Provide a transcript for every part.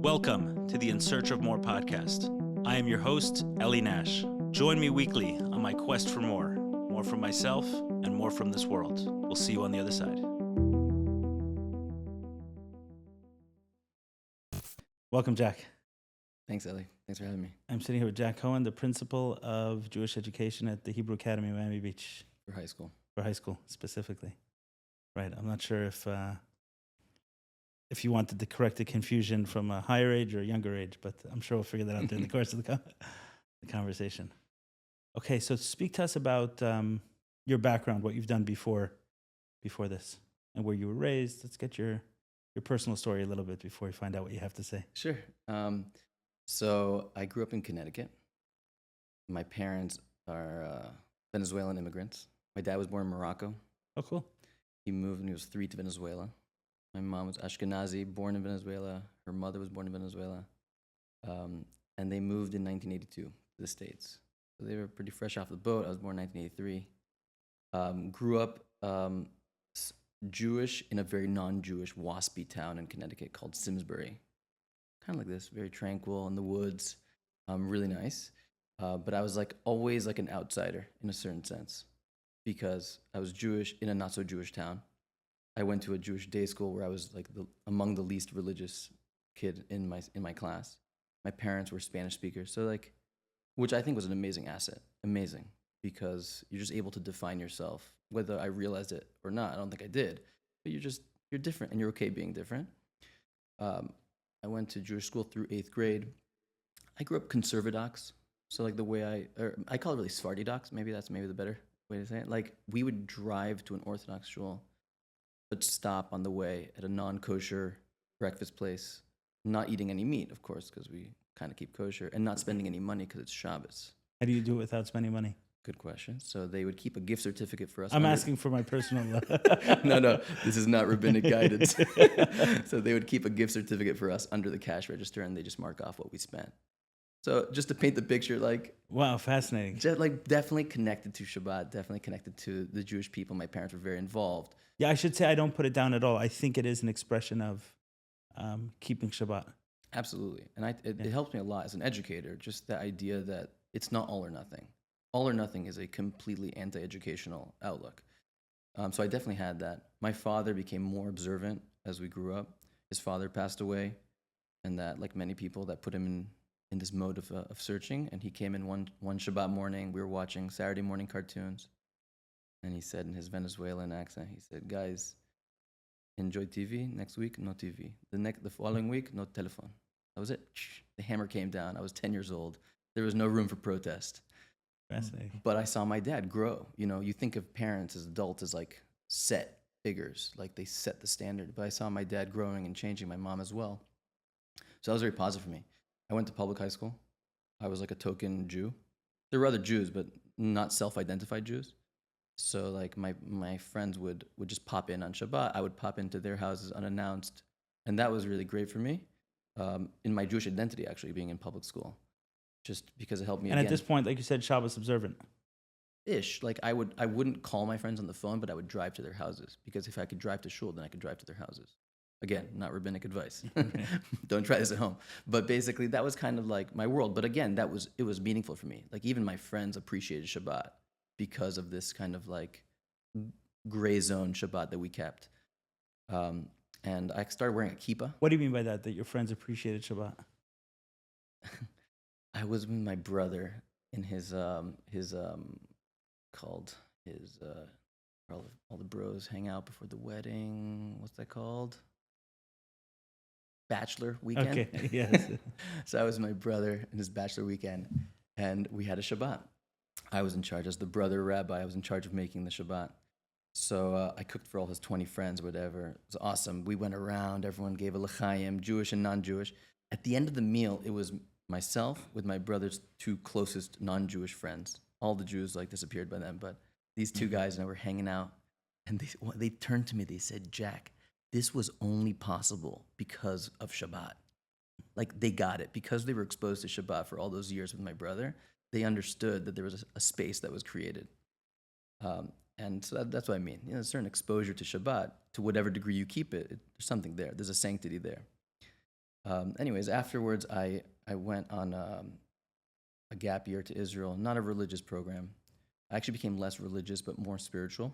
Welcome to the In Search of More podcast. I am your host, Ellie Nash. Join me weekly on my quest for more from myself and more from this world. We'll see you on the other side. Welcome, Jack. Thanks, Ellie. Thanks for having me. I'm sitting here with Jack Cohen, the principal of Jewish education at the Hebrew Academy, Miami Beach. For high school. For high school, specifically. Right. I'm not sure if you wanted to correct the confusion from a higher age or a younger age, but I'm sure we'll figure that out during the course of the conversation. Okay, so speak to us about your background, what you've done before this, and where you were raised. Let's get your personal story a little bit before we find out what you have to say. Sure. So I grew up in Connecticut. My parents are Venezuelan immigrants. My dad was born in Morocco. Oh, cool. He moved when he was 3 to Venezuela. My mom was Ashkenazi, born in Venezuela. Her mother was born in Venezuela. And they moved in 1982 to the States. So they were pretty fresh off the boat. I was born in 1983. Grew up Jewish in a very non-Jewish, waspy town in Connecticut called Simsbury. Kind of like this, very tranquil in the woods, really nice. But I was always like an outsider in a certain sense because I was Jewish in a not-so-Jewish town. I went to a Jewish day school where I was among the least religious kid in my class. My parents were Spanish speakers, so which I think was an amazing asset. Amazing, because you're just able to define yourself, whether I realized it or not. I don't think I did, but you're different, and you're okay being different. I went to Jewish school through 8th grade. I grew up conservadox, so the way I call it really Svartidox. Maybe that's the better way to say it. We would drive to an Orthodox shul, but stop on the way at a non-kosher breakfast place, not eating any meat, of course, because we kind of keep kosher, and not spending any money because it's Shabbos. How do you do it without spending money? Good question. So they would keep a gift certificate for us. I'm asking for my personal... No, this is not rabbinic guidance. So they would keep a gift certificate for us under the cash register, and they just mark off what we spent. So just to paint the picture, wow, fascinating. Definitely connected to Shabbat, definitely connected to the Jewish people. My parents were very involved. Yeah, I should say I don't put it down at all. I think it is an expression of keeping Shabbat. Absolutely. And it helps me a lot as an educator, just the idea that it's not all or nothing. All or nothing is a completely anti-educational outlook. So I definitely had that. My father became more observant as we grew up. His father passed away, and that, like many people, that put him in this mode of searching. And he came in one Shabbat morning. We were watching Saturday morning cartoons. And he said in his Venezuelan accent, he said, "Guys, enjoy TV. Next week, no TV. The following week, no telephone." That was it. The hammer came down. I was 10 years old. There was no room for protest. Fascinating. But I saw my dad grow. You think of parents as adults as set figures, they set the standard. But I saw my dad growing and changing, my mom as well. So that was very positive for me. I went to public high school. I was a token Jew. There were other Jews, but not self-identified Jews. So my friends would just pop in on Shabbat. I would pop into their houses unannounced. And that was really great for me in my Jewish identity, actually, being in public school. Just because it helped me. And at this point, like you said, Shabbos observant. Ish. I wouldn't call my friends on the phone, but I would drive to their houses. Because if I could drive to shul, then I could drive to their houses. Again, not rabbinic advice. Don't try this at home. But basically, that was kind of my world. But again, it was meaningful for me. Even my friends appreciated Shabbat because of this kind of gray zone Shabbat that we kept. And I started wearing a kippah. What do you mean by that your friends appreciated Shabbat? I was with my brother in his all the bros hang out before the wedding. What's that called? Bachelor weekend. Okay, yes. So I was with my brother in his bachelor weekend, and we had a Shabbat. I was in charge as the brother rabbi. I was in charge of making the Shabbat. So I cooked for all his 20 friends, whatever. It was awesome. We went around. Everyone gave a l'chaim, Jewish and non-Jewish. At the end of the meal, it was myself with my brother's 2 closest non-Jewish friends. All the Jews disappeared by then, but these 2 guys and I were hanging out, and they turned to me. They said, "Jack, this was only possible because of Shabbat." They got it because they were exposed to Shabbat for all those years with my brother. They understood that there was a space that was created, and so that's what I mean. A certain exposure to Shabbat, to whatever degree you keep it, there's something there. There's a sanctity there. Anyways, afterwards, I went on a gap year to Israel, not a religious program. I actually became less religious, but more spiritual.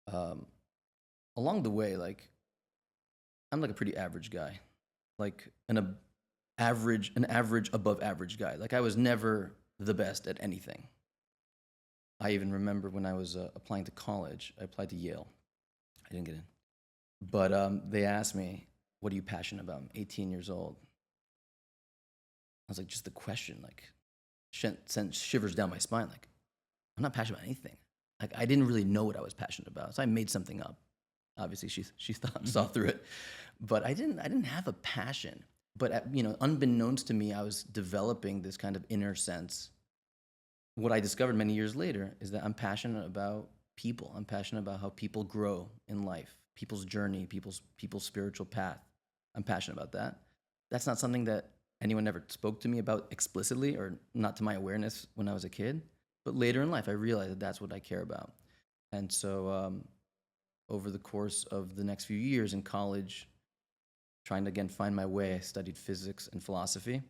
Along the way, like, I'm like a pretty average guy, like an average above average guy. Like, I was never the best at anything. I even remember when I was applying to college, I applied to Yale. I didn't get in. But they asked me, what are you passionate about? I'm 18 years old. I was like, just the question, like, sent shivers down my spine. Like, I'm not passionate about anything. Like, I didn't really know what I was passionate about. So I made something up. Obviously, she saw through it. But I didn't have a passion. But, unbeknownst to me, I was developing this kind of inner sense. What I discovered many years later is that I'm passionate about people. I'm passionate about how people grow in life, people's journey, people's spiritual path. I'm passionate about that. That's not something that anyone ever spoke to me about explicitly, or not to my awareness when I was a kid. But later in life, I realized that that's what I care about. And so over the course of the next few years in college, trying to, again, find my way, I studied physics and philosophy.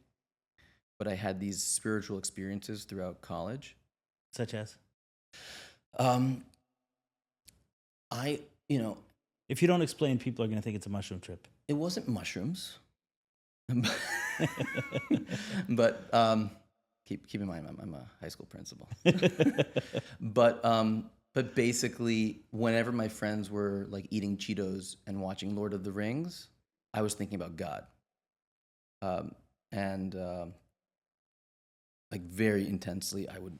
But I had these spiritual experiences throughout college. Such as? I, If you don't explain, people are going to think it's a mushroom trip. it wasn't mushrooms. But keep in mind, I'm a high school principal. But basically, whenever my friends were like eating Cheetos and watching Lord of the Rings, I was thinking about God. And like, very intensely, I would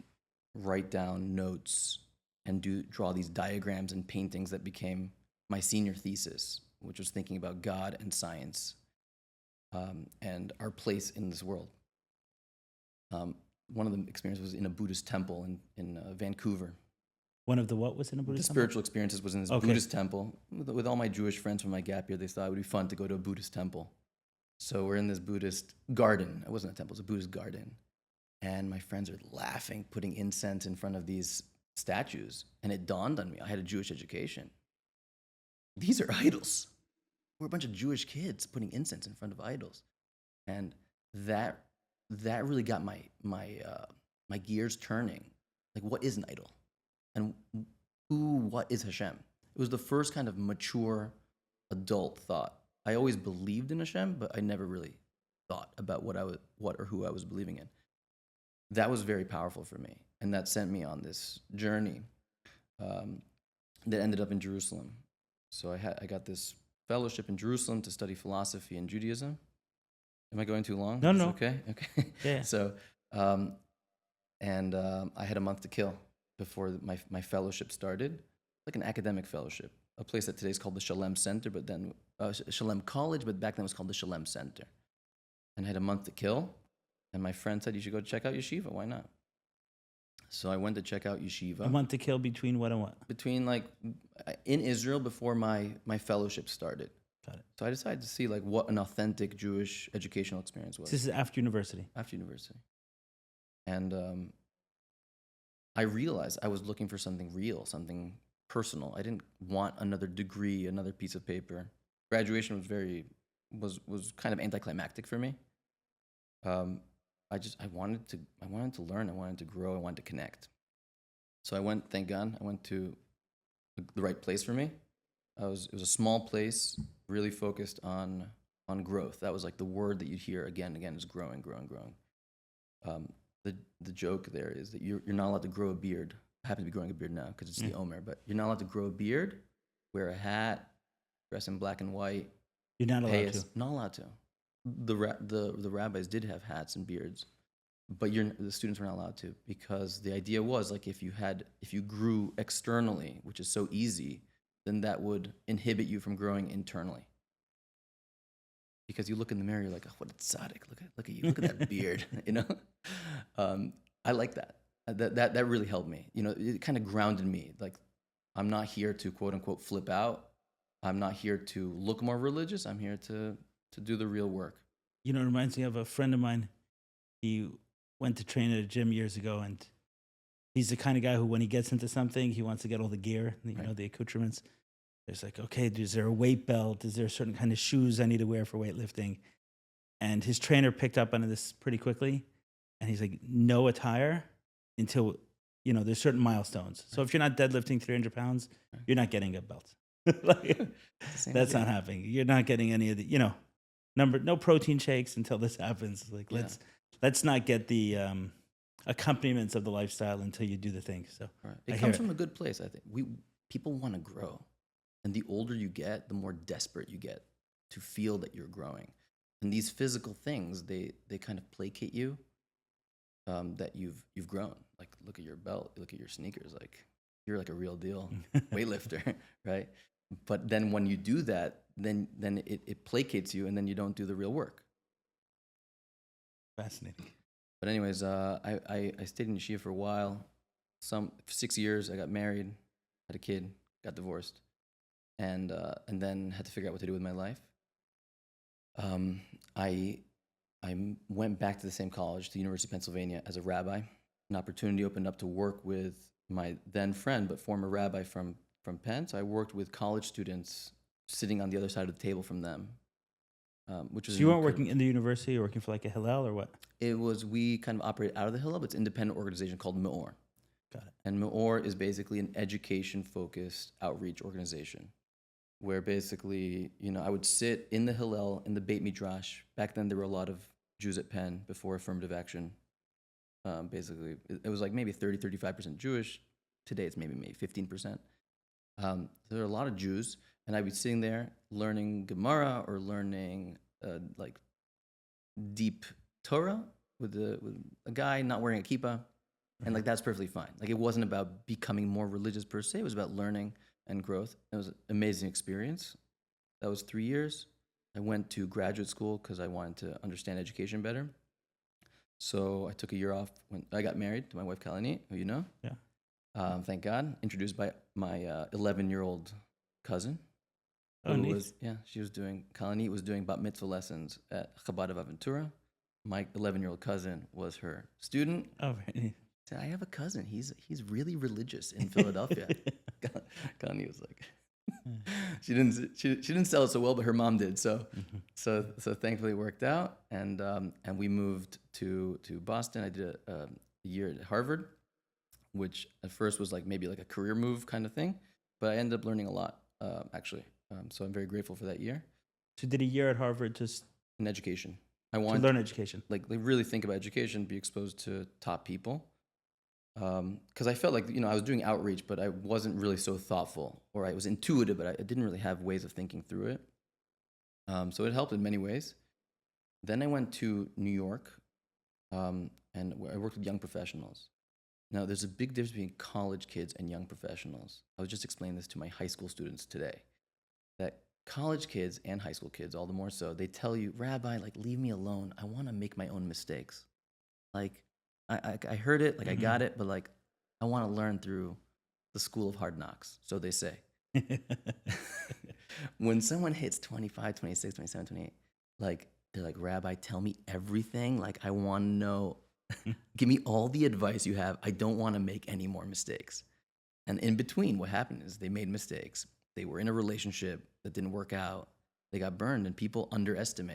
write down notes and draw these diagrams and paintings that became my senior thesis, which was thinking about God and science, and our place in this world. One of the experiences was in a Buddhist temple in Vancouver. One of the what was in a The Buddhist temple? spiritual experiences was in this Buddhist temple. With all my Jewish friends from my gap year, they thought it would be fun to go to a Buddhist temple. So we're in this Buddhist garden. It wasn't a temple, it was a Buddhist garden. And my friends are laughing, putting incense in front of these statues. And it dawned on me, I had a Jewish education. These are idols. We're a bunch of Jewish kids putting incense in front of idols. And that really got my gears turning. Like, what is an idol? And what is Hashem? It was the first kind of mature adult thought. I always believed in Hashem, but I never really thought about what or who I was believing in. That was very powerful for me, and that sent me on this journey that ended up in Jerusalem. So I got this fellowship in Jerusalem to study philosophy and Judaism. Am I going too long? No, no. Okay. Yeah. So, I had a month to kill before my fellowship started, like an academic fellowship, a place that today is called the Shalem Center, but then Shalem College, but back then it was called the Shalem Center. And I had a month to kill, and my friend said, you should go check out yeshiva. Why not? So I went to check out yeshiva. A month to kill between what and what? Between, like, in Israel before my fellowship started. Got it. So I decided to see, like, what an authentic Jewish educational experience was. This is after university. After university. And I realized I was looking for something real, something personal. I didn't want another degree, another piece of paper. Graduation was kind of anticlimactic for me. I wanted to learn, I wanted to grow, I wanted to connect. So I went, thank God, I went to the right place for me. It was a small place, really focused on growth. That was like the word that you'd hear again and again, is growing. The joke there is that you're not allowed to grow a beard. I happen to be growing a beard now because it's the Omer, but you're not allowed to grow a beard, wear a hat, dress in black and white. You're not allowed to. Not allowed to. The rabbis did have hats and beards, but the students were not allowed to, because the idea was, like, if you grew externally, which is so easy, then that would inhibit you from growing internally. Because you look in the mirror, you're like, oh, what a tzaddik! Look at you! Look at that beard! I like that. That really helped me. It kind of grounded me. Like, I'm not here to quote unquote flip out. I'm not here to look more religious. I'm here to do the real work. It reminds me of a friend of mine. He went to train at a gym years ago, and he's the kind of guy who, when he gets into something, he wants to get all the gear, Right. The accoutrements. There's like, okay, is there a weight belt? Is there a certain kind of shoes I need to wear for weightlifting? And his trainer picked up on this pretty quickly. And he's like, no attire until, there's certain milestones. So if you're not deadlifting 300 pounds, you're not getting a belt. Like, that's not happening. You're not getting any of the, no protein shakes until this happens. Like, let's not get the accompaniments of the lifestyle until you do the thing. So it comes from a good place, I think. People want to grow. And the older you get, the more desperate you get to feel that you're growing. And these physical things, they kind of placate you that you've grown. Like, look at your belt, look at your sneakers. Like, you're like a real deal weightlifter, right? But then when you do that, then it placates you, and then you don't do the real work. Fascinating. But anyways, I stayed in yeshiva for a while. For 6 years, I got married, had a kid, got divorced, and then had to figure out what to do with my life. I went back to the same college, the University of Pennsylvania, as a rabbi. An opportunity opened up to work with my then friend, but former rabbi from Penn. So I worked with college students, sitting on the other side of the table from them, which was. So you weren't working in the university, you were working for like a Hillel or what? We kind of operate out of the Hillel, but it's an independent organization called Meor. Got it. And Meor is basically an education-focused outreach organization, where basically, I would sit in the Hillel, in the Beit Midrash. Back then, there were a lot of Jews at Penn before affirmative action. Basically, it was like maybe 35% Jewish. Today, it's maybe 15%. There are a lot of Jews, and I'd be sitting there learning Gemara or learning like deep Torah with a guy not wearing a kippah, and like that's perfectly fine. Like, it wasn't about becoming more religious per se. It was about learning and growth. It was an amazing experience. That was 3 years. I went to graduate school because I wanted to understand education better. So I took a year off when I got married to my wife, Kalani, who you know. Yeah. Thank God. Introduced by my 11-year-old cousin. Oh, neat. Kalani was doing bat mitzvah lessons at Chabad of Aventura. My 11-year-old cousin was her student. Oh, very neat. I said, I have a cousin. He's really religious in Philadelphia. Kalani was like, she didn't sell it so well, but her mom did. So thankfully it worked out, and we moved to Boston. I did a year at Harvard, which at first was like maybe like a career move kind of thing, but I ended up learning a lot actually. So I'm very grateful for that year. So you did a year at Harvard in education. I to wanted learn education. like really think about education, be exposed to top people. Because I felt like, I was doing outreach, but I wasn't really so thoughtful, or I was intuitive, but I didn't really have ways of thinking through it. So it helped in many ways. Then I went to New York, and I worked with young professionals. Now, there's a big difference between college kids and young professionals. I was just explaining this to my high school students today, that college kids and high school kids, all the more so, they tell you, Rabbi, like, leave me alone. I want to make my own mistakes. Like, I heard it, like I got it, but like I want to learn through the school of hard knocks, so they say. When someone hits 25, 26, 27, 28, like they're like, Rabbi, tell me everything. Like, I want to know, give me all the advice you have. I don't want to make any more mistakes. And in between, what happened is they made mistakes. They were in a relationship that didn't work out. They got burned, and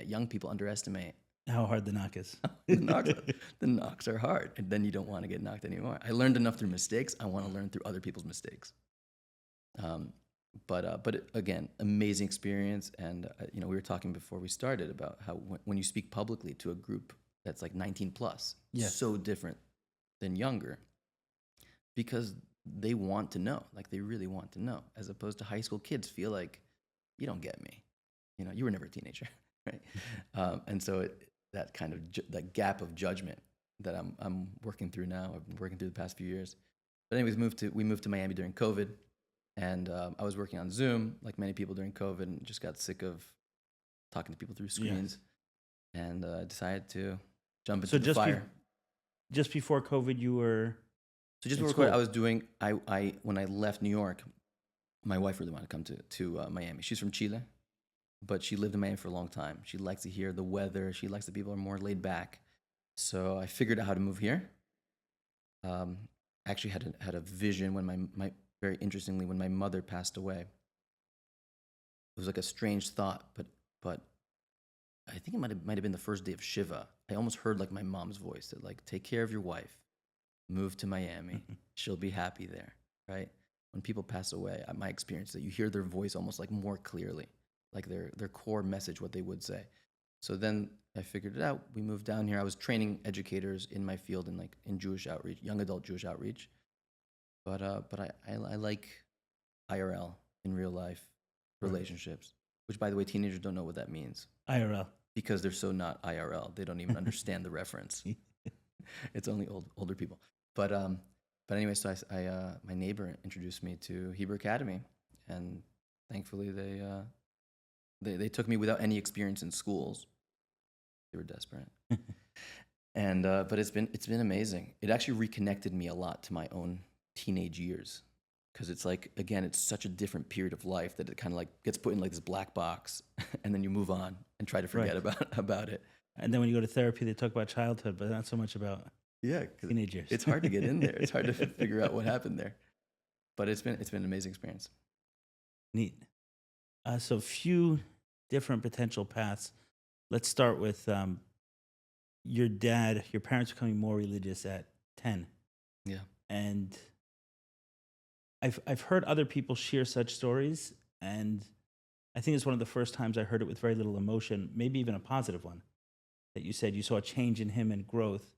young people underestimate how hard the knock is. The knocks are hard, and then you don't want to get knocked anymore. I learned enough through mistakes. I want to learn through other people's mistakes. But again, amazing experience. And we were talking before we started about how when you speak publicly to a group that's like 19 plus, so different than younger, because they want to know, like they really want to know, as opposed to high school kids feel like you don't get me. You were never a teenager, right? And so that kind of that gap of judgment that I'm working through now. I've been working through the past few years. But anyways, we moved to Miami during COVID, and I was working on Zoom like many people during COVID, and just got sick of talking to people through screens, and decided to jump into the fire. Just before COVID, you were. So just before COVID, I was doing. When I left New York, my wife really wanted to come to Miami. She's from Chile, but she lived in Miami for a long time. She likes to hear the weather. She likes that people are more laid back. So I figured out how to move here. Actually had a vision when very interestingly, when my mother passed away. was like a strange thought, but I think it might have been the first day of Shiva. I almost heard like my mom's voice that like, take care of your wife, move to Miami, she'll be happy there, right? When people pass away, my experience is that you hear their voice almost like more clearly, like their core message, what they would say. So then I figured it out. We moved down here. I was training educators in my field in Jewish outreach, young adult Jewish outreach. But I like IRL, in real life relationships, which by the way, teenagers don't know what that means IRL. because they're so not IRL. They don't even understand the reference. It's only older people. But anyway, so my neighbor introduced me to Hebrew Academy, and thankfully they took me without any experience in schools. They were desperate. And but it's been amazing. It actually reconnected me a lot to my own teenage years, because it's like, again, it's such a different period of life that it kind of like gets put in like this black box, and then you move on and try to forget about it. And then when you go to therapy, they talk about childhood, but not so much about teenage years. It's hard to get in there. It's hard to figure out what happened there. But it's been an amazing experience. Neat. So a few different potential paths. Let's start with your parents becoming more religious at 10. Yeah. And I've heard other people share such stories, and I think it's one of the first times I heard it with very little emotion, maybe even a positive one, that you said you saw a change in him and growth.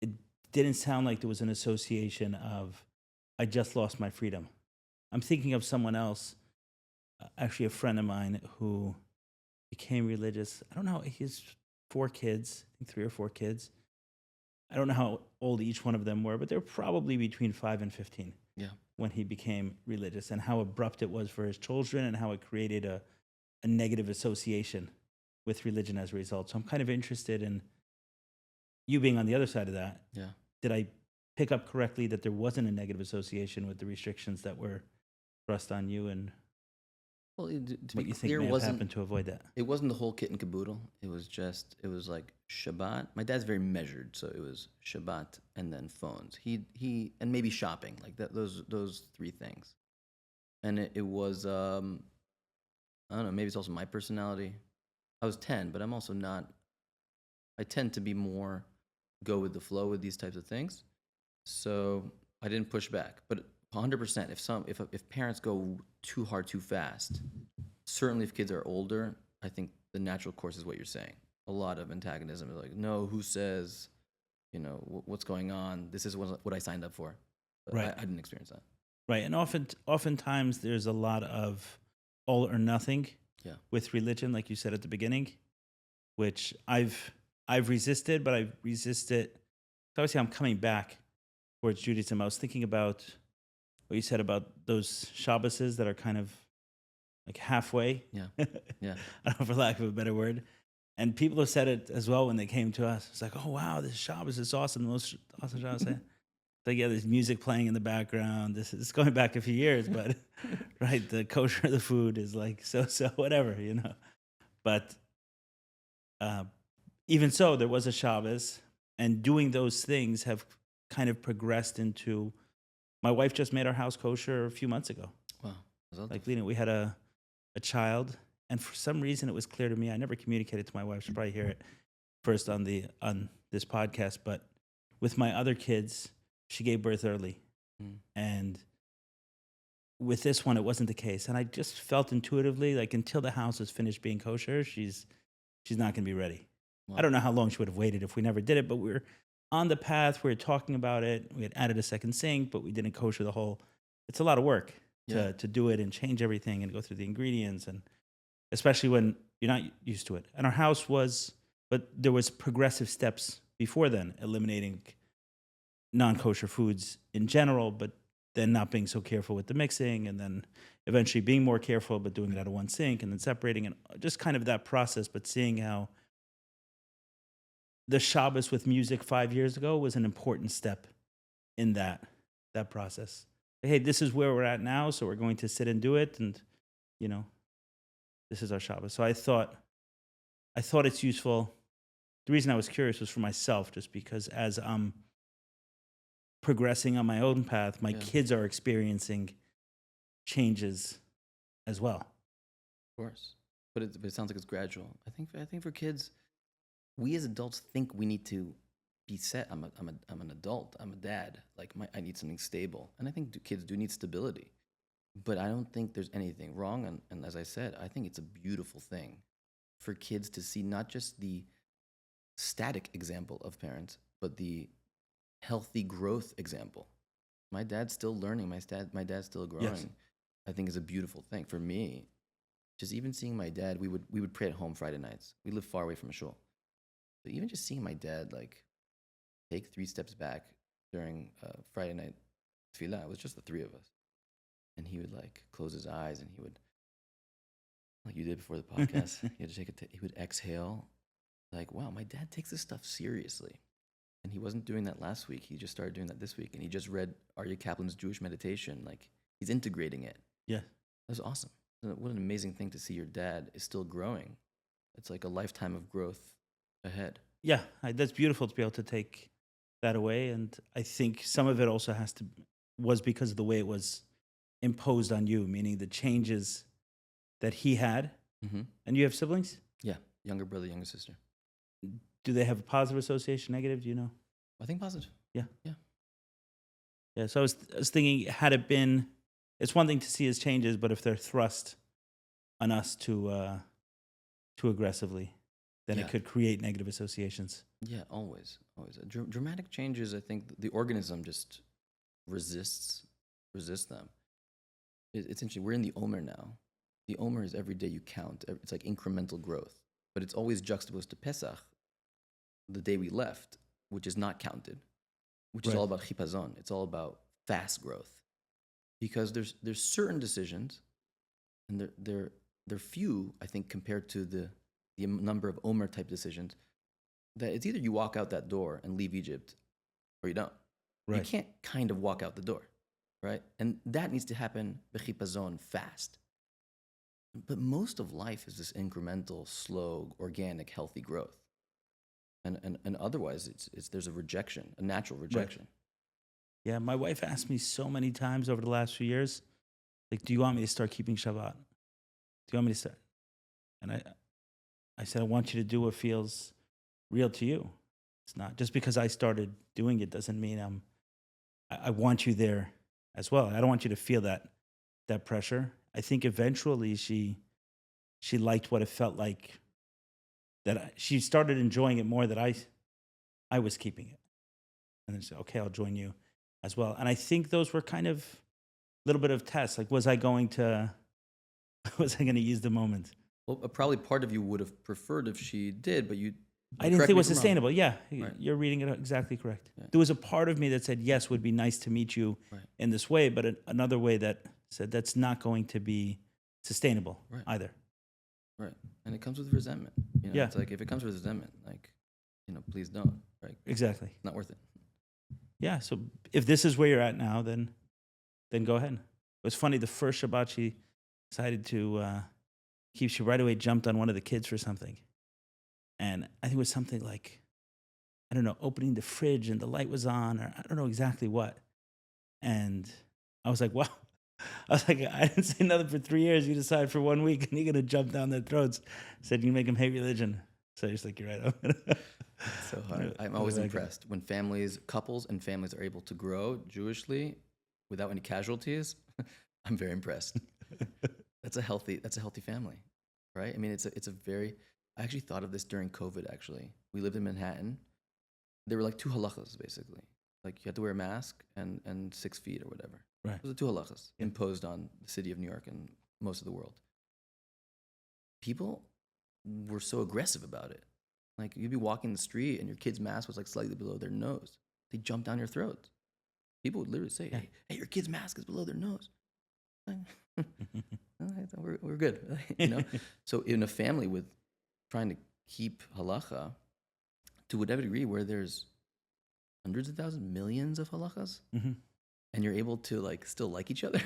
It didn't sound like there was an association of, I just lost my freedom. I'm thinking of someone else, actually a friend of mine who became religious. I don't know, he has 4 kids, I think 3 or 4 kids. I don't know how old each one of them were, but they were probably between 5 and 15 when he became religious, and how abrupt it was for his children and how it created a negative association with religion as a result. So I'm kind of interested in you being on the other side of that. Yeah. Did I pick up correctly that there wasn't a negative association with the restrictions that were thrust on you, and Well, to what be you think clear, may have happened to avoid that? it wasn't the whole kit and caboodle. It was like Shabbat. My dad's very measured, so it was Shabbat and then phones. He and maybe shopping, like that. Those 3 things. And it was I don't know. Maybe it's also my personality. I was 10, but I'm also not. I tend to be more go with the flow with these types of things. So I didn't push back. But 100%, if parents go too hard too fast, certainly if kids are older, I think the natural course is what you're saying. A lot of antagonism is like, no, who says, what's going on? This is what I signed up for. But Right. I didn't experience that. Right, and oftentimes there's a lot of all or nothing with religion, like you said at the beginning, which I've resisted, but I resist it. Obviously, I'm coming back towards Judaism. I was thinking about what you said about those Shabbases that are kind of like halfway. Yeah. Yeah. I don't know, for lack of a better word. And people have said it as well when they came to us. It's like, oh, wow, this Shabbos is awesome. The most awesome Shabbos. Like, yeah, there's music playing in the background. This is going back a few years, but right, the kosher of the food is like so whatever, But even so, there was a Shabbos, and doing those things have kind of progressed into. My wife just made our house kosher a few months ago. Wow. Like, we had a child, and for some reason, it was clear to me. I never communicated to my wife. She'll probably hear it first on this podcast, but with my other kids, she gave birth early. And with this one, it wasn't the case. And I just felt intuitively, like, until the house is finished being kosher, she's not going to be ready. Wow. I don't know how long she would have waited if we never did it, but we were on the path. We were talking about it. We had added a second sink, but we didn't kosher the whole. It's a lot of work to do it and change everything and go through the ingredients, and especially when you're not used to it. And our house but there was progressive steps before then, eliminating non-kosher foods in general, but then not being so careful with the mixing, and then eventually being more careful, but doing it out of one sink and then separating, and just kind of that process. But seeing how the Shabbos with music 5 years ago was an important step in that process. Hey, this is where we're at now, so we're going to sit and do it, and this is our Shabbos. So I thought it's useful. The reason I was curious was for myself, just because as I'm progressing on my own path, my kids are experiencing changes as well. course. But it sounds like it's gradual. I think for kids, we as adults think we need to be set. I'm an adult. I'm a dad. Like I need something stable, and I think kids do need stability. But I don't think there's anything wrong. And as I said, I think it's a beautiful thing for kids to see not just the static example of parents, but the healthy growth example. My dad's still learning. My dad's still growing. Yes. I think is a beautiful thing for me. Just even seeing my dad, we would pray at home Friday nights. We live far away from a shul, so even just seeing my dad like take 3 steps back during Friday night tefillah, it was just the three of us, and he would like close his eyes and he would, like you did before the podcast, he had to he would exhale. Like, wow, my dad takes this stuff seriously. And he wasn't doing that last week. He just started doing that this week. And he just read Aryeh Kaplan's Jewish meditation. Like, he's integrating it. Yeah. That's awesome. What an amazing thing to see your dad is still growing. It's like a lifetime of growth ahead. Yeah. That's beautiful to be able to take that away. And I think some of it also was because of the way it was imposed on you, meaning the changes that he had. Mm-hmm. And you have siblings? Yeah. Younger brother, younger sister. Do they have a positive association, negative? Do you know? I think positive. Yeah. Yeah. Yeah. So I was thinking, had it been, it's one thing to see his changes, but if they're thrust on us too aggressively, then Yeah. it could create negative associations. Yeah, always. Dramatic changes, I think the organism just resists them. It's interesting. We're in the Omer now. The Omer is every day you count. It's like incremental growth. But it's always juxtaposed to Pesach, the day we left, which is not counted, which is Right. all about chipazon. It's all about fast growth. Because there's certain decisions, and they're few, I think, compared to the number of Omer type decisions, that it's either you walk out that door and leave Egypt, or you don't. Right. You can't kind of walk out the door, right? And that needs to happen b'chipazon, fast. But most of life is this incremental, slow, organic, healthy growth. And otherwise, there's a rejection, a natural rejection. Yeah, my wife asked me so many times over the last few years, like, do you want me to start keeping Shabbat? Do you want me to start? And I said, I want you to do what feels real to you. It's not just because I started doing it doesn't mean I want you there as well. I don't want you to feel that pressure. I think eventually she liked what it felt like, that she started enjoying it more, that I was keeping it. And then she said, okay, I'll join you as well. And I think those were kind of a little bit of tests. Like, was I going to use the moment? Well, probably part of you would have preferred if she did, but you. I didn't think it was sustainable. Yeah, Right. You're reading it exactly correct. Yeah. There was a part of me that said, yes, would be nice to meet you Right. in this way, but another way that said that's not going to be sustainable Right. either. Right. And it comes with resentment. Yeah. It's like, if it comes with resentment, like, please don't. Right. Exactly. Not worth it. Yeah. So if this is where you're at now, then go ahead. It was funny. The first Shabbat she decided to keep, she right away jumped on one of the kids for something. And I think it was something like, I don't know, opening the fridge and the light was on, or I don't know exactly what. And I was like, wow. I was like, I didn't say nothing for 3 years. You decide for 1 week and you're going to jump down their throats. Said you make them hate religion. So you're just like, you're right. It's so hard. I'm always like impressed when couples and families are able to grow Jewishly without any casualties. I'm very impressed. That's a healthy family, right? I mean, it's a very. I actually thought of this during COVID. Actually, we lived in Manhattan. There were like 2 halachas basically. Like, you had to wear a mask and 6 feet or whatever. Right. Those are 2 halachas imposed on the city of New York and most of the world. People were so aggressive about it. Like, you'd be walking the street and your kid's mask was like slightly below their nose. They jump down your throats. People would literally say, hey, your kid's mask is below their nose. We're good. So in a family with trying to keep halacha to whatever degree, where there's hundreds of thousands, millions of halachas, and you're able to still like each other,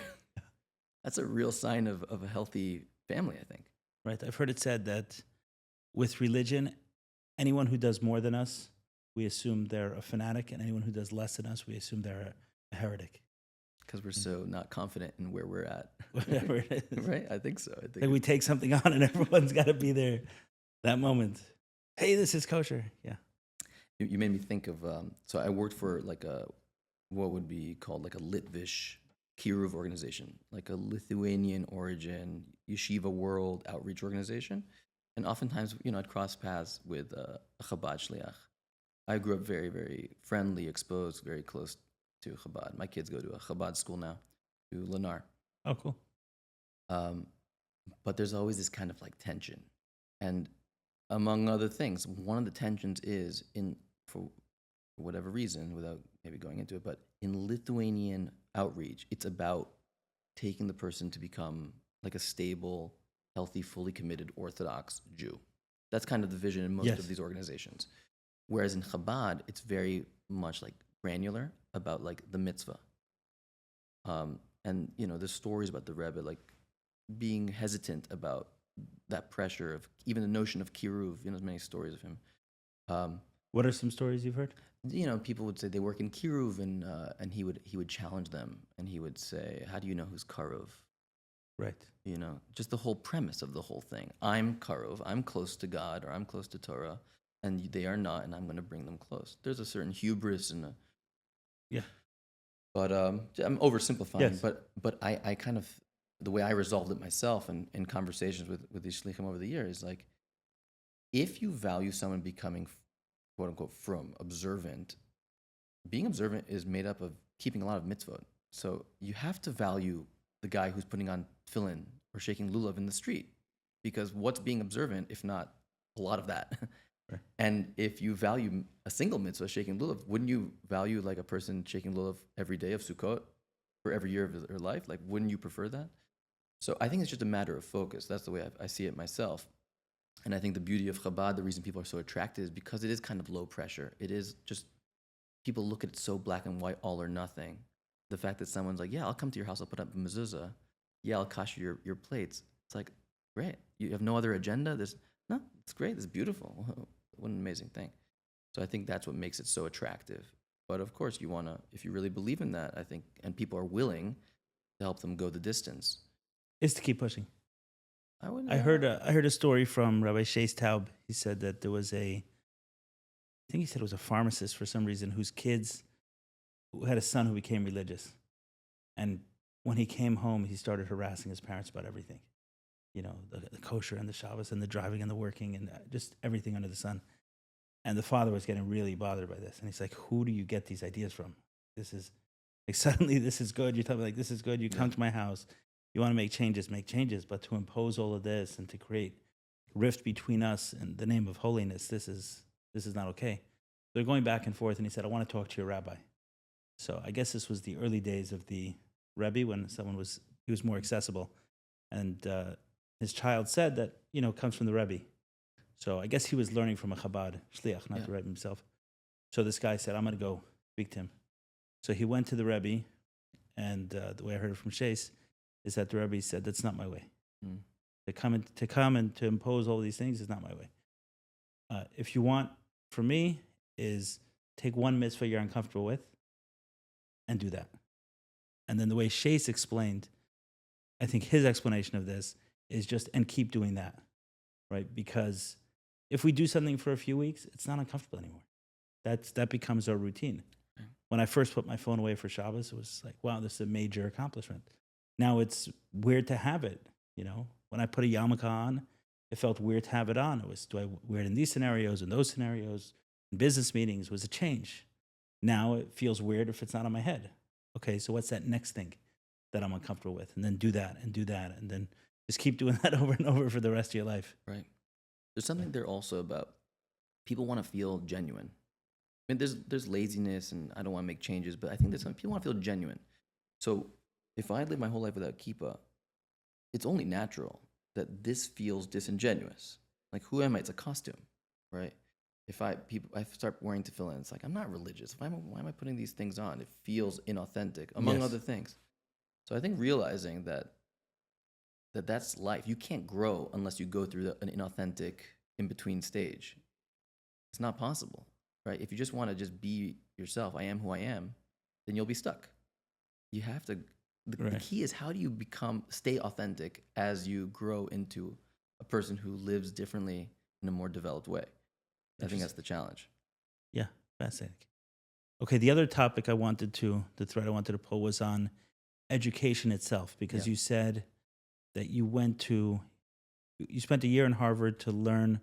that's a real sign of a healthy family, I think. Right. I've heard it said that with religion, anyone who does more than us, we assume they're a fanatic, and anyone who does less than us, we assume they're a heretic. Because we're so not confident in where we're at. Whatever it is. Right? I think so. I think Like we take something on and everyone's got to be there that moment. Hey, this is kosher. Yeah. you made me think of, so I worked for like what would be called like a Litvish Kiruv organization, like a Lithuanian origin yeshiva world outreach organization. And oftentimes, I'd cross paths with a Chabad shliach. I grew up very, very friendly, exposed, very close to Chabad. My kids go to a Chabad school now, to Lennar. Oh, cool. But there's always this kind of like tension. And among other things, one of the tensions is for whatever reason, without maybe going into it, but in Lithuanian outreach, it's about taking the person to become like a stable, healthy, fully committed Orthodox Jew. That's kind of the vision in most of these organizations. Whereas in Chabad, it's very much like granular about like the mitzvah. And there's stories about the Rebbe like being hesitant about that pressure of even the notion of kiruv. There's many stories of him. What are some stories you've heard? People would say they work in kiruv, and he would challenge them, and he would say, "How do you know who's karuv?" Right. Just the whole premise of the whole thing. I'm karuv. I'm close to God, or I'm close to Torah, and they are not, and I'm going to bring them close. There's a certain hubris and yeah. But I'm oversimplifying. Yes. But I kind of, the way I resolved it myself and in conversations with these shlichim over the years, like, if you value someone becoming, quote unquote, from observant, being observant is made up of keeping a lot of mitzvot. So you have to value the guy who's putting on tefillin or shaking lulav in the street, because what's being observant if not a lot of that? Right. And if you value a single mitzvah, shaking lulav, wouldn't you value like a person shaking lulav every day of Sukkot for every year of their life? Like, wouldn't you prefer that? So I think it's just a matter of focus. That's the way I see it myself. And I think the beauty of Chabad, the reason people are so attracted, is because it is kind of low pressure. It is just, people look at it so black and white, all or nothing. The fact that someone's like, yeah, I'll come to your house, I'll put up a mezuzah. Yeah, I'll kasher your plates. It's like, great. You have no other agenda? No, it's great. It's beautiful. What an amazing thing. So I think that's what makes it so attractive. But of course, if you really believe in that, I think, and people are willing to help them go the distance, is to keep pushing. I heard a story from Rabbi Shais Taub. He said that there was I think he said it was a pharmacist for some reason who had a son who became religious. And when he came home, he started harassing his parents about everything. The kosher and the Shabbos and the driving and the working and just everything under the sun. And the father was getting really bothered by this. And he's like, who do you get these ideas from? This is, like, suddenly this is good. You tell me, like, this is good. You come to my house. You want to make changes. But to impose all of this and to create rift between us in the name of holiness, this is not okay. They're going back and forth. And he said, I want to talk to your rabbi. So I guess this was the early days of the Rebbe when he was more accessible. And his child said that, comes from the Rebbe. So I guess he was learning from a Chabad shliach, not the Rebbe himself. So this guy said, I'm going to go speak to him. So he went to the Rebbe, and the way I heard it from Shais is that the Rebbe said, that's not my way. To come and to impose all these things is not my way. If you want, for me, is take one mitzvah you're uncomfortable with and do that. And then the way Shais explained, I think his explanation of this is just, and keep doing that, right? Because if we do something for a few weeks, it's not uncomfortable anymore. That becomes our routine. Okay. When I first put my phone away for Shabbos, it was like, wow, this is a major accomplishment. Now it's weird to have it, When I put a yarmulke on, it felt weird to have it on. It was, do I wear it in these scenarios, in those scenarios, in business meetings? It was a change. Now it feels weird if it's not on my head. Okay, so what's that next thing that I'm uncomfortable with? And then do that, and then just keep doing that over and over for the rest of your life. Right. There's something there also about people want to feel genuine. I mean, there's laziness, and I don't want to make changes, but I think there's some people want to feel genuine. So if I live my whole life without kippah, it's only natural that this feels disingenuous. Like, who am I? It's a costume, right? If I start wearing tefillin, it's like, I'm not religious. Why am I putting these things on? It feels inauthentic, among other things. So I think realizing that's life. You can't grow unless you go through an inauthentic in-between stage. It's not possible, right? If you just want to just be yourself, I am who I am, then you'll be stuck. you have to. The Right. key is how do you stay authentic as you grow into a person who lives differently in a more developed way. I think that's the challenge. Yeah, fascinating. Okay, the other topic the thread I wanted to pull was on education itself, because Yeah. you said that you spent a year in Harvard to learn,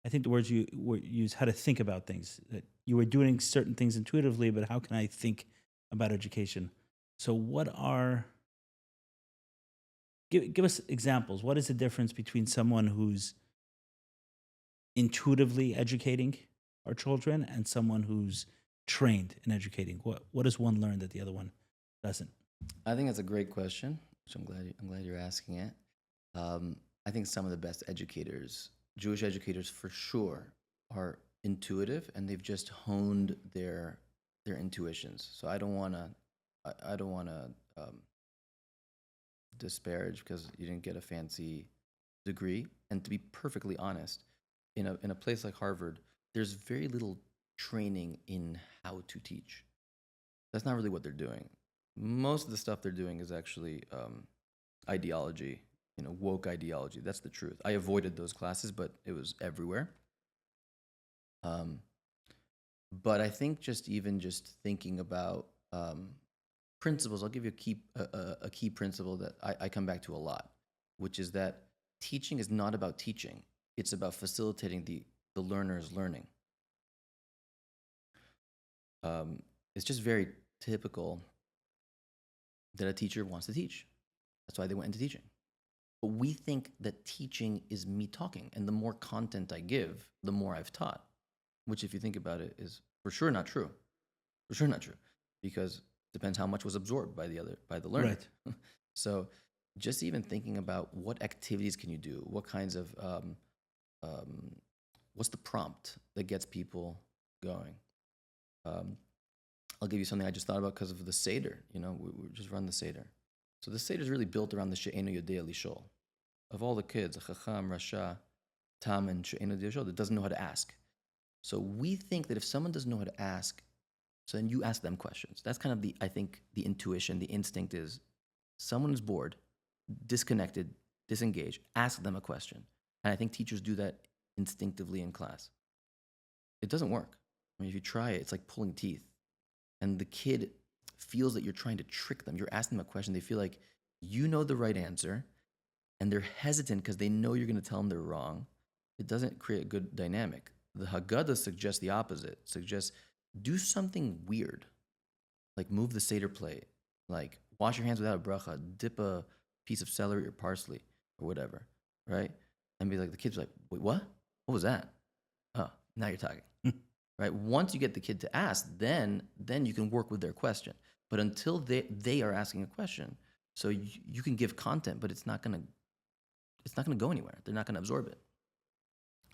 I think the words you use, how to think about things. That you were doing certain things intuitively, but how can I think about education? So give us examples. What is the difference between someone who's intuitively educating our children and someone who's trained in educating? What does one learn that the other one doesn't? I think that's a great question, which I'm glad you're asking it. I think some of the best educators, Jewish educators for sure, are intuitive, and they've just honed their intuitions. So I don't want to disparage because you didn't get a fancy degree. And to be perfectly honest, in a place like Harvard, there's very little training in how to teach. That's not really what they're doing. Most of the stuff they're doing is actually ideology, woke ideology. That's the truth. I avoided those classes, but it was everywhere. But I think just thinking about principles, I'll give you a key principle that I come back to a lot, which is that teaching is not about teaching. It's about facilitating the learner's learning. It's just very typical that a teacher wants to teach. That's why they went into teaching. But we think that teaching is me talking, and the more content I give, the more I've taught, which, if you think about it, is for sure not true. For sure not true, because it depends how much was absorbed by the learner. Right. So, just even thinking about what activities can you do, what kinds of what's the prompt that gets people going. I'll give you something I just thought about because of the Seder. We just run the Seder. So the Seder is really built around the She'enu Yodea Lishol. Of all the kids, Chacham, Rasha, Tam, and She'enu Yodea Lishol, that doesn't know how to ask. So we think that if someone doesn't know how to ask, so then you ask them questions. That's kind of I think the intuition, the instinct is someone is bored, disconnected, disengaged, ask them a question. And I think teachers do that instinctively in class. It doesn't work. I mean, if you try it, it's like pulling teeth. And the kid feels that you're trying to trick them. You're asking them a question. They feel like you know the right answer, and they're hesitant because they know you're going to tell them they're wrong. It doesn't create a good dynamic. The Haggadah suggests the opposite. Suggests do something weird, like move the Seder plate, like wash your hands without a bracha, dip a piece of celery or parsley or whatever, right? And be like, the kid's like, wait, what? What was that? Oh, now you're talking. Right? Once you get the kid to ask, then you can work with their question. But until they are asking a question, so you can give content, but it's not gonna go anywhere. They're not gonna absorb it.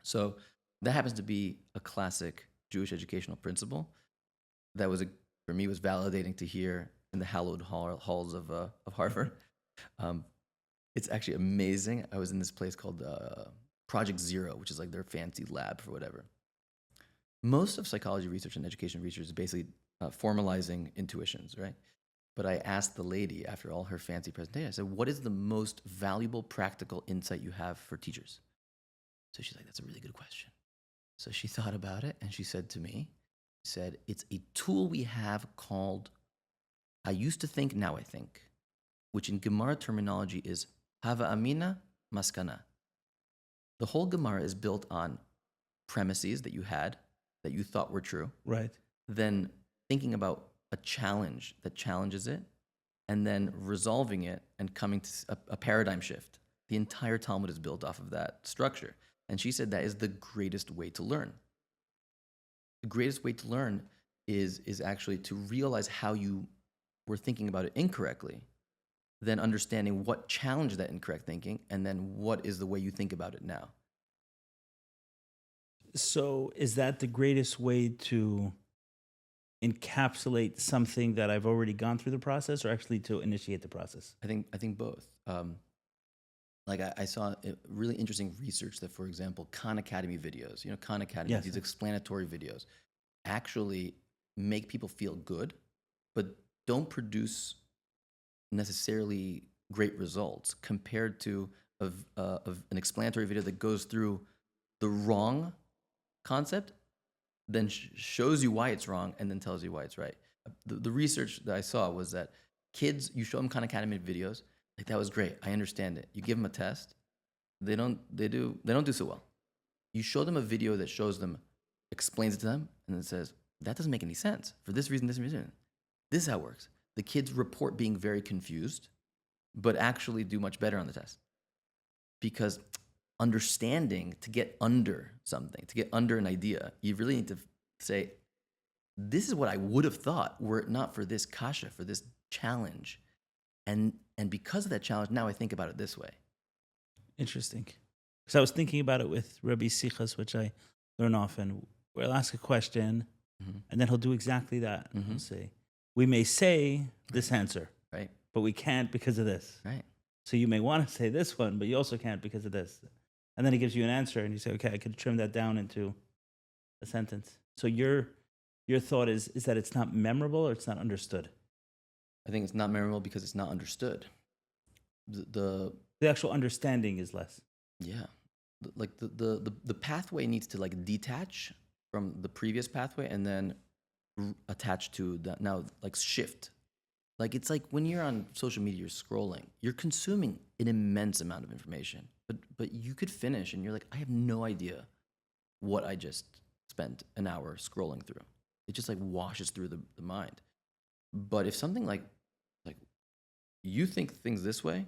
So that happens to be a classic Jewish educational principle that for me was validating to hear in the hallowed halls of Harvard. It's actually amazing. I was in this place called Project Zero, which is like their fancy lab for whatever. Most of psychology research and education research is basically formalizing intuitions, right? But I asked the lady after all her fancy presentation, I said, what is the most valuable practical insight you have for teachers? So she's like, that's a really good question. So she thought about it and she said to me, it's a tool we have called I used to think, now I think, which in Gemara terminology is Hava Amina Maskana. The whole Gemara is built on premises that you had, that you thought were true. Right. Then thinking about a challenge that challenges it, and then resolving it and coming to a paradigm shift. The entire Talmud is built off of that structure. And she said that is the greatest way to learn. The greatest way to learn is actually to realize how you were thinking about it incorrectly, then understanding what challenged that incorrect thinking, and then what is the way you think about it now. So is that the greatest way to encapsulate something that I've already gone through the process, or actually to initiate the process? I think both. Like I saw really interesting research that, for example, Khan Academy videos, Khan Academy, Yes. these explanatory videos, actually make people feel good, but don't produce necessarily great results compared to of an explanatory video that goes through the wrong concept, then shows you why it's wrong, and then tells you why it's right. The research that I saw was that kids, you show them Khan Academy videos, like that was great, I understand it. You give them a test, they don't do so well. You show them a video that shows them, explains it to them, and then says, that doesn't make any sense for this reason, this reason. This is how it works. The kids report being very confused, but actually do much better on the test. Because understanding, to get under something, to get under an idea, you really need to say, this is what I would have thought were it not for this kasha, for this challenge. And because of that challenge, now I think about it this way. Interesting. Because I was thinking about it with Rabbi Sichas, which I learn often, where I'll ask a question, and then he'll do exactly that. He'll say, we may say this answer, Right. but we can't because of this. Right. So you may want to say this one, but you also can't because of this. And then he gives you an answer, and you say, okay, I could trim that down into a sentence. So your thought is that it's not memorable or it's not understood? I think it's not memorable because it's not understood. The actual understanding is less. Yeah. The pathway needs to like detach from the previous pathway and then attach to that now, like shift. Like it's like when you're on social media, you're scrolling, you're consuming an immense amount of information, but you could finish and you're like, I have no idea what I just spent an hour scrolling through. It just like washes through the mind. But if something like you think things this way,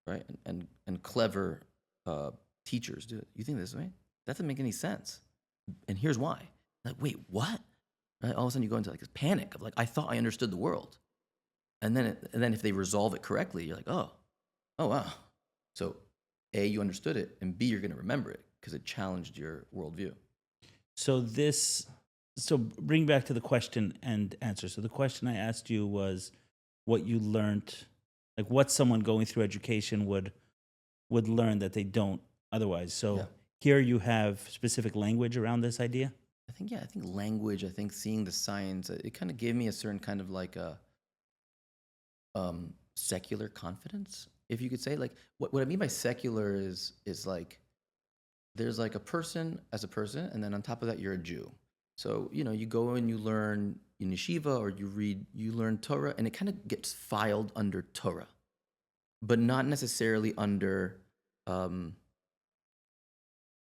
right? And clever teachers do it. You think this way? That doesn't make any sense. And here's why. Like, wait, what? Right? All of a sudden you go into like this panic of like, I thought I understood the world. And then if they resolve it correctly, you're like, oh wow. So A, you understood it, and B, you're going to remember it because it challenged your worldview. So bring back to the question and answer. So the question I asked you was what you learned, like what someone going through education would learn that they don't otherwise. So here you have specific language around this idea? I think language, I think seeing the science, it kind of gave me a certain kind of like a secular confidence, if you could say. Like what I mean by secular is like there's like a person as a person, and then on top of that you're a Jew. So you go and you learn in yeshiva or you learn Torah, and it kind of gets filed under Torah, but not necessarily under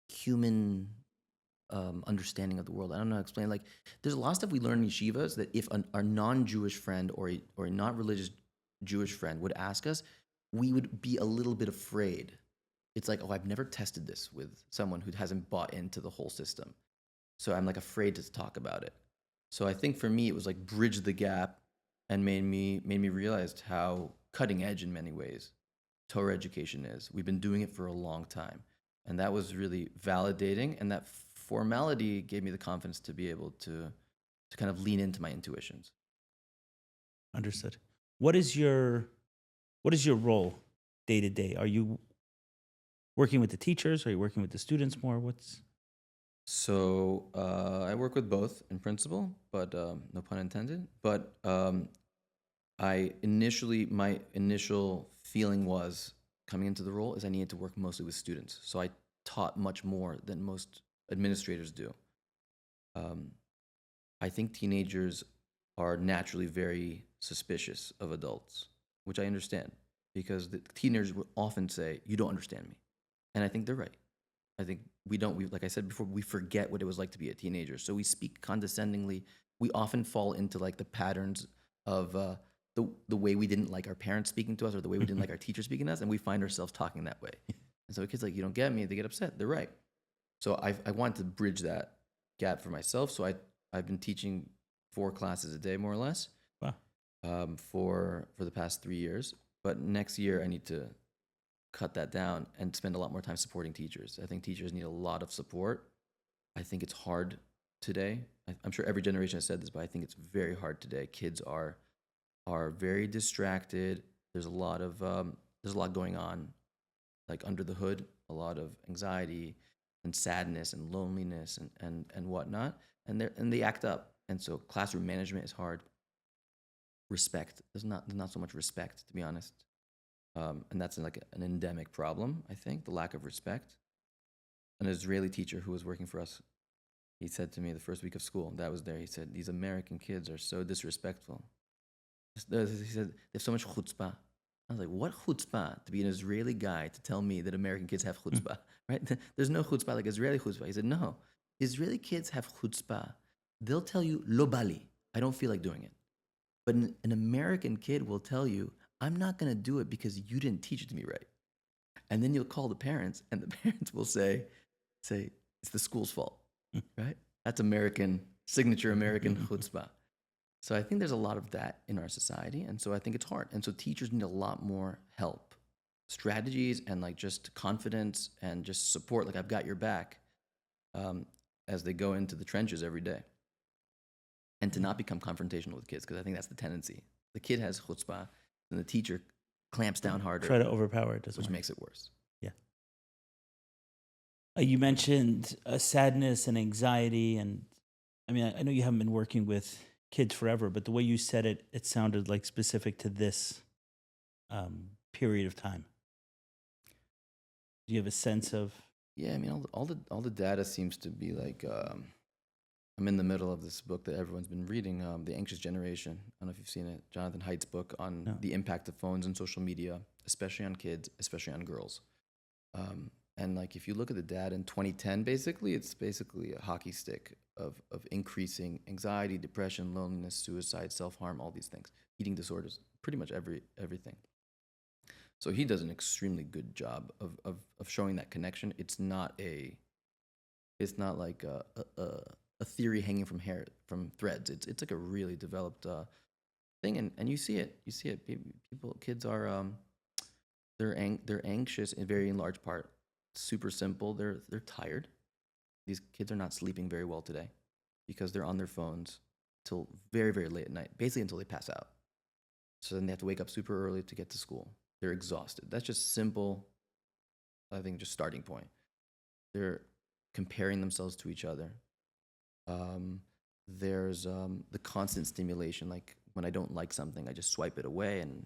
human understanding of the world. I don't know how to explain. Like, there's a lot of stuff we learn in yeshivas that if our non-Jewish friend or a not religious Jewish friend would ask us, we would be a little bit afraid. It's like, oh, I've never tested this with someone who hasn't bought into the whole system, so I'm like afraid to talk about it. So I think for me, it was like bridge the gap and made me realize how cutting edge in many ways Torah education is. We've been doing it for a long time. And that was really validating. And that formality gave me the confidence to be able to kind of lean into my intuitions. Understood. What is your role day to day? Are you working with the teachers? Are you working with the students more? So I work with both in principle, but no pun intended. But my initial feeling was coming into the role is I needed to work mostly with students. So I taught much more than most administrators do. I think teenagers are naturally very suspicious of adults, which I understand, because the teenagers will often say, you don't understand me. And I think they're right. I think like I said before, we forget what it was like to be a teenager. So we speak condescendingly. We often fall into like the patterns of the way we didn't like our parents speaking to us or the way we didn't like our teachers speaking to us, and we find ourselves talking that way. And so kids like, you don't get me, they get upset. They're right. So I wanted to bridge that gap for myself. So I've been teaching 4 classes a day, more or less, Wow. For the past 3 years. But next year I need to cut that down and spend a lot more time supporting teachers. I think teachers need a lot of support. I think it's hard today. I'm sure every generation has said this, but I think it's very hard today. Kids are very distracted. There's a lot going on, like under the hood, a lot of anxiety and sadness and loneliness and whatnot. And they act up. And so classroom management is hard. respect. There's not so much respect, to be honest. And that's like an endemic problem, I think, the lack of respect. An Israeli teacher who was working for us, he said to me the first week of school, that was there, he said, these American kids are so disrespectful. He said, they have so much chutzpah. I was like, what chutzpah? To be an Israeli guy to tell me that American kids have chutzpah, right? There's no chutzpah like Israeli chutzpah. He said, no, Israeli kids have chutzpah. They'll tell you, lo bali, I don't feel like doing it. But an American kid will tell you, I'm not going to do it because you didn't teach it to me right. And then you'll call the parents, and the parents will say, it's the school's fault, right? That's signature American chutzpah. So I think there's a lot of that in our society, and so I think it's hard. And so teachers need a lot more help, strategies, and like just confidence and just support. Like, I've got your back, as they go into the trenches every day, and to not become confrontational with kids, because I think that's the tendency. The kid has chutzpah, and the teacher clamps down harder, Try to overpower it, which makes it worse. Yeah. You mentioned sadness and anxiety, and I mean, I know you haven't been working with kids forever, but the way you said it, it sounded like specific to this period of time. Do you have a sense of? Yeah, I mean, all the data seems to be like. I'm in the middle of this book that everyone's been reading, The Anxious Generation. I don't know if you've seen it, Jonathan Haidt's book on the impact of phones and social media, especially on kids, especially on girls. And like, if you look at the data in 2010, basically, it's basically a hockey stick of increasing anxiety, depression, loneliness, suicide, self-harm, all these things, eating disorders, pretty much everything. So he does an extremely good job of showing that connection. It's not like a theory hanging from threads. It's like a really developed thing, and you see it. Kids are they're anxious in large part. Super simple. They're tired. These kids are not sleeping very well today because they're on their phones till very, very late at night, basically until they pass out. So then they have to wake up super early to get to school. They're exhausted. That's just simple. I think just starting point. They're comparing themselves to each other. There's the constant stimulation. Like, when I don't like something, I just swipe it away. And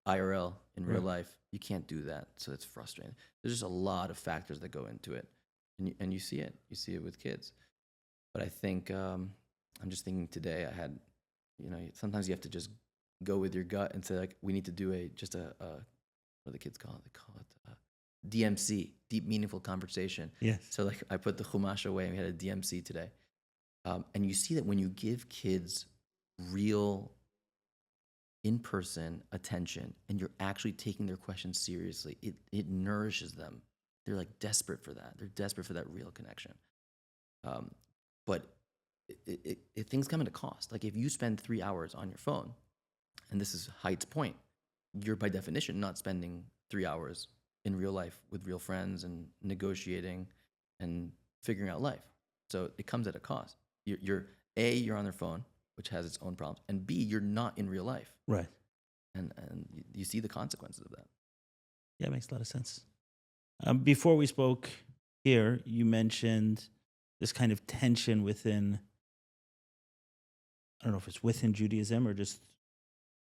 IRL, in real life, you can't do that. So it's frustrating. There's just a lot of factors that go into it. And you see it. You see it with kids. But I think, I'm just thinking today, I had, sometimes you have to just go with your gut and say, like, we need to do what do the kids call it? They call it DMC, deep, meaningful conversation. Yes. So like, I put the chumash away and we had a DMC today. And you see that when you give kids real in-person attention and you're actually taking their questions seriously, it nourishes them. They're like desperate for that. They're desperate for that real connection. But things come at a cost. Like, if you spend 3 hours on your phone, and this is Haidt's point, you're by definition not spending 3 hours in real life with real friends and negotiating and figuring out life. So it comes at a cost. You're on their phone, which has its own problems, and B, you're not in real life. Right. And you see the consequences of that. Yeah, it makes a lot of sense. Before we spoke here, you mentioned this kind of tension within, I don't know if it's within Judaism or just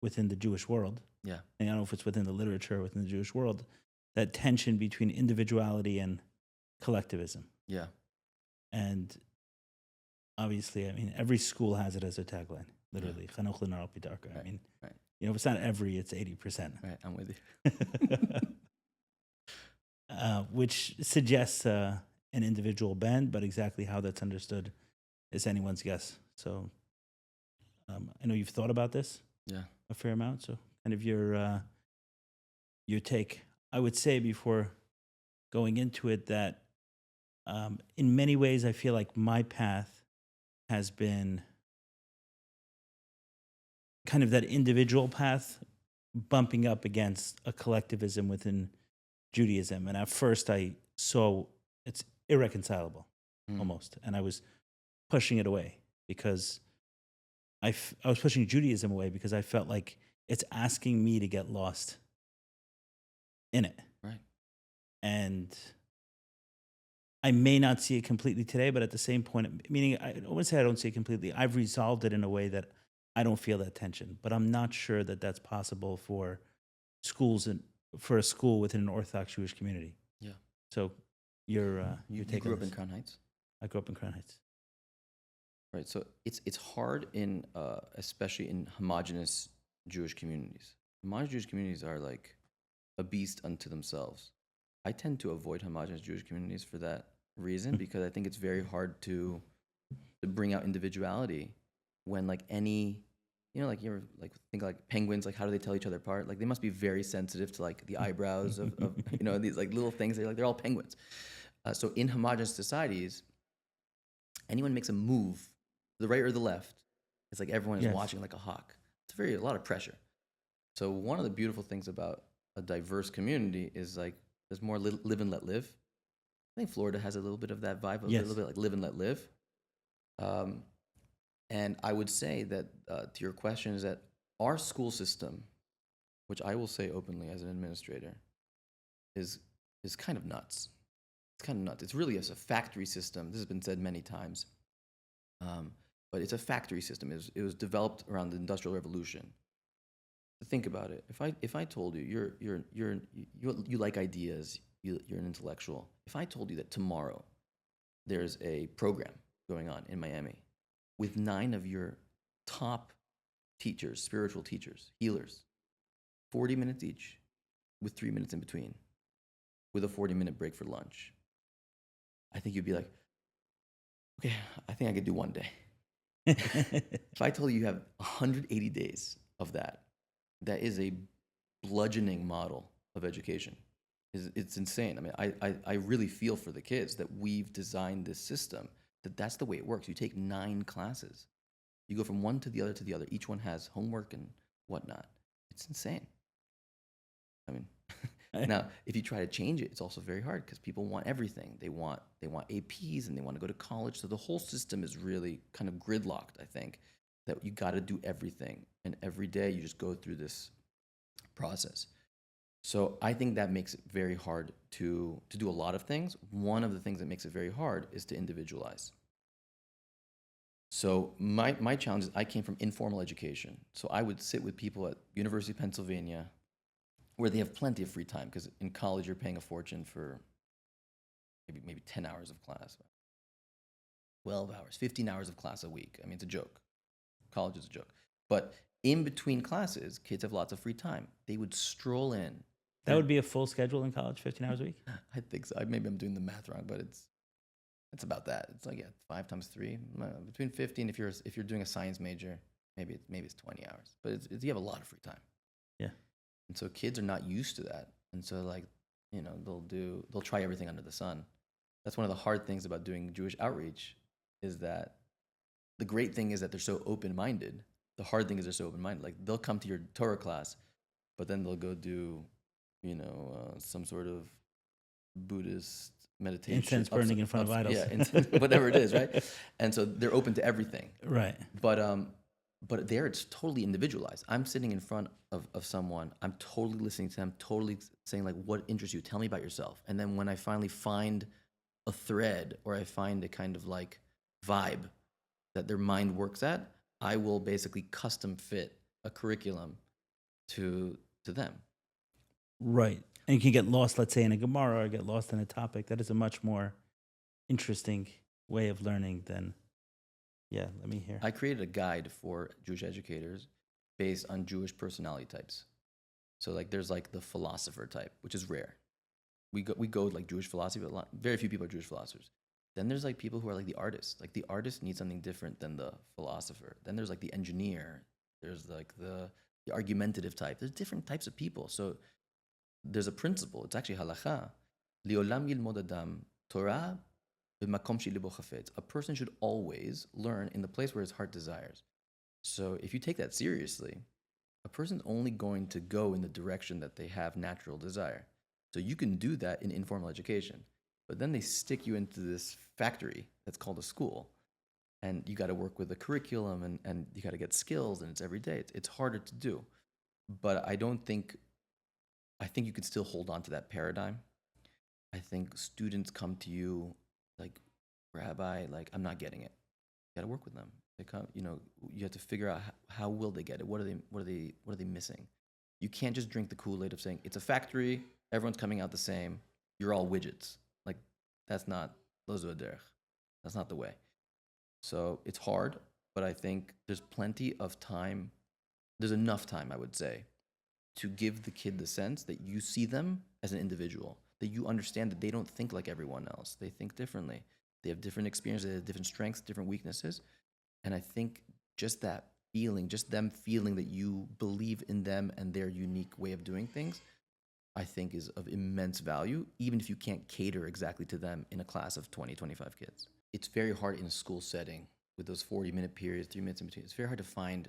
within the Jewish world. Yeah. And I don't know if it's within the literature, within the Jewish world, that tension between individuality and collectivism. Yeah. And obviously, I mean, every school has it as a tagline, literally. Chanuch l'na'ar pidarka. Right. I mean, Right. if it's not every, it's 80%. Right, I'm with you. Which suggests an individual bend, but exactly how that's understood is anyone's guess. So I know you've thought about this a fair amount. So kind of your take. I would say before going into it that in many ways I feel like my path has been kind of that individual path bumping up against a collectivism within Judaism. And at first I saw it's irreconcilable almost. And I was pushing it away because I was pushing Judaism away because I felt like it's asking me to get lost in it. Right. And I may not see it completely today, but at the same point, meaning I wouldn't say I don't see it completely. I've resolved it in a way that I don't feel that tension, but I'm not sure that that's possible for schools and for a school within an Orthodox Jewish community. Yeah. So your You take grew on up in this. Crown Heights? I grew up in Crown Heights. Right. So it's hard in especially in homogenous Jewish communities. Homogenous Jewish communities are like a beast unto themselves. I tend to avoid homogenous Jewish communities for that reason because I think it's very hard to bring out individuality when like any like you ever like think like penguins, like how do they tell each other apart? Like they must be very sensitive to like the eyebrows of these like little things. They're all penguins. So in homogenous societies, anyone makes a move to the right or the left, it's like everyone is Yes. watching like a hawk. It's a lot of pressure. So one of the beautiful things about a diverse community is like there's more live and let live. I think Florida has a little bit of that vibe, a Yes. little bit like live and let live. And I would say that to your question is that our school system, which I will say openly as an administrator, is kind of nuts. It's kind of nuts. It's really a factory system. This has been said many times, but it's a factory system. It was developed around the Industrial Revolution. Think about it. If I told you you like ideas, you're an intellectual. If I told you that tomorrow there's a program going on in Miami with 9 of your top teachers, spiritual teachers, healers, 40 minutes each, with 3 minutes in between, with a 40-minute break for lunch, I think you'd be like, okay, I think I could do one day. If I told you have 180 days of that, that is a bludgeoning model of education. It's insane. I mean, I really feel for the kids that we've designed this system, that's the way it works. You take 9 classes. You go from one to the other. Each one has homework and whatnot. It's insane. I mean, now if you try to change it, it's also very hard because people want everything. They want APs and they want to go to college. So the whole system is really kind of gridlocked. I think that you got to do everything, and every day you just go through this process. So I think that makes it very hard to do a lot of things. One of the things that makes it very hard is to individualize. So my challenge is I came from informal education. So I would sit with people at University of Pennsylvania where they have plenty of free time because in college you're paying a fortune for maybe 10 hours of class, 12 hours, 15 hours of class a week. I mean, it's a joke. College is a joke. But in between classes, kids have lots of free time. They would stroll in. That would be a full schedule in college, 15 hours a week? I think so. Maybe I'm doing the math wrong, but it's about that. It's like 5 times 3, between 15. If you're doing a science major, maybe it's 20 hours. But you have a lot of free time. Yeah. And so kids are not used to that, and so like they'll try everything under the sun. That's one of the hard things about doing Jewish outreach, is that the great thing is that they're so open-minded. The hard thing is they're so open-minded. Like they'll come to your Torah class, but then they'll go do some sort of Buddhist meditation. Incense burning in front of idols. Yeah, incense, whatever it is, right? And so they're open to everything. Right. But there it's totally individualized. I'm sitting in front of someone. I'm totally listening to them, totally saying like, what interests you? Tell me about yourself. And then when I finally find a thread or I find a kind of like vibe that their mind works at, I will basically custom fit a curriculum to them. Right. And you can get lost, let's say, in a Gemara or get lost in a topic. That is a much more interesting way of learning than, let me hear. I created a guide for Jewish educators based on Jewish personality types. So like there's like the philosopher type, which is rare. We go with like Jewish philosophy, but very few people are Jewish philosophers. Then there's like people who are like the artists. Like the artist needs something different than the philosopher. Then there's like the engineer. There's like the argumentative type. There's different types of people. So there's a principle. It's actually halacha. Li'olam yilmod adam Torah b'makom shelibo chafetz. A person should always learn in the place where his heart desires. So if you take that seriously, a person's only going to go in the direction that they have natural desire. So you can do that in informal education. But then they stick you into this factory that's called a school. And you got to work with a curriculum and you got to get skills, and it's every day. It's harder to do. But I think you can still hold on to that paradigm. I think students come to you like, Rabbi, like, I'm not getting it. got to work with them. They come, you have to figure out how will they get it. What are they missing? You can't just drink the Kool-Aid of saying it's a factory, everyone's coming out the same, you're all widgets. Like that's not lo zu derech. That's not the way. So it's hard, but I think there's plenty of time. There's enough time, I would say, to give the kid the sense that you see them as an individual, that you understand that they don't think like everyone else. They think differently. They have different experiences, they have different strengths, different weaknesses. And I think just that feeling, just them feeling that you believe in them and their unique way of doing things, I think is of immense value, even if you can't cater exactly to them in a class of 20, 25 kids. It's very hard in a school setting with those 40-minute periods, 3 minutes in between. It's very hard to find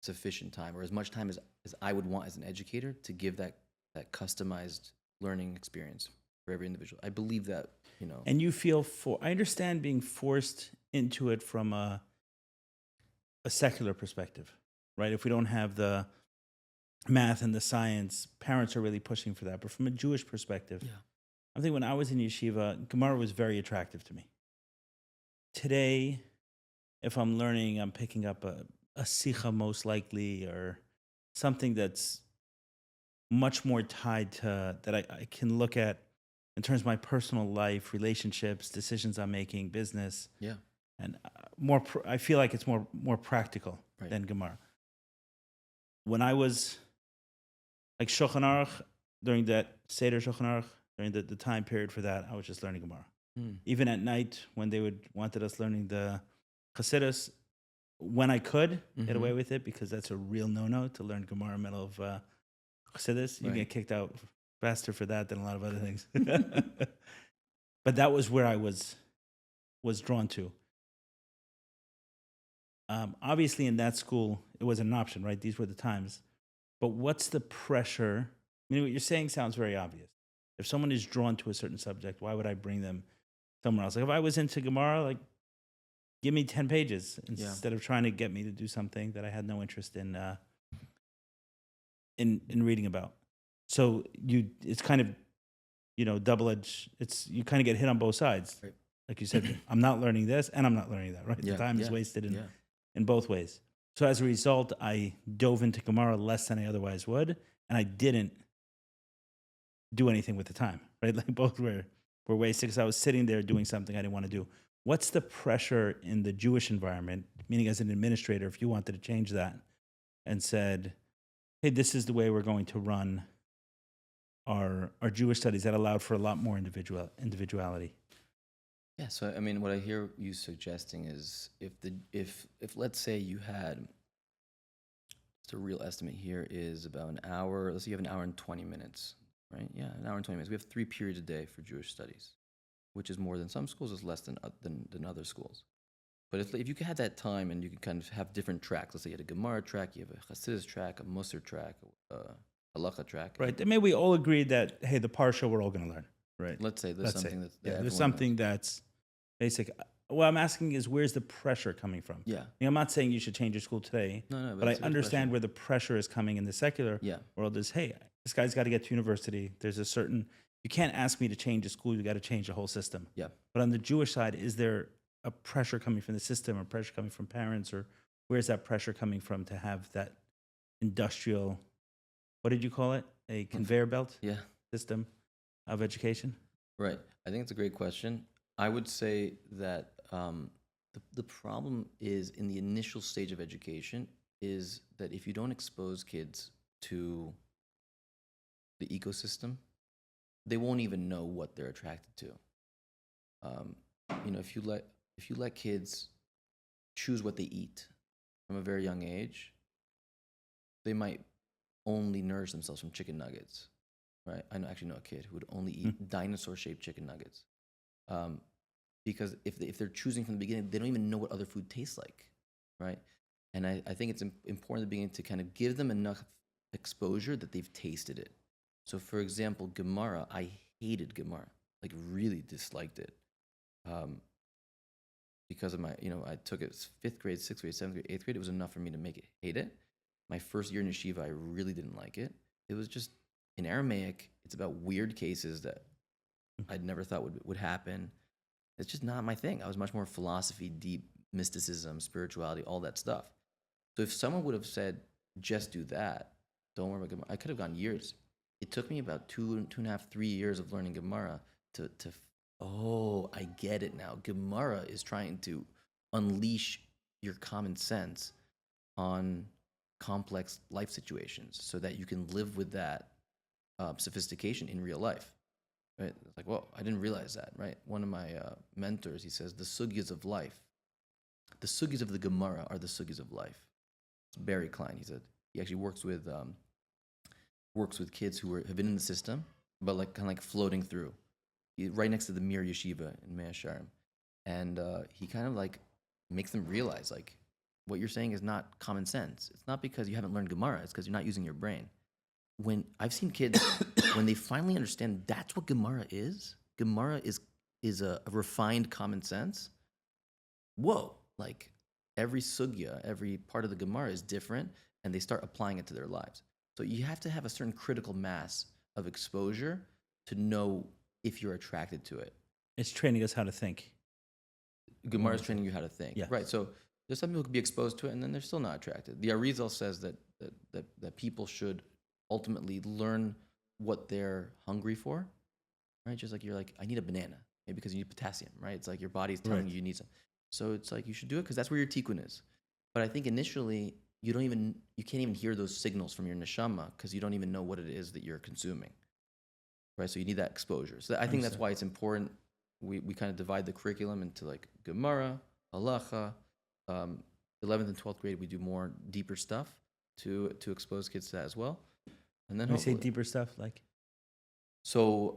sufficient time or as much time as I would want as an educator to give that customized learning experience for every individual. I believe that, And you feel I understand being forced into it from a secular perspective, right? If we don't have the math and the science, parents are really pushing for that. But from a Jewish perspective, I think when I was in yeshiva, Gemara was very attractive to me. Today, if I'm learning, I'm picking up a sikha most likely, or something that's much more tied to that I can look at in terms of my personal life, relationships, decisions I'm making, business. Yeah. And I feel like it's more practical than Gemara. When I was like Shulchan Aruch, during that Seder Shulchan Aruch, during the time period for that, I was just learning Gemara. Even at night, when they wanted us learning the Chassidus, when I could get away with it, because that's a real no-no to learn Gemara in the middle of Chassidus. You get kicked out faster for that than a lot of other things. But that was where I was drawn to. Obviously, in that school, it wasn't an option, right? These were the times. But what's the pressure? I mean, what you're saying sounds very obvious. If someone is drawn to a certain subject, why would I bring them somewhere else? Like if I was into Gemara, like give me 10 pages instead of trying to get me to do something that I had no interest in reading about. So it's kind of double-edged. You kind of get hit on both sides. Right. Like you said, I'm not learning this and I'm not learning that, right? The time is wasted in both ways. So as a result, I dove into Gemara less than I otherwise would, and I didn't do anything with the time, right? Like both were wasted because I was sitting there doing something I didn't want to do. What's the pressure in the Jewish environment, meaning as an administrator, if you wanted to change that and said, hey, this is the way we're going to run our Jewish studies, that allowed for a lot more individuality? Yeah, so I mean, what I hear you suggesting is if let's say you had, just a real estimate here is about an hour. Let's say you have an hour and 20 minutes, right? Yeah, an hour and 20 minutes. We have 3 periods a day for Jewish studies, which is more than some schools, is less than other schools. But if you had that time and you could kind of have different tracks, let's say you had a Gemara track, you have a Chassidus track, a Musar track, a Halacha track. Right. And maybe we all agree that, hey, the Parsha we're all going to learn, right? Let's say there's something there's something that's basic. What I'm asking is, where's the pressure coming from? Yeah. I'm not saying you should change your school today, but I understand where the pressure is coming in the secular world is, hey, this guy's got to get to university. There's a certain, you can't ask me to change a school. You got to change the whole system. Yeah. But on the Jewish side, is there a pressure coming from the system or pressure coming from parents, or where's that pressure coming from to have that industrial, what did you call it? A conveyor belt system of education? Right. I think it's a great question. I would say that the problem is in the initial stage of education is that if you don't expose kids to the ecosystem, they won't even know what they're attracted to. If you let kids choose what they eat from a very young age, they might only nourish themselves from chicken nuggets, right? I actually know a kid who would only eat dinosaur-shaped chicken nuggets. Because if they're choosing from the beginning, they don't even know what other food tastes like, right? And I think it's important at the beginning to kind of give them enough exposure that they've tasted it. So, for example, Gemara, I hated Gemara, like really disliked it. Because of my, I took it 5th grade, 6th grade, 7th grade, 8th grade. It was enough for me to make it hate it. My first year in yeshiva, I really didn't like it. It was just in Aramaic. It's about weird cases that I'd never thought would happen. It's just not my thing. I was much more philosophy, deep mysticism, spirituality, all that stuff. So if someone would have said, just do that, don't worry about Gemara, I could have gone years. It took me about 2.5, 3 years of learning Gemara oh, I get it now. Gemara is trying to unleash your common sense on complex life situations so that you can live with that sophistication in real life. Right? It's like, whoa, I didn't realize that, right? One of my mentors, he says, the sugyas of life, the sugyas of the Gemara are the sugyas of life. It's Barry Klein, he said. He actually works with kids who have been in the system, but like kind of like floating through. Right next to the Mir Yeshiva in Mea Shearim. And he kind of like makes them realize like what you're saying is not common sense. It's not because you haven't learned Gemara, it's because you're not using your brain. When I've seen kids, when they finally understand that's what Gemara is a refined common sense. Whoa, like every sugya, every part of the Gemara is different, and they start applying it to their lives. So you have to have a certain critical mass of exposure to know if you're attracted to it. It's training us how to think. Gemara is training you how to think. Yes. Right. So there's some people who can be exposed to it and then they're still not attracted. The Arizal says that people should ultimately learn what they're hungry for. Right? Just like you're like, I need a banana. Maybe because you need potassium, right? It's like your body's telling you need some. So it's like you should do it because that's where your tikkun is. But I think initially you can't even hear those signals from your neshama because you don't even know what it is that you're consuming. Right, so you need that exposure. So I think that's why it's important. We kind of divide the curriculum into like Gemara, Halacha. 11th and 12th grade, we do more deeper stuff to expose kids to that as well. And then when you say deeper stuff, like? So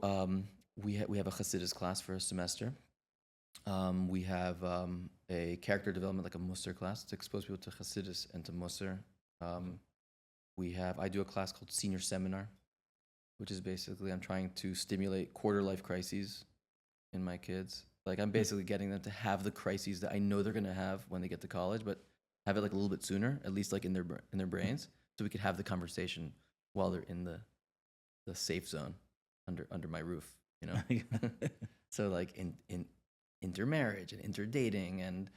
we have a Chassidus class for a semester. We have a character development, like a Musar class, to expose people to Chassidus and to Musar. I do a class called Senior Seminar, which is basically I'm trying to stimulate quarter life crises in my kids. Like I'm basically getting them to have the crises that I know they're gonna have when they get to college, but have it like a little bit sooner, at least like in their brains, so we could have the conversation while they're in the safe zone under my roof, you know. So like in intermarriage and interdating, and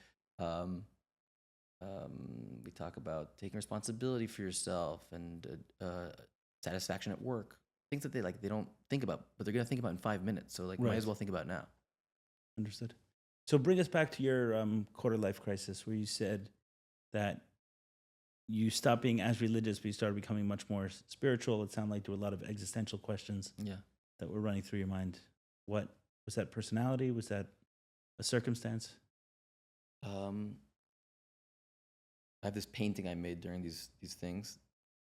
we talk about taking responsibility for yourself and satisfaction at work. Things that they don't think about, but they're going to think about in 5 minutes. So might as well think about now. Understood. So bring us back to your quarter life crisis, where you said that you stopped being as religious, but you started becoming much more spiritual. It sounded like there were a lot of existential questions that were running through your mind. What was that? Personality? Was that a circumstance? I have this painting I made during these things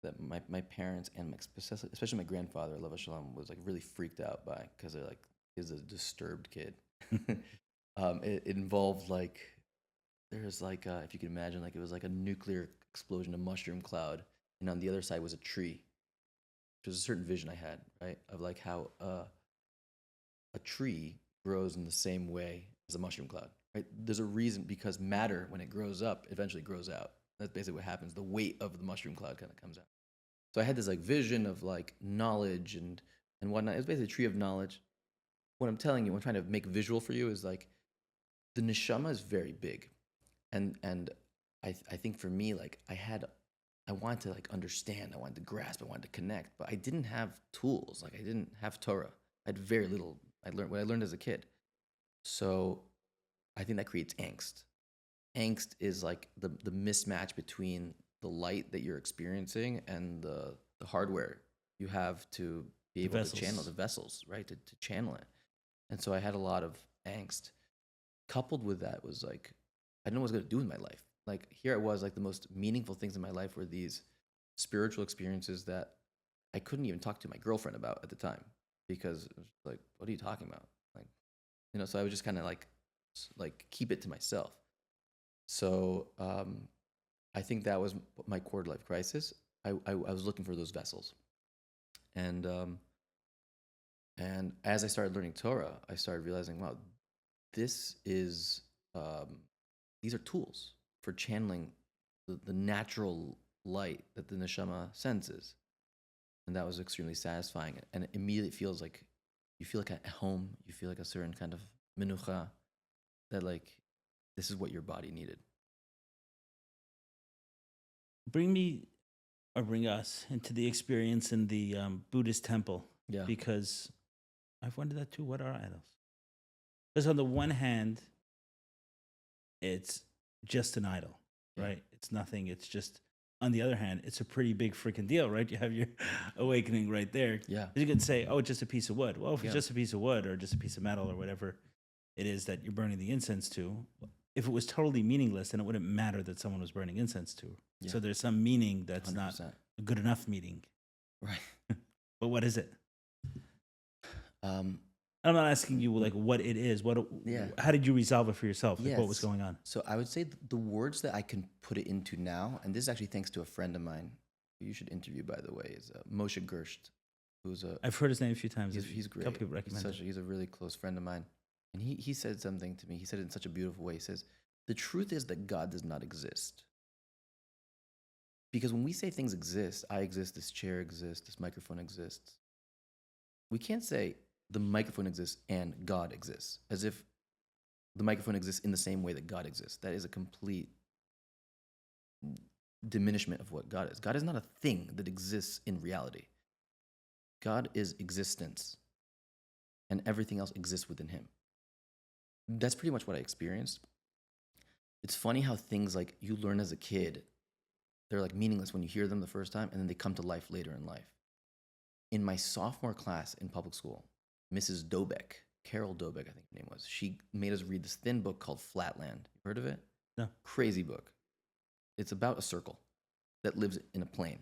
that my parents and especially my grandfather, Alav Shalom, was like really freaked out by, because they're like, he's a disturbed kid. It involved like, there's like, if you can imagine, like it was like a nuclear explosion, a mushroom cloud, and on the other side was a tree, which was a certain vision I had, right, of like how a tree grows in the same way as a mushroom cloud, right? There's a reason, because matter, when it grows up, eventually grows out. That's basically what happens. The weight of the mushroom cloud kind of comes out. So I had this like vision of like knowledge and whatnot. It was basically a tree of knowledge. What I'm telling you, what I'm trying to make visual for you is like the neshama is very big. And I think for me, like I wanted to like understand, I wanted to grasp, I wanted to connect, but I didn't have tools. Like I didn't have Torah. I had very little. I learned what I learned as a kid. So I think that creates angst. Angst is like the mismatch between the light that you're experiencing and the hardware you have to be able to channel the vessels, right? To channel it. And so I had a lot of angst. Coupled with that was like, I didn't know what I was going to do with my life. Like here it was, like the most meaningful things in my life were these spiritual experiences that I couldn't even talk to my girlfriend about at the time, because it was like, what are you talking about? Like, you know, so I would just kind of like keep it to myself. So I think that was my quarter life crisis. I was looking for those vessels, and as I started learning Torah, I started realizing, wow, this is these are tools for channeling the natural light that the neshama senses, and that was extremely satisfying. And it immediately feels like you feel like at home. You feel like a certain kind of menucha that like this is what your body needed. Bring us into the experience in the Buddhist temple, Yeah. because I've wondered that too. What are idols? Because on the one hand, it's just an idol, Yeah. right? It's nothing. It's just, on the other hand, it's a pretty big freaking deal, right? You have your awakening right there. Yeah. You could say, oh, it's just a piece of wood. Well, if it's Yeah. just a piece of wood or just a piece of metal or whatever it is that you're burning the incense to, if it was totally meaningless, then it wouldn't matter that someone was burning incense to. Yeah. So there's some meaning that's 100%. not a good enough meaning. Right. But what is it? Um, I'm not asking you like what it is. Yeah. How did you resolve it for yourself? Like what was Yes. going on? So I would say the words that I can put it into now, and this is actually thanks to a friend of mine, who you should interview, by the way, is Moshe Gersht, who's I've heard his name a few times. he's great. A couple people recommend it. He's a really close friend of mine. And he said something to me. He said it in such a beautiful way. He says, the truth is that God does not exist. Because when we say things exist, I exist, this chair exists, this microphone exists, we can't say the microphone exists and God exists, as if the microphone exists in the same way that God exists. That is a complete diminishment of what God is. God is not a thing that exists in reality. God is existence, and everything else exists within him. That's pretty much what I experienced. It's funny how things like you learn as a kid, they're like meaningless when you hear them the first time, and then they come to life later in life. In my sophomore class in public school, Mrs. Dobeck, Carol Dobeck, I think her name was, she made us read this thin book called Flatland. You heard of it? No. Crazy book. It's about a circle that lives in a plane.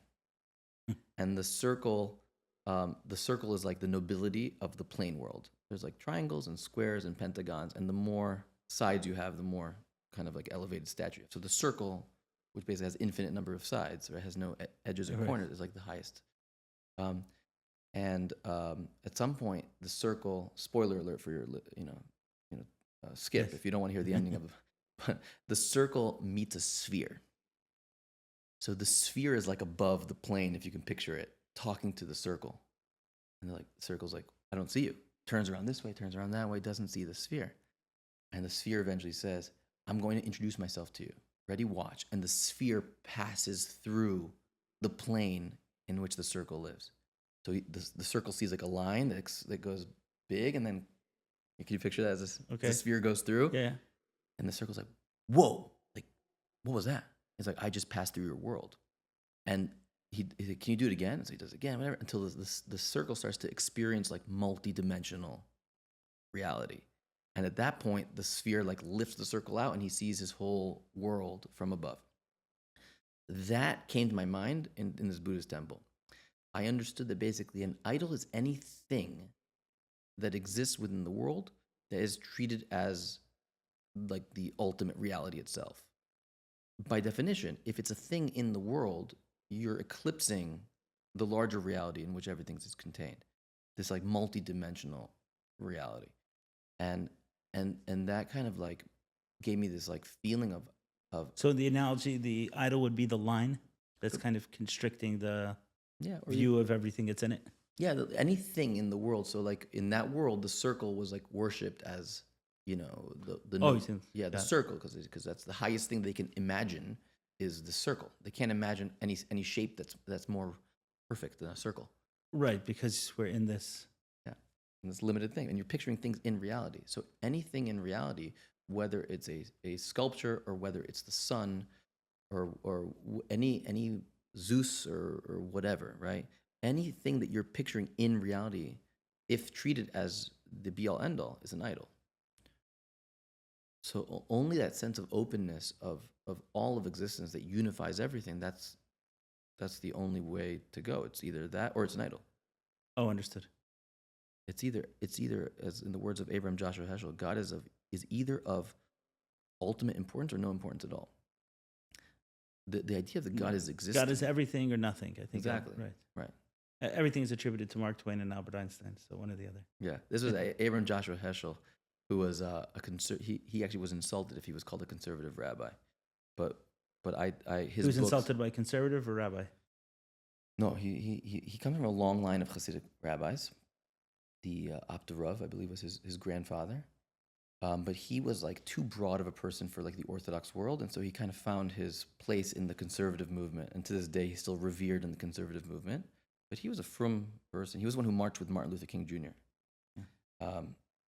And the circle is like the nobility of the plane world. There's like triangles and squares and pentagons, and the more sides you have, the more kind of like elevated stature. So the circle, which basically has infinite number of sides, right, has no edges or Right. corners, is like the highest. At some point, the circle. Spoiler alert for your, skip Yes. if you don't want to hear the ending of it. But the circle meets a sphere. So the sphere is like above the plane, if you can picture it, talking to the circle. And the circle's like, I don't see you. Turns around this way, turns around that way, doesn't see the sphere. And the sphere eventually says, I'm going to introduce myself to you. Ready, watch. And the sphere passes through the plane in which the circle lives. So the circle sees like a line that goes big, and then, can you picture that as Okay. the sphere goes through? Yeah. And the circle's like, whoa, like, what was that? It's like, I just passed through your world. And he's like, can you do it again? So he does it again, whatever, until the circle starts to experience like multi-dimensional reality. And at that point, the sphere like lifts the circle out, and he sees his whole world from above. That came to my mind in this Buddhist temple. I understood that basically an idol is anything that exists within the world that is treated as like the ultimate reality itself. By definition, if it's a thing in the world, you're eclipsing the larger reality in which everything is contained. This like multi-dimensional reality. And that kind of like gave me this like feeling of So the analogy, the idol would be the line that's kind of constricting the view of everything that's in it. Yeah, anything in the world. So like in that world, the circle was like worshipped as, the circle, because that's the highest thing they can imagine is the circle. They can't imagine any shape that's more perfect than a circle. Right, because we're in this. Yeah, in this limited thing, and you're picturing things in reality. So anything in reality, whether it's a sculpture or whether it's the sun, or any Zeus or whatever, right? Anything that you're picturing in reality, if treated as the be-all, end-all, is an idol. So only that sense of openness of all of existence that unifies everything, that's the only way to go. It's either that or it's an idol. Oh, understood. It's either, as in the words of Abraham Joshua Heschel, God is either of ultimate importance or no importance at all. The idea that God is existing. God is everything or nothing, I think. Exactly. Right. Everything is attributed to Mark Twain and Albert Einstein, so one or the other. Yeah, this was Abraham Joshua Heschel, who was he actually was insulted if he was called a conservative rabbi, but his He was books, insulted by conservative or rabbi? No, he comes from a long line of Hasidic rabbis. The Abdurav, I believe, was his grandfather, But he was like too broad of a person for like the Orthodox world, and so he kind of found his place in the conservative movement. And to this day, he's still revered in the conservative movement. But he was a frum person. He was one who marched with Martin Luther King Jr.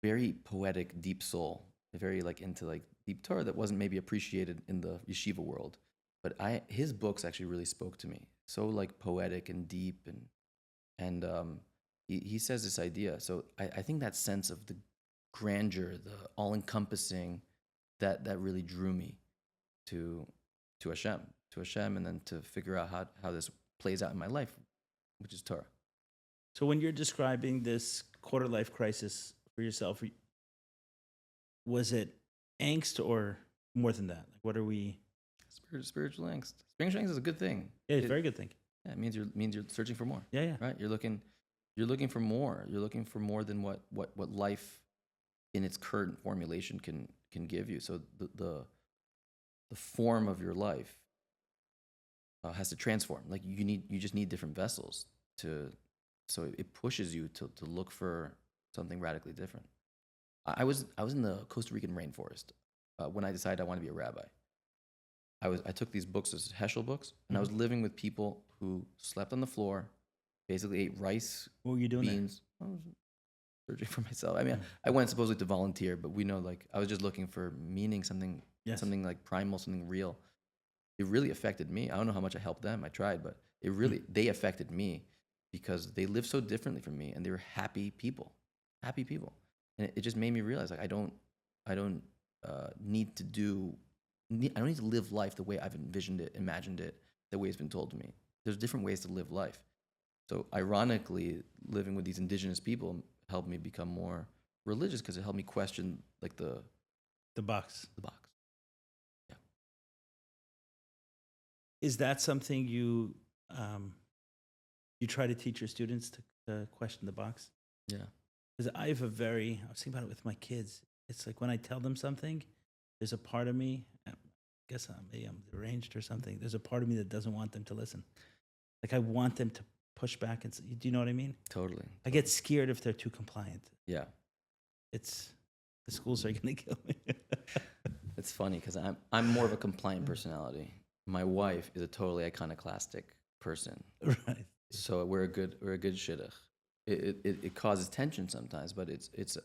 Very poetic, deep soul, very like into like deep Torah that wasn't maybe appreciated in the yeshiva world. But his books actually really spoke to me. So like poetic and deep, and he says this idea. So I think that sense of the grandeur, the all-encompassing, that really drew me to Hashem, and then to figure out how this plays out in my life, which is Torah. So when you're describing this quarter life crisis for yourself, was it angst or more than that? Like, what are we? Spiritual angst. Spiritual angst is a good thing. Yeah, it's a very good thing. Yeah, it means you're searching for more. Yeah. Right. You're looking for more. You're looking for more than what life in its current formulation can give you. So the form of your life has to transform. Like you just need different vessels so it pushes you to look for something radically different. I was in the Costa Rican rainforest when I decided I wanted to be a rabbi. I took these books as Heschel books, and I was living with people who slept on the floor, basically ate rice, What were you doing beans. I was searching for myself. I mean, I went supposedly to volunteer, but we know like I was just looking for meaning, something like primal, something real. It really affected me. I don't know how much I helped them. I tried, but they affected me because they lived so differently from me, and they were happy people, and it just made me realize like I don't need to live life the way I've envisioned it, imagined it, the way it's been told to me. There's different ways to live life. So ironically, living with these indigenous people helped me become more religious because it helped me question like the box. box. Yeah. Is that something you try to teach your students to question the box? Yeah. Because I was thinking about it with my kids. It's like when I tell them something, there's a part of me, I guess I'm deranged or something. There's a part of me that doesn't want them to listen. Like I want them to push back and do you know what I mean? Totally. I get scared if they're too compliant. Yeah. The schools are going to kill me. It's funny because I'm more of a compliant personality. My wife is a totally iconoclastic person. Right. So we're a good shidduch. It causes tension sometimes, but it's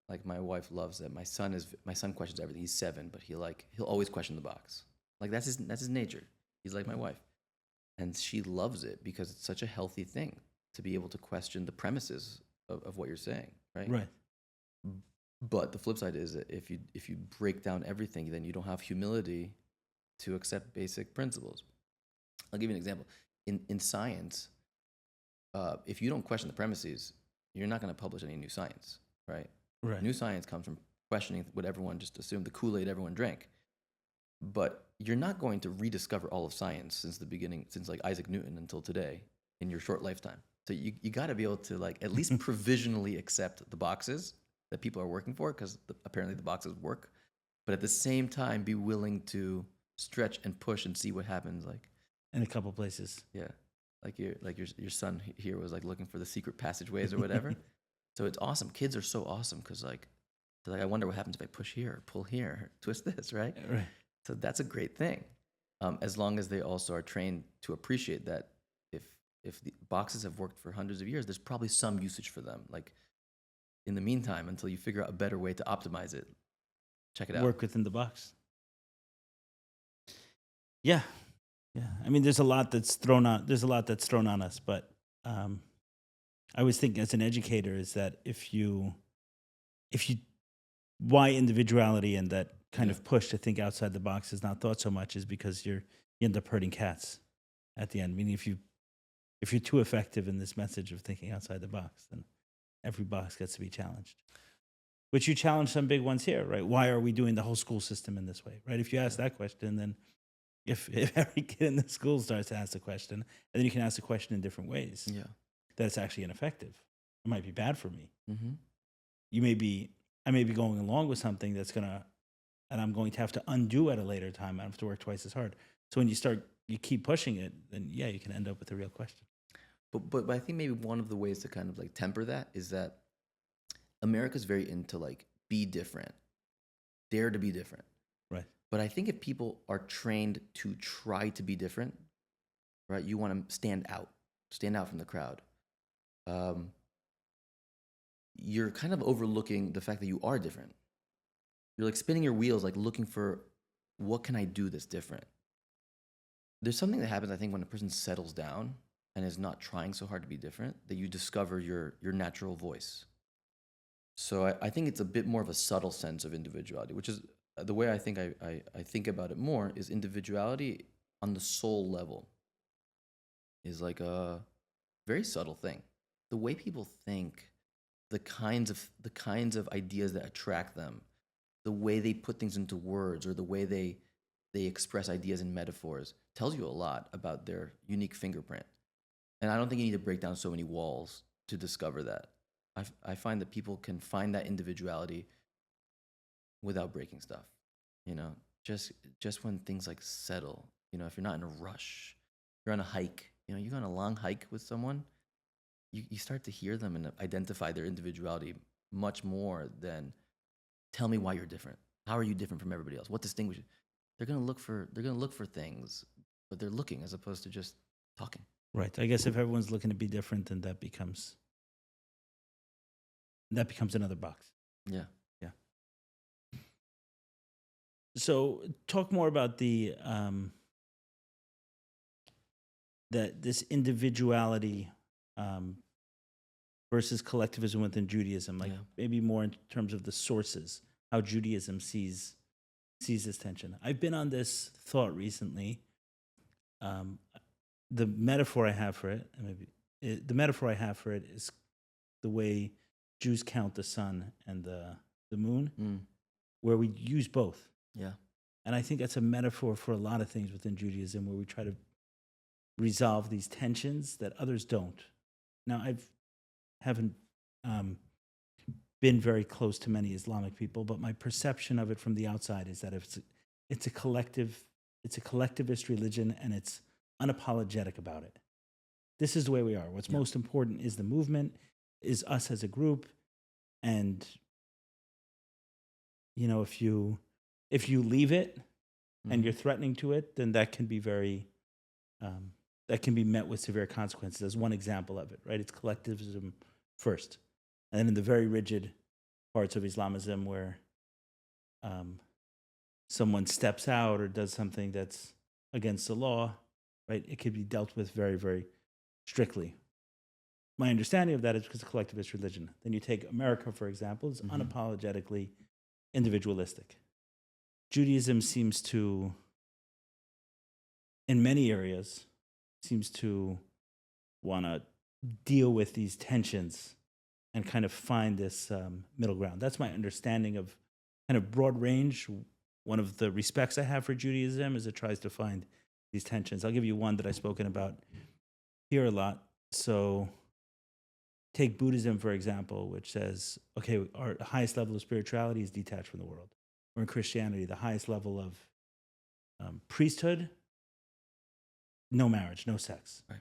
like my wife loves that. My son questions everything. He's 7, but he'll always question the box. Like that's his nature. He's like my wife, and she loves it because it's such a healthy thing to be able to question the premises of what you're saying, right? Right. But the flip side is that if you break down everything, then you don't have humility to accept basic principles. I'll give you an example. In science, if you don't question the premises, you're not going to publish any new science, right? Right. New science comes from questioning what everyone just assumed, the Kool-Aid everyone drank. But you're not going to rediscover all of science since the beginning, since like Isaac Newton until today in your short lifetime. So you got to be able to like at least provisionally accept the boxes that people are working for, because apparently the boxes work. But at the same time, be willing to stretch and push and see what happens. Like in a couple places. Yeah, like your son here was like looking for the secret passageways or whatever. So it's awesome. Kids are so awesome because like they're like, I wonder what happens if I push here, pull here, twist this, right? Right. So that's a great thing, as long as they also are trained to appreciate that if the boxes have worked for hundreds of years, there's probably some usage for them. Like in the meantime, until you figure out a better way to optimize it, check it out. Work within the box. Yeah. I mean, there's a lot that's thrown on. There's a lot that's thrown on us, but I was thinking as an educator is that if you why individuality and that kind of push to think outside the box is not thought so much is because you end up hurting cats at the end. Meaning if you're too effective in this message of thinking outside the box, then every box gets to be challenged. Which you challenge some big ones here, right? Why are we doing the whole school system in this way, right? If you ask that question, then if every kid in the school starts to ask the question, and then you can ask the question in different ways, that it's actually ineffective. It might be bad for me. Mm-hmm. I may be going along with something and I'm going to have to undo at a later time. I have to work twice as hard. So when you keep pushing it, then you can end up with a real question. But I think maybe one of the ways to kind of like temper that is that America's very into like be different, dare to be different. Right. But I think if people are trained to try to be different, right, you want to stand out from the crowd. You're kind of overlooking the fact that you are different. You're like spinning your wheels, like looking for what can I do that's different. There's something that happens, I think, when a person settles down and is not trying so hard to be different, that you discover your natural voice. So I think it's a bit more of a subtle sense of individuality, which is the way I think I think about it more is individuality on the soul level is like a very subtle thing. The way people think, the kinds of ideas that attract them, the way they put things into words or the way they express ideas in metaphors tells you a lot about their unique fingerprint. And I don't think you need to break down so many walls to discover that. I find that people can find that individuality without breaking stuff. You know, just when things like settle. You know, if you're not in a rush, you're on a hike. You know, you go on a long hike with someone, you start to hear them and identify their individuality much more than tell me why you're different. How are you different from everybody else? What distinguishes? They're gonna look for things, but they're looking as opposed to just talking. Right. I guess if everyone's looking to be different, then that becomes another box. Yeah. Yeah. So talk more about the this individuality versus collectivism within Judaism, like Yeah. maybe more in terms of the sources, how Judaism sees this tension. I've been on this thought recently. The metaphor I have for it, is the way Jews count the sun and the moon, where we use both. Yeah. And I think that's a metaphor for a lot of things within Judaism, where we try to resolve these tensions that others don't. Now, haven't been very close to many Islamic people, but my perception of it from the outside is that it's a collectivist religion, and it's unapologetic about it. This is the way we are. What's most important is the movement, is us as a group, and you know, if you leave it and you're threatening to it, then that can be very that can be met with severe consequences. As one example of it, right? It's collectivism first, and then in the very rigid parts of Islamism where someone steps out or does something that's against the law, right? It could be dealt with very, very strictly. My understanding of that is because of collectivist religion. Then you take America, for example, it's unapologetically individualistic. Judaism seems to, in many areas, want to deal with these tensions and kind of find this middle ground. That's my understanding of kind of broad range. One of the respects I have for Judaism is it tries to find these tensions. I'll give you one that I've spoken about here a lot. So take Buddhism, for example, which says, okay, our highest level of spirituality is detached from the world. Or in Christianity, the highest level of priesthood, no marriage, no sex. Right.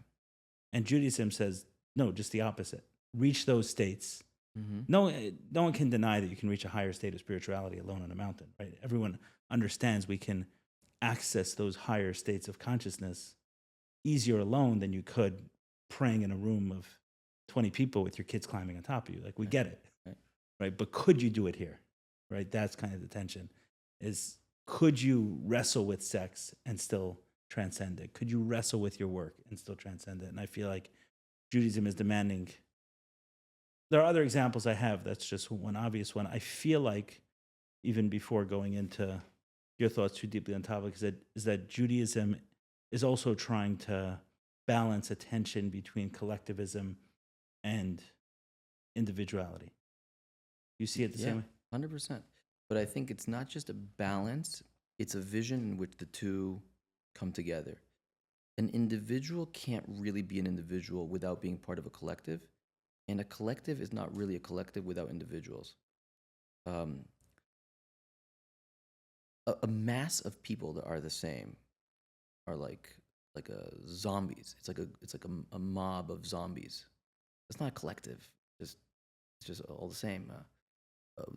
And Judaism says, no, just the opposite. Reach those states. No one can deny that you can reach a higher state of spirituality alone on a mountain, right? Everyone understands we can access those higher states of consciousness easier alone than you could praying in a room of 20 people with your kids climbing on top of you. Like, we get it, right? But could you do it here, right? That's kind of the tension, is could you wrestle with sex and still transcend it? Could you wrestle with your work and still transcend it? And I feel like Judaism is demanding. There are other examples I have. That's just one obvious one. I feel like, even before going into your thoughts too deeply on topic, is that Judaism is also trying to balance a tension between collectivism and individuality. You see it the same way? 100%. But I think it's not just a balance, it's a vision in which the two come together. An individual can't really be an individual without being part of a collective, and a collective is not really a collective without individuals. A mass of people that are the same are like zombies. It's like a mob of zombies. It's not a collective. It's just all the same.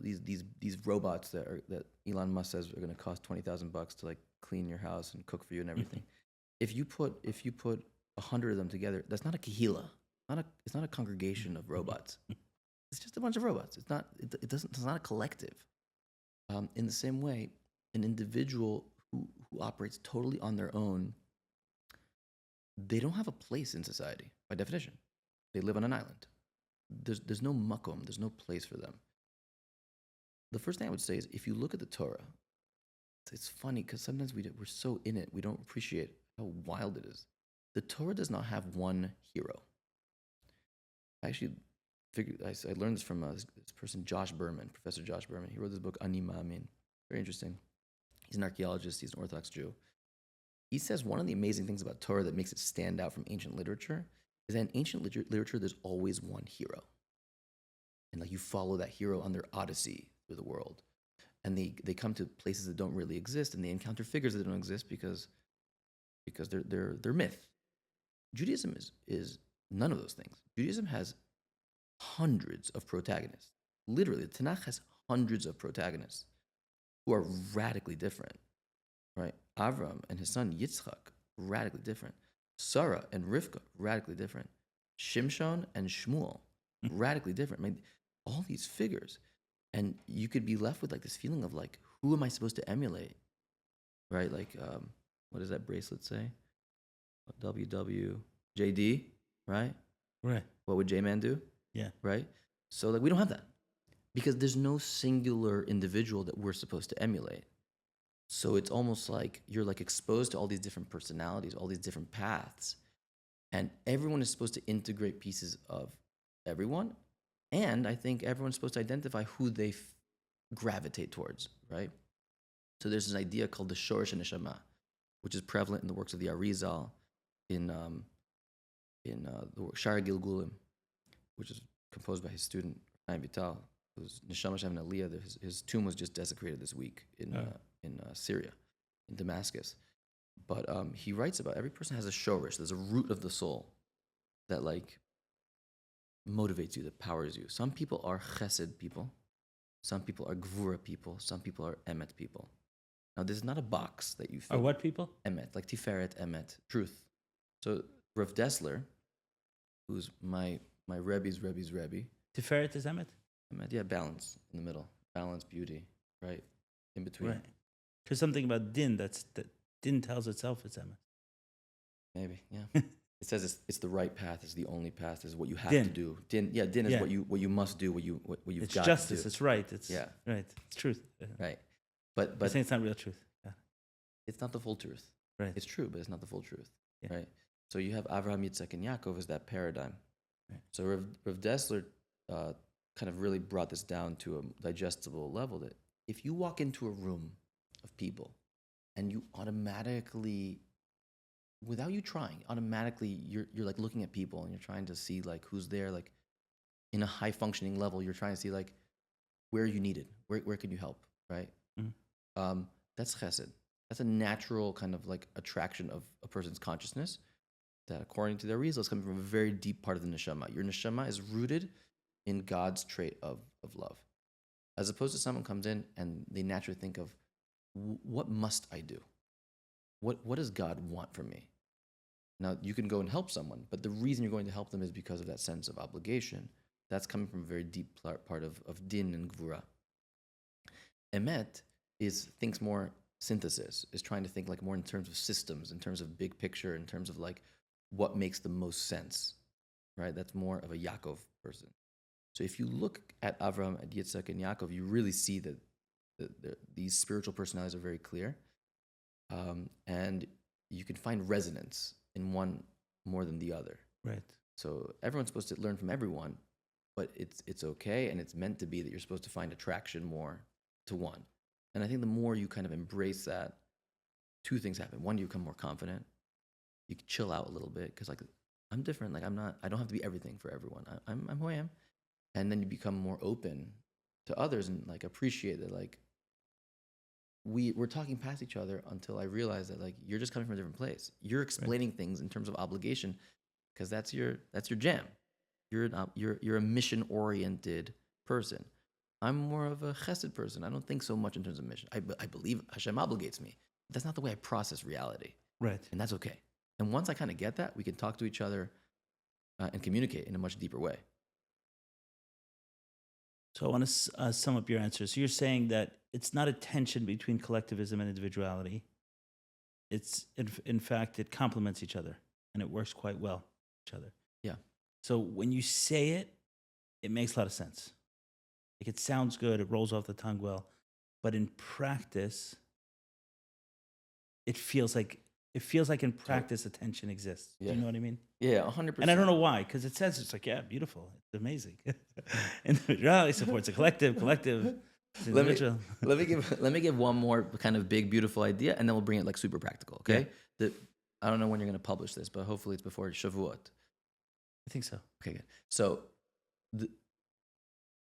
these robots that Elon Musk says are going to cost $20,000 to like clean your house and cook for you and everything. If you put 100 of them together, that's not a kahila. It's not a congregation of robots. It's just a bunch of robots. It's not a collective. In the same way, an individual who operates totally on their own, they don't have a place in society by definition. They live on an island. There's no makom. There's no place for them. The first thing I would say is, if you look at the Torah, it's funny because sometimes we're so in it, we don't appreciate how wild it is. The Torah does not have one hero. I learned this from this person, Josh Berman, Professor Josh Berman. He wrote this book, Ani Ma'amin. Very interesting. He's an archaeologist. He's an Orthodox Jew. He says one of the amazing things about Torah that makes it stand out from ancient literature is that in ancient literature, there's always one hero. And like you follow that hero on their odyssey through the world. And they come to places that don't really exist, and they encounter figures that don't exist because they're myth. Judaism is none of those things. Judaism has hundreds of protagonists. Literally, the Tanakh has hundreds of protagonists who are radically different, right? Avram and his son Yitzchak, radically different. Sarah and Rivka, radically different. Shimshon and Shmuel, radically different. I mean, all these figures. And you could be left with like this feeling of like, who am I supposed to emulate, right? Like, what does that bracelet say? WWJD, right? Right. What would J-Man do? Yeah. Right? So like we don't have that because there's no singular individual that we're supposed to emulate. So it's almost like you're like exposed to all these different personalities, all these different paths, and everyone is supposed to integrate pieces of everyone. And I think everyone's supposed to identify who they gravitate towards, right? So there's this idea called the Shoresh and Neshama, which is prevalent in the works of the Arizal, in the work Shara Gilgulim, which is composed by his student Chaim Vital, who's Neshama Shem Aliyah. His tomb was just desecrated this week in Syria, in Damascus. But he writes about every person has a shorish. There's a root of the soul that like motivates you, that powers you. Some people are chesed people. Some people are gvura people. Some people are emet people. Now, this is not a box that you fill. Or what people? Emet, like Tiferet, emet, truth. So Rav Dessler, who's my Rebbe's Rebbe. Tiferet is Emet? Emet, yeah, balance in the middle. Balance, beauty, right? In between. Right. There's something about din that din tells itself it's Emet. Maybe, yeah. It says it's the right path, it's the only path, is what you have Din. to do. Din is what you must do, what you've It's got justice. to do. It's right. It's Yeah. right. It's truth. Right. But I'm saying it's not real truth. Yeah. it's not the full truth. Right. It's true, but it's not the full truth. Yeah. Right. So you have Avraham, Yitzchak, and Yaakov as that paradigm. Right. So Rav Dessler kind of really brought this down to a digestible level that if you walk into a room of people and you automatically, without you trying, automatically you're like looking at people and you're trying to see like who's there, like in a high functioning level, you're trying to see like where are you needed, where can you help, right? Mm-hmm. That's chesed. That's a natural kind of like attraction of a person's consciousness that, according to their reasons, comes from a very deep part of the neshama. Your neshama is rooted in God's trait of love, as opposed to someone comes in and they naturally think of what must I do? What does God want from me? Now, you can go and help someone, but the reason you're going to help them is because of that sense of obligation. That's coming from a very deep part of din and gvura. Emet thinks more synthesis, is trying to think like more in terms of systems, in terms of big picture, in terms of like what makes the most sense, right? That's more of a Yaakov person. So if you look at Avram, at Yitzchak, and Yaakov, you really see that these spiritual personalities are very clear. And you can find resonance in one more than the other. Right. So everyone's supposed to learn from everyone, but it's okay, and it's meant to be that you're supposed to find attraction more to one. And I think the more you kind of embrace that, two things happen. One, you become more confident. You can chill out a little bit because like I'm different. Like I don't have to be everything for everyone. I'm who I am. And then you become more open to others and like appreciate that like we're talking past each other until I realize that like you're just coming from a different place. You're explaining things in terms of obligation because that's your jam. You're a mission oriented person. I'm more of a chesed person. I don't think so much in terms of mission. I believe Hashem obligates me. That's not the way I process reality, Right. and that's okay. And once I kind of get that, we can talk to each other and communicate in a much deeper way. So I want to sum up your answer. So you're saying that it's not a tension between collectivism and individuality. It's in fact it complements each other and it works quite well with each other. Yeah. So when you say it, it makes a lot of sense. Like it sounds good, it rolls off the tongue well, but in practice, it feels like in practice a tension exists. Yeah. Do you know what I mean? Yeah, 100%. And I don't know why, because it says it's like, yeah, beautiful, it's amazing. Individuality supports a collective is Let me- individual. let me give one more kind of big, beautiful idea, and then we'll bring it like super practical. Okay. I don't know when you're going to publish this, but hopefully it's before Shavuot. I think so. Okay, good. So,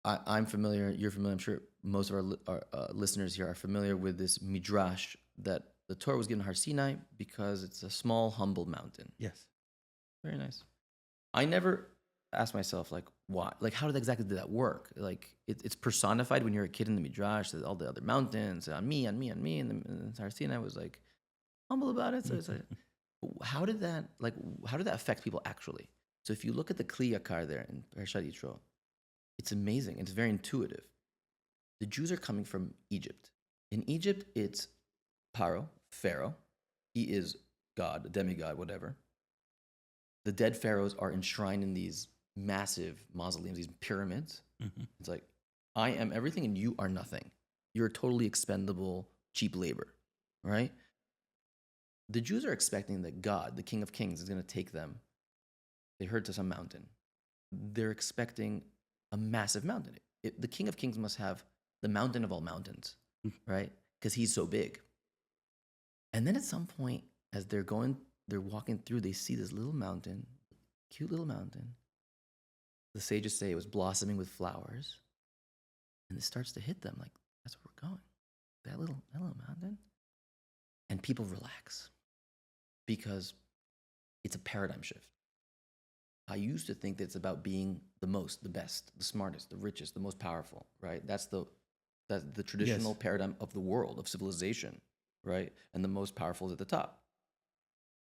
I'm familiar. You're familiar. I'm sure most of our listeners here are familiar with this midrash that the Torah was given to Har Sinai because it's a small, humble mountain. Yes. Very nice. I never asked myself like why, like how did that work? Like it's personified when you're a kid in the midrash. That all the other mountains on me, and the Har Sinai was like humble about it. So it's like, how did that affect people actually? So if you look at the Kli Yakar there in Parshat Yitro, it's amazing. It's very intuitive. The Jews are coming from Egypt. In Egypt, it's Paro, Pharaoh. He is God, a demigod, whatever. The dead pharaohs are enshrined in these massive mausoleums, these pyramids. Mm-hmm. It's like, I am everything and you are nothing. You're totally expendable, cheap labor, right? The Jews are expecting that God, the King of Kings, is going to take them. They heard to some mountain. They're expecting a massive mountain. The King of Kings must have the mountain of all mountains, right? Because he's so big. And then at some point, as they're walking through, they see this little mountain, cute little mountain. The sages say it was blossoming with flowers. And it starts to hit them like, that's where we're going. That little mountain. And people relax because it's a paradigm shift. I used to think that it's about being the most, the best, the smartest, the richest, the most powerful, right? That's the traditional paradigm of the world, of civilization, right? And the most powerful is at the top.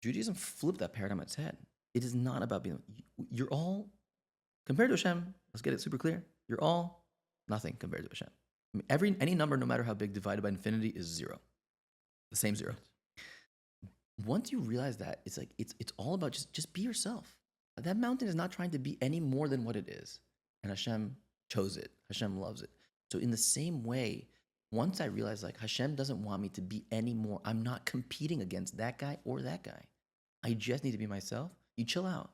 Judaism flipped that paradigm on its head. It is not about being, you're all, compared to Hashem, let's get it super clear, you're all nothing compared to Hashem. I mean, any number, no matter how big, divided by infinity is zero. The same zero. Once you realize that, it's like, it's all about just be yourself. That mountain is not trying to be any more than what it is. And Hashem chose it. Hashem loves it. So in the same way, once I realized like Hashem doesn't want me to be any more, I'm not competing against that guy or that guy. I just need to be myself. You chill out,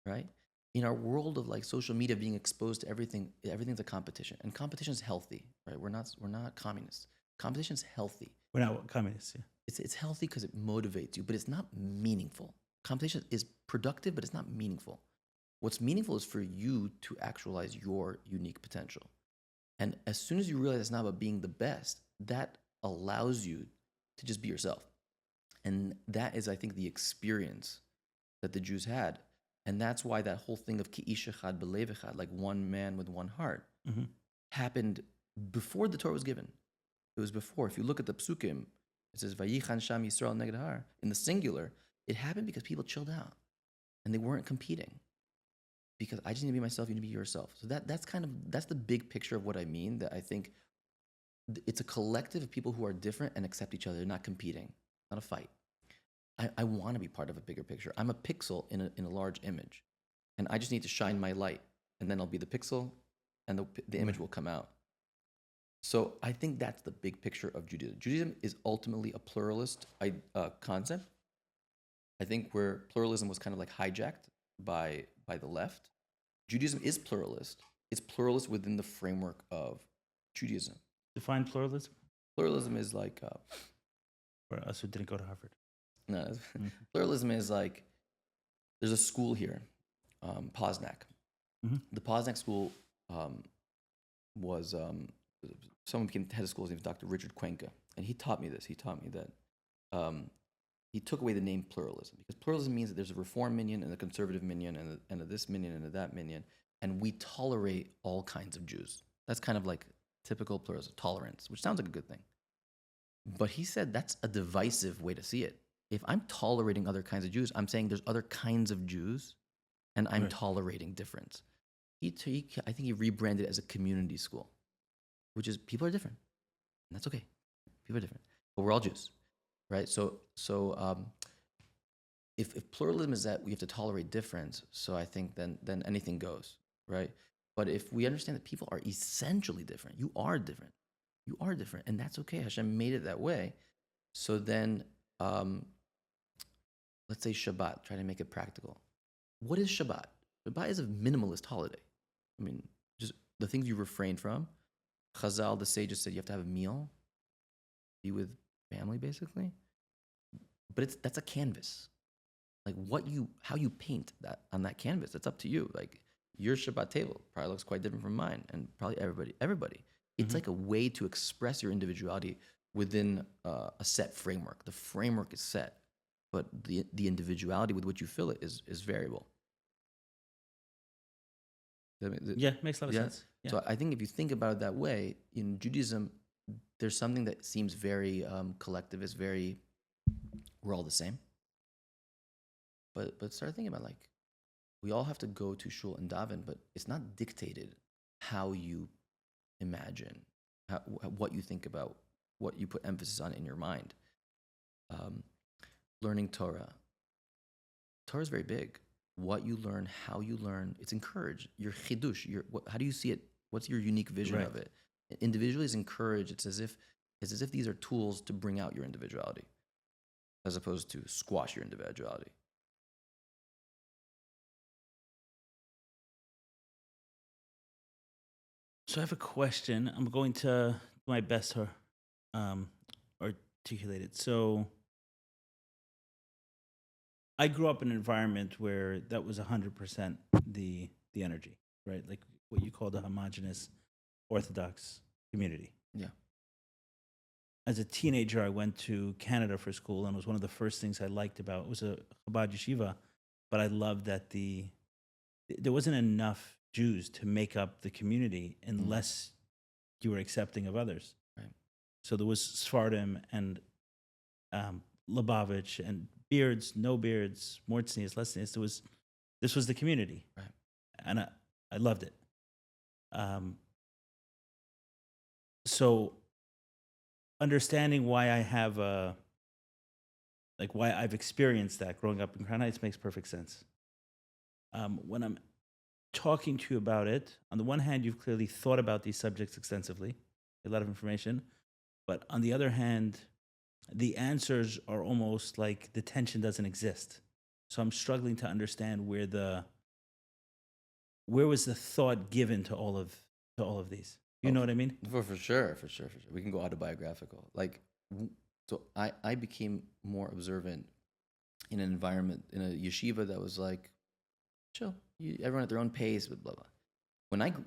right? In our world of like social media being exposed to everything, everything's a competition. And competition is healthy, right? We're not communists. Competition is healthy. We're not communists, yeah. It's healthy because it motivates you, but it's not meaningful. Competition is productive, but it's not meaningful. What's meaningful is for you to actualize your unique potential. And as soon as you realize it's not about being the best, that allows you to just be yourself. And that is, I think, the experience that the Jews had. And that's why that whole thing of ki ish echad b'lev echad, like one man with one heart, happened before the Torah was given. It was before. If you look at the psukim, it says, Vayichan Sham Yisrael neged har. In the singular, it happened because people chilled out and they weren't competing. Because I just need to be myself, you need to be yourself. So that's the big picture of what I mean, that I think it's a collective of people who are different and accept each other. They're not competing, not a fight. I want to be part of a bigger picture. I'm a pixel in a large image, and I just need to shine my light, and then I'll be the pixel, and the image will come out. So I think that's the big picture of Judaism. Judaism is ultimately a pluralist concept. I think where pluralism was kind of like hijacked by the left, Judaism is pluralist. It's pluralist within the framework of Judaism. Define pluralism? Pluralism is like... For us who didn't go to Harvard. No, pluralism is like, there's a school here, Posnack. Mm-hmm. The Posnack school was, someone became head of school, his name was Dr. Richard Cuenca, and he taught me this. He taught me that he took away the name pluralism, because pluralism means that there's a reform minion and a conservative minion and a this minion and a that minion, and we tolerate all kinds of Jews. That's kind of like typical pluralism, tolerance, which sounds like a good thing. But he said that's a divisive way to see it. If I'm tolerating other kinds of Jews, I'm saying there's other kinds of Jews, and I'm Right. tolerating difference. I think he rebranded it as a community school, which is people are different, and that's okay. People are different, but we're all Jews, right? If pluralism is that we have to tolerate difference, so I think then anything goes, right? But if we understand that people are essentially different, you are different, and that's okay. Hashem made it that way. So then, let's say Shabbat. Try to make it practical. What is Shabbat? Shabbat is a minimalist holiday. I mean, just the things you refrain from. Chazal, the sages said you have to have a meal, be with family, basically. But that's a canvas. Like how you paint that on that canvas, it's up to you. Like your Shabbat table probably looks quite different from mine, and probably everybody. It's like a way to express your individuality within a set framework. The framework is set, but the individuality with which you fill it is variable. Yeah, makes a lot of sense. Yeah. So I think if you think about it that way, in Judaism, there's something that seems very collectivist, very we're all the same. But start thinking about like we all have to go to shul and daven, but it's not dictated how you imagine, what you think about, what you put emphasis on in your mind. Learning Torah. Torah is very big. What you learn, how you learn, it's encouraged. Your chidush, how do you see it? What's your unique vision of it? Individually is encouraged. It's as if these are tools to bring out your individuality, as opposed to squash your individuality. So I have a question. I'm going to do my best to articulate it. So I grew up in an environment where that was 100% the energy, right? Like what you call the homogenous Orthodox community. Yeah. As a teenager, I went to Canada for school, and it was one of the first things I liked about it was a Chabad yeshiva, but I loved that there wasn't enough Jews to make up the community unless you were accepting of others. Right. So there was Sephardim and Lubavitch and beards, no beards, more tznius, less tznius. This was the community, right? And I loved it. So understanding why I have why I've experienced that growing up in Crown Heights makes perfect sense. When I'm talking to you about it, on the one hand, you've clearly thought about these subjects extensively, a lot of information, but on the other hand, the answers are almost like the tension doesn't exist. So I'm struggling to understand where was the thought given to all of these. You know what I mean? For sure. We can go autobiographical. So I became more observant in an environment, in a yeshiva that was like, chill. Everyone at their own pace, blah, blah, blah.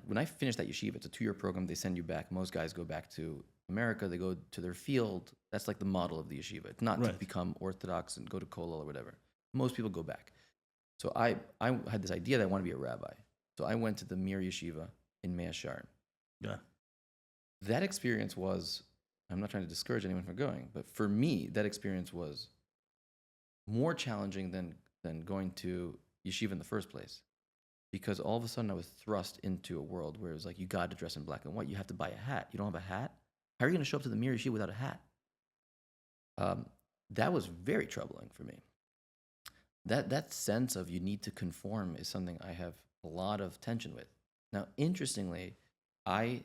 When I finished that yeshiva, it's a 2-year program. They send you back. Most guys go back to America. They go to their field. That's like the model of the yeshiva. It's not to become Orthodox and go to kollel or whatever. Most people go back. So I had this idea that I want to be a rabbi. So I went to the Mir Yeshiva in Mea Shearim. Yeah. That experience was, I'm not trying to discourage anyone from going, but for me, that experience was more challenging than going to yeshiva in the first place. Because all of a sudden I was thrust into a world where it was like, you got to dress in black and white. You have to buy a hat. You don't have a hat? How are you going to show up to the Mir Yeshiva without a hat? That was very troubling for me. That sense of you need to conform is something I have a lot of tension with. Now, interestingly, I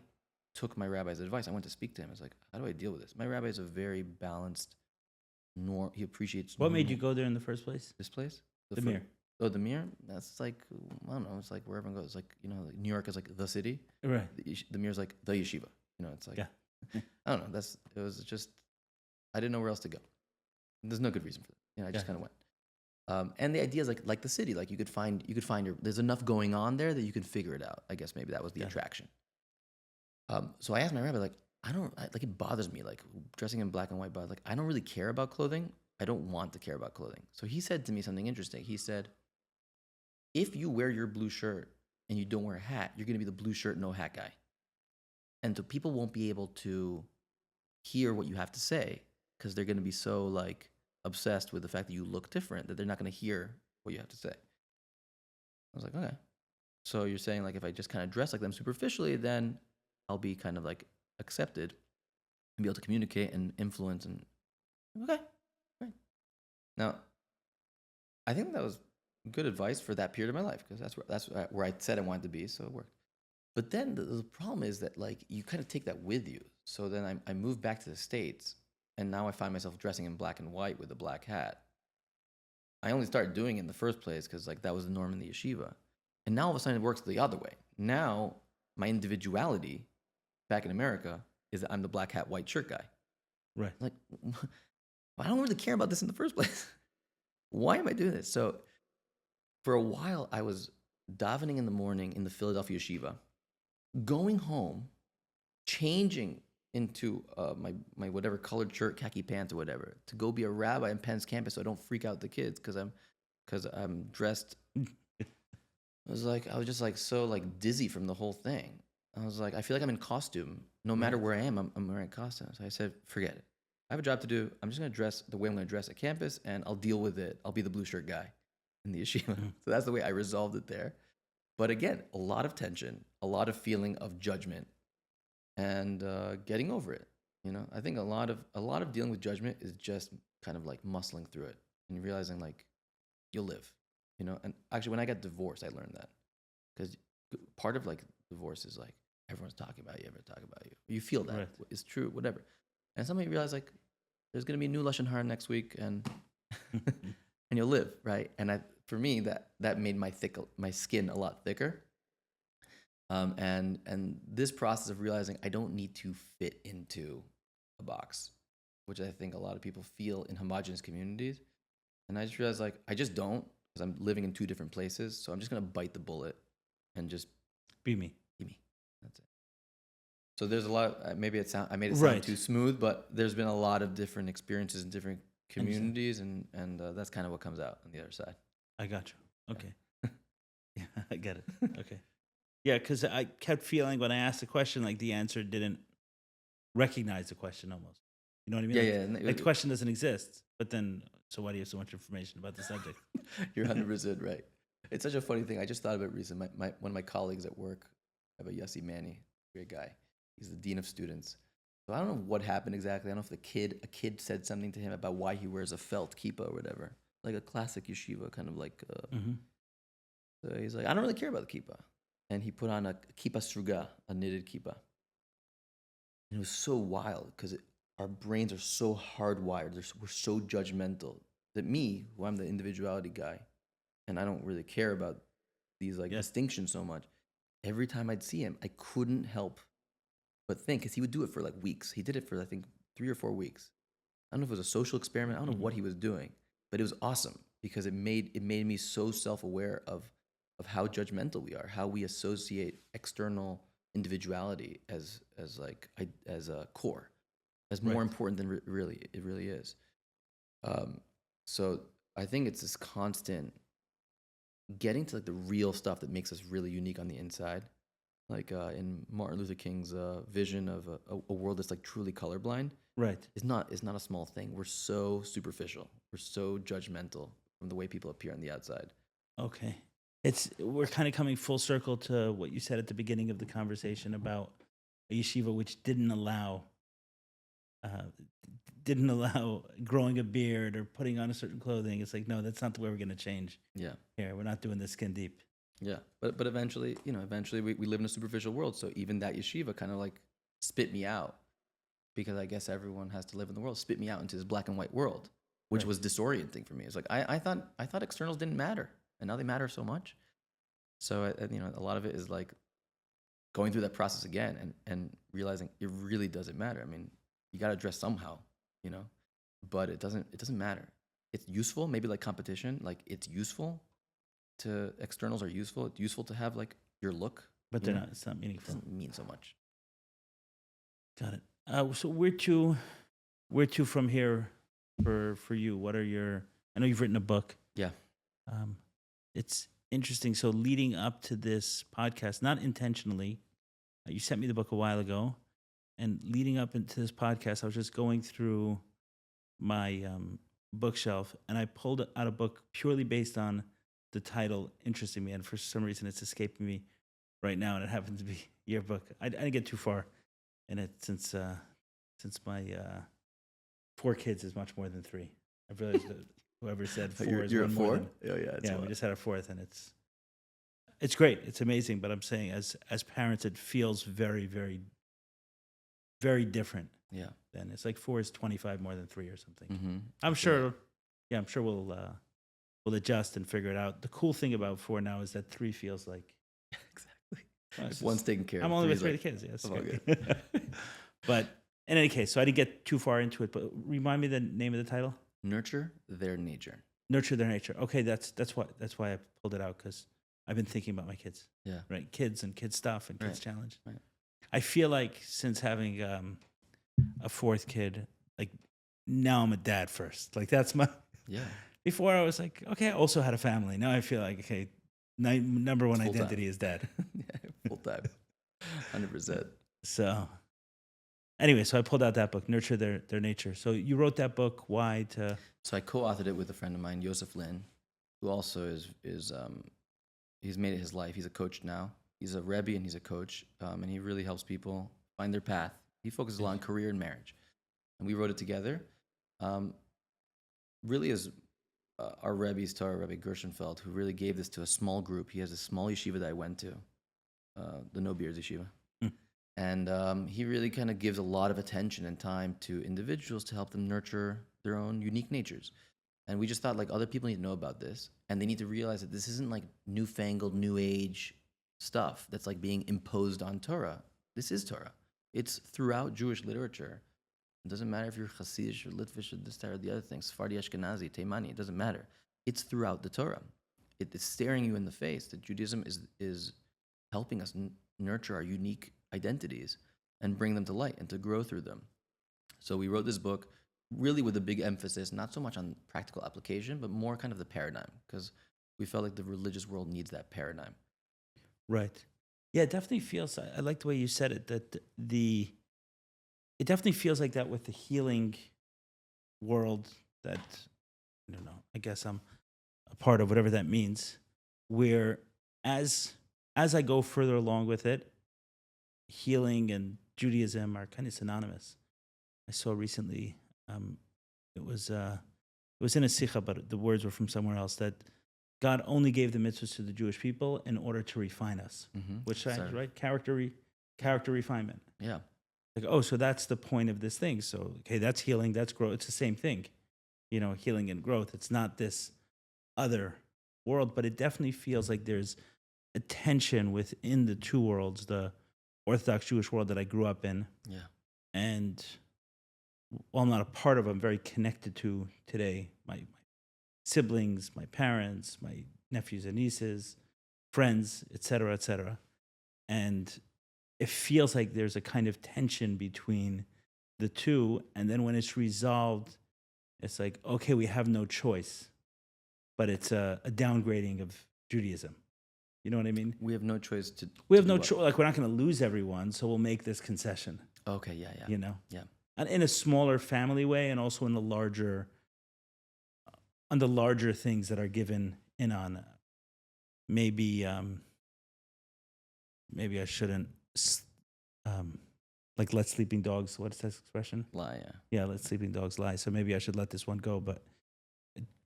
took my rabbi's advice. I went to speak to him. I was like, how do I deal with this? My rabbi is a very balanced, he appreciates... What made you go there in the first place? This place? The Mir. Oh, the Mir? That's like, I don't know, it's like where everyone goes. Like, like New York is like the city. Right. The Mir is like the yeshiva. It's like, yeah. I don't know. It was just, I didn't know where else to go. There's no good reason for that. I just kind of went. And the idea is like the city, like you could find there's enough going on there that you can figure it out. I guess maybe that was the attraction. So I asked my rabbi, it bothers me, like dressing in black and white, but I don't really care about clothing. I don't want to care about clothing. So he said to me something interesting. He said, if you wear your blue shirt and you don't wear a hat, you're going to be the blue shirt, no hat guy. And so people won't be able to hear what you have to say because they're going to be so like obsessed with the fact that you look different that they're not going to hear what you have to say. I was like, okay. So you're saying like if I just kind of dress like them superficially, then I'll be kind of like accepted and be able to communicate and influence and okay. Right. Now, I think that was good advice for that period of my life because that's where I said I wanted to be, so it worked. But then the problem is that like you kind of take that with you. So then I moved back to the States, and now I find myself dressing in black and white with a black hat. I only started doing it in the first place because like that was the norm in the yeshiva, and now all of a sudden it works the other way. Now my individuality back in America is that I'm the black hat, white shirt guy. Right. Like I don't really care about this in the first place. Why am I doing this? So for a while, I was davening in the morning in the Philadelphia yeshiva, going home, changing into my whatever colored shirt, khaki pants or whatever, to go be a rabbi in Penn's campus so I don't freak out the kids because I'm dressed. I was just like so like dizzy from the whole thing. I was like, I feel like I'm in costume. No matter where I am, I'm wearing a costume. So I said, forget it. I have a job to do. I'm just going to dress the way I'm going to dress at campus, and I'll deal with it. I'll be the blue shirt guy in the yeshiva. So that's the way I resolved it there. But again, a lot of tension, a lot of feeling of judgment, and getting over it. You know, I think a lot of dealing with judgment is just kind of like muscling through it and realizing like you'll live. You know, and actually, when I got divorced, I learned that because part of like divorce is like everyone's talking about you, everyone's talking about you. You feel that Right. it's true, whatever. And suddenly you realize like there's gonna be a new Lashon Hara next week, and and you'll live, right? And for me, that made my skin a lot thicker. And this process of realizing I don't need to fit into a box, which I think a lot of people feel in homogenous communities. And I just realized like I just don't because I'm living in two different places. So I'm just gonna bite the bullet and just Be me. be me. That's it. So there's a lot. Maybe I made it sound Right. too smooth, but there's been a lot of different experiences in different communities, and that's kind of what comes out on the other side. I got you. Okay. Yeah, I get it. Okay. Yeah, because I kept feeling when I asked the question, like the answer didn't recognize the question almost. You know what I mean? Yeah, like, yeah. And like the question doesn't exist. But then, so why do you have so much information about the subject? You're 100% right. It's such a funny thing. I just thought of it recently. One of my colleagues at work, I have a Yossi Manny, great guy. He's the dean of students. So I don't know what happened exactly. I don't know if a kid said something to him about why he wears a felt kippah or whatever, like a classic yeshiva kind of like. So he's like, I don't really care about the kippah, and he put on a kippah struga, a knitted kippah. And it was so wild because our brains are so hardwired. We're so judgmental that me, who I'm the individuality guy, and I don't really care about these like distinctions so much. Every time I'd see him, I couldn't help but think, because he would do it for like weeks. He did it for I think 3 or 4 weeks. I don't know if it was a social experiment. I don't know what he was doing, but it was awesome because it made me so self-aware of how judgmental we are, how we associate external individuality as a core, as more important than it really is. So I think it's this constant getting to like the real stuff that makes us really unique on the inside. Like in Martin Luther King's vision of a world that's like truly colorblind, Right. is not a small thing. We're so superficial. We're so judgmental from the way people appear on the outside. Okay. We're kind of coming full circle to what you said at the beginning of the conversation about a yeshiva which didn't allow growing a beard or putting on a certain clothing. It's like, no, that's not the way we're going to change. Yeah. Here, we're not doing this skin deep. Yeah. But eventually, we live in a superficial world. So even that yeshiva kind of like spit me out, because I guess everyone has to live in the world, spit me out into this black and white world, which Right. was disorienting for me. It's like, I thought externals didn't matter, and now they matter so much. So, a lot of it is like going through that process again and realizing it really doesn't matter. I mean, you got to dress somehow, but it doesn't matter. It's useful, maybe like competition, like it's useful to externals are useful. It's useful to have like your look, But they're not. It's not meaningful. It doesn't mean so much. Got it. So where to from here for you? What are I know you've written a book. Yeah. It's interesting. So leading up to this podcast, not intentionally, You sent me the book a while ago, and leading up into this podcast, I was just going through my bookshelf, and I pulled out a book purely based on the title interesting me, and for some reason, it's escaping me right now, and it happens to be your book. I didn't get too far in it since my 4 kids is much more than 3. I've realized that whoever said 4 is You're a one more 4? than, Oh, yeah. It's yeah. a We lot. just had a 4th, and it's great. It's amazing, but I'm saying as parents, it feels very, very, very different. Yeah. Then it's like 4 is 25 more than 3 or something. Mm-hmm. I'm sure we'll adjust and figure it out. The cool thing about 4 now is that 3 feels like Exactly. well, it's If one's just- taken care of. I'm only with 3 3 is kids. Yes, oh, okay. But in any case, so I didn't get too far into it. But remind me the name of the title. Nurture their nature. Nurture their nature. Okay, that's why I pulled it out, because I've been thinking about my kids. Yeah. Right, kids and kids stuff and kids Right. challenge. Right. I feel like since having a 4th kid, like now I'm a dad first. Like that's my. Yeah. Before I was like, okay, I also had a family. Now I feel like, okay, number one Full time. identity is dad. Yeah. Full time. 100%. So anyway, so I pulled out that book, Nurture Their Nature. So you wrote that book. Why? So I co-authored it with a friend of mine, Joseph Lin, who also is he's made it his life. He's a coach now. He's a Rebbe and he's a coach, and he really helps people find their path. He focuses a lot on career and marriage, and we wrote it together. Really, as our Rebbe's Torah, Rebbe Gershenfeld, who really gave this to a small group. He has a small yeshiva that I went to, the No Beers Yeshiva. And he really kind of gives a lot of attention and time to individuals to help them nurture their own unique natures. And we just thought, like, other people need to know about this, and they need to realize that this isn't like newfangled, new age stuff that's like being imposed on Torah. This is Torah. It's throughout Jewish literature. It doesn't matter if you're Hasidic or Litvish or this, that, or the other thing, Sephardi, Ashkenazi, Taimani, it doesn't matter. It's throughout the Torah. It's staring you in the face that Judaism is helping us nurture our unique identities and bring them to light and to grow through them. So we wrote this book really with a big emphasis, not so much on practical application, but more kind of the paradigm, because we felt like the religious world needs that paradigm. Right. Yeah, it definitely feels, I like the way you said it, that it definitely feels like that with the healing world that, I don't know, I guess I'm a part of, whatever that means, where as I go further along with it, healing and Judaism are kind of synonymous. I saw recently, it was in a sikha, but the words were from somewhere else, that God only gave the mitzvahs to the Jewish people in order to refine us, which is right, character refinement. Yeah. Like, oh, so that's the point of this thing. So, okay, that's healing, that's growth. It's the same thing, healing and growth. It's not this other world, but it definitely feels like there's a tension within the two worlds, the Orthodox Jewish world that I grew up in. Yeah. And while I'm not a part of, I'm very connected to today. My siblings, my parents, my nephews and nieces, friends, et cetera, and it feels like there's a kind of tension between the two. And then when it's resolved, it's like, okay, we have no choice, but it's a downgrading of Judaism. You know what I mean? We have no choice to. We have no choice. Like, we're not going to lose everyone, so we'll make this concession. Okay. Yeah. Yeah. Yeah. Yeah. And in a smaller family way, and also in the larger things that are given in on. Maybe I shouldn't. Like, let sleeping dogs. What is that expression? Lie. Yeah. Yeah, let sleeping dogs lie. So maybe I should let this one go. But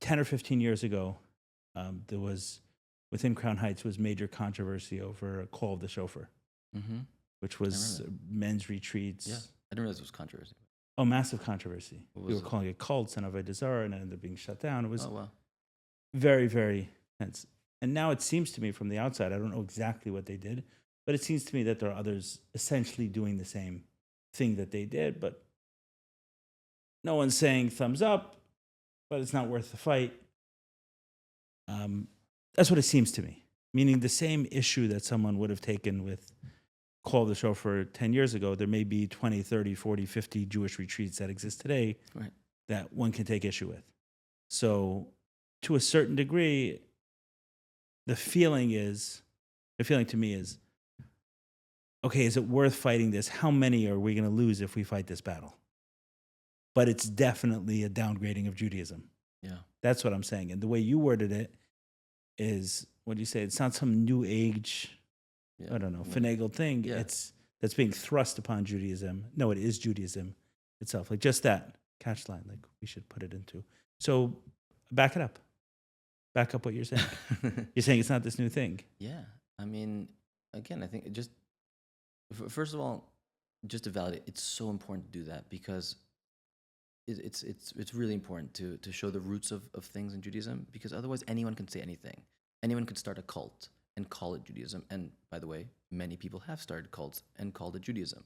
10 or 15 years ago, there was, within Crown Heights, was major controversy over a call of the shofar, which was men's retreats. Yeah. I didn't realize it was controversy. Oh, massive controversy. What We was were it? calling it cult, son of a desire, and it ended up being shut down. It was Oh, wow. very, very tense. And now it seems to me from the outside, I don't know exactly what they did, but it seems to me that there are others essentially doing the same thing that they did, but no one's saying thumbs up, but it's not worth the fight. That's what it seems to me. Meaning the same issue that someone would have taken with Call of the Shofar 10 years ago, there may be 20, 30, 40, 50 Jewish retreats that exist today Right. that one can take issue with. So to a certain degree, the feeling to me is, okay, is it worth fighting this? How many are we going to lose if we fight this battle? But it's definitely a downgrading of Judaism. Yeah. That's what I'm saying. And the way you worded it is, what do you say? It's not some new age, Yeah. I don't know, Yeah. finagled thing. Yeah. It's that's being thrust upon Judaism. No, it is Judaism itself. Like just that catch line, like we should put it into. So back it up. Back up what you're saying. You're saying it's not this new thing. Yeah. I mean, again, I think it just, first of all, just to validate, it's so important to do that because it's really important to show the roots of things in Judaism, because otherwise anyone can say anything. Anyone could start a cult and call it Judaism. And by the way, many people have started cults and called it Judaism.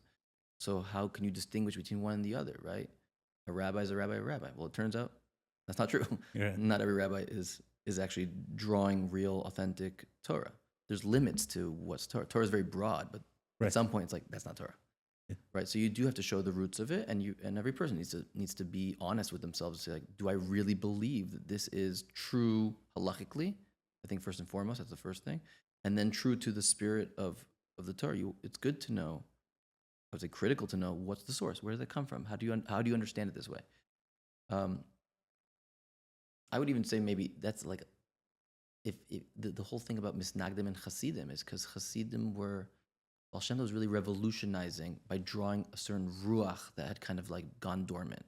So how can you distinguish between one and the other, right? A rabbi is a rabbi, a rabbi. Well, it turns out that's not true. Yeah. Not every rabbi is actually drawing real, authentic Torah. There's limits to what's Torah. Torah is very broad, but Right. at some point it's like, that's not Torah. Yeah. Right. So you do have to show the roots of it, and every person needs to be honest with themselves and say, like, do I really believe that this is true halachically? I think first and foremost, that's the first thing. And then true to the spirit of the Torah. It's good to know, I would say critical to know, what's the source? Where does it come from? How do you understand it this way? I would even say maybe that's like, if the whole thing about misnagdim and Hasidim is because Hasidim were, Baal Shem Tov was really revolutionizing by drawing a certain ruach that had kind of like gone dormant.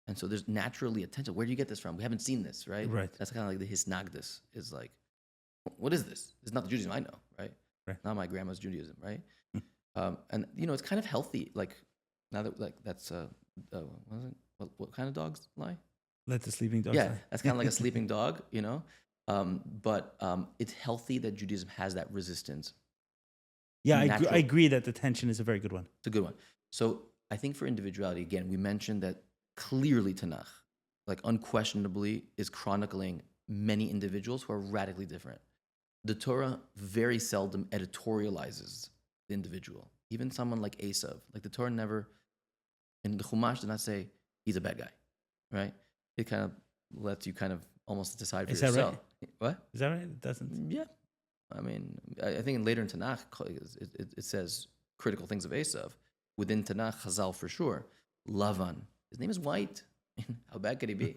And so there's naturally a tension. Where do you get this from? We haven't seen this, right? Right. That's kind of like the hisnagdus is like, what is this? It's not the Judaism I know, right? Right. Not my grandma's Judaism, right? And it's kind of healthy. Like now that like that's what is it? What kind of dogs lie? Let the sleeping dogs Yeah, lie. that's kind of like a sleeping dog, But it's healthy that Judaism has that resistance. Yeah, I Natural. agree that the tension is a very good one. It's a good one. So I think for individuality, again, we mentioned that clearly Tanakh, like unquestionably, is chronicling many individuals who are radically different. The Torah very seldom editorializes the individual. Even someone like Esav, like the Torah never, in the Chumash, did not say he's a bad guy, right? It kind of lets you kind of almost decide for Is that yourself. right? What? Is that right? It doesn't. Yeah. I mean, I think later in Tanakh, it says critical things of Esav. Within Tanakh, Chazal for sure. Lavan. His name is white. How bad could he be?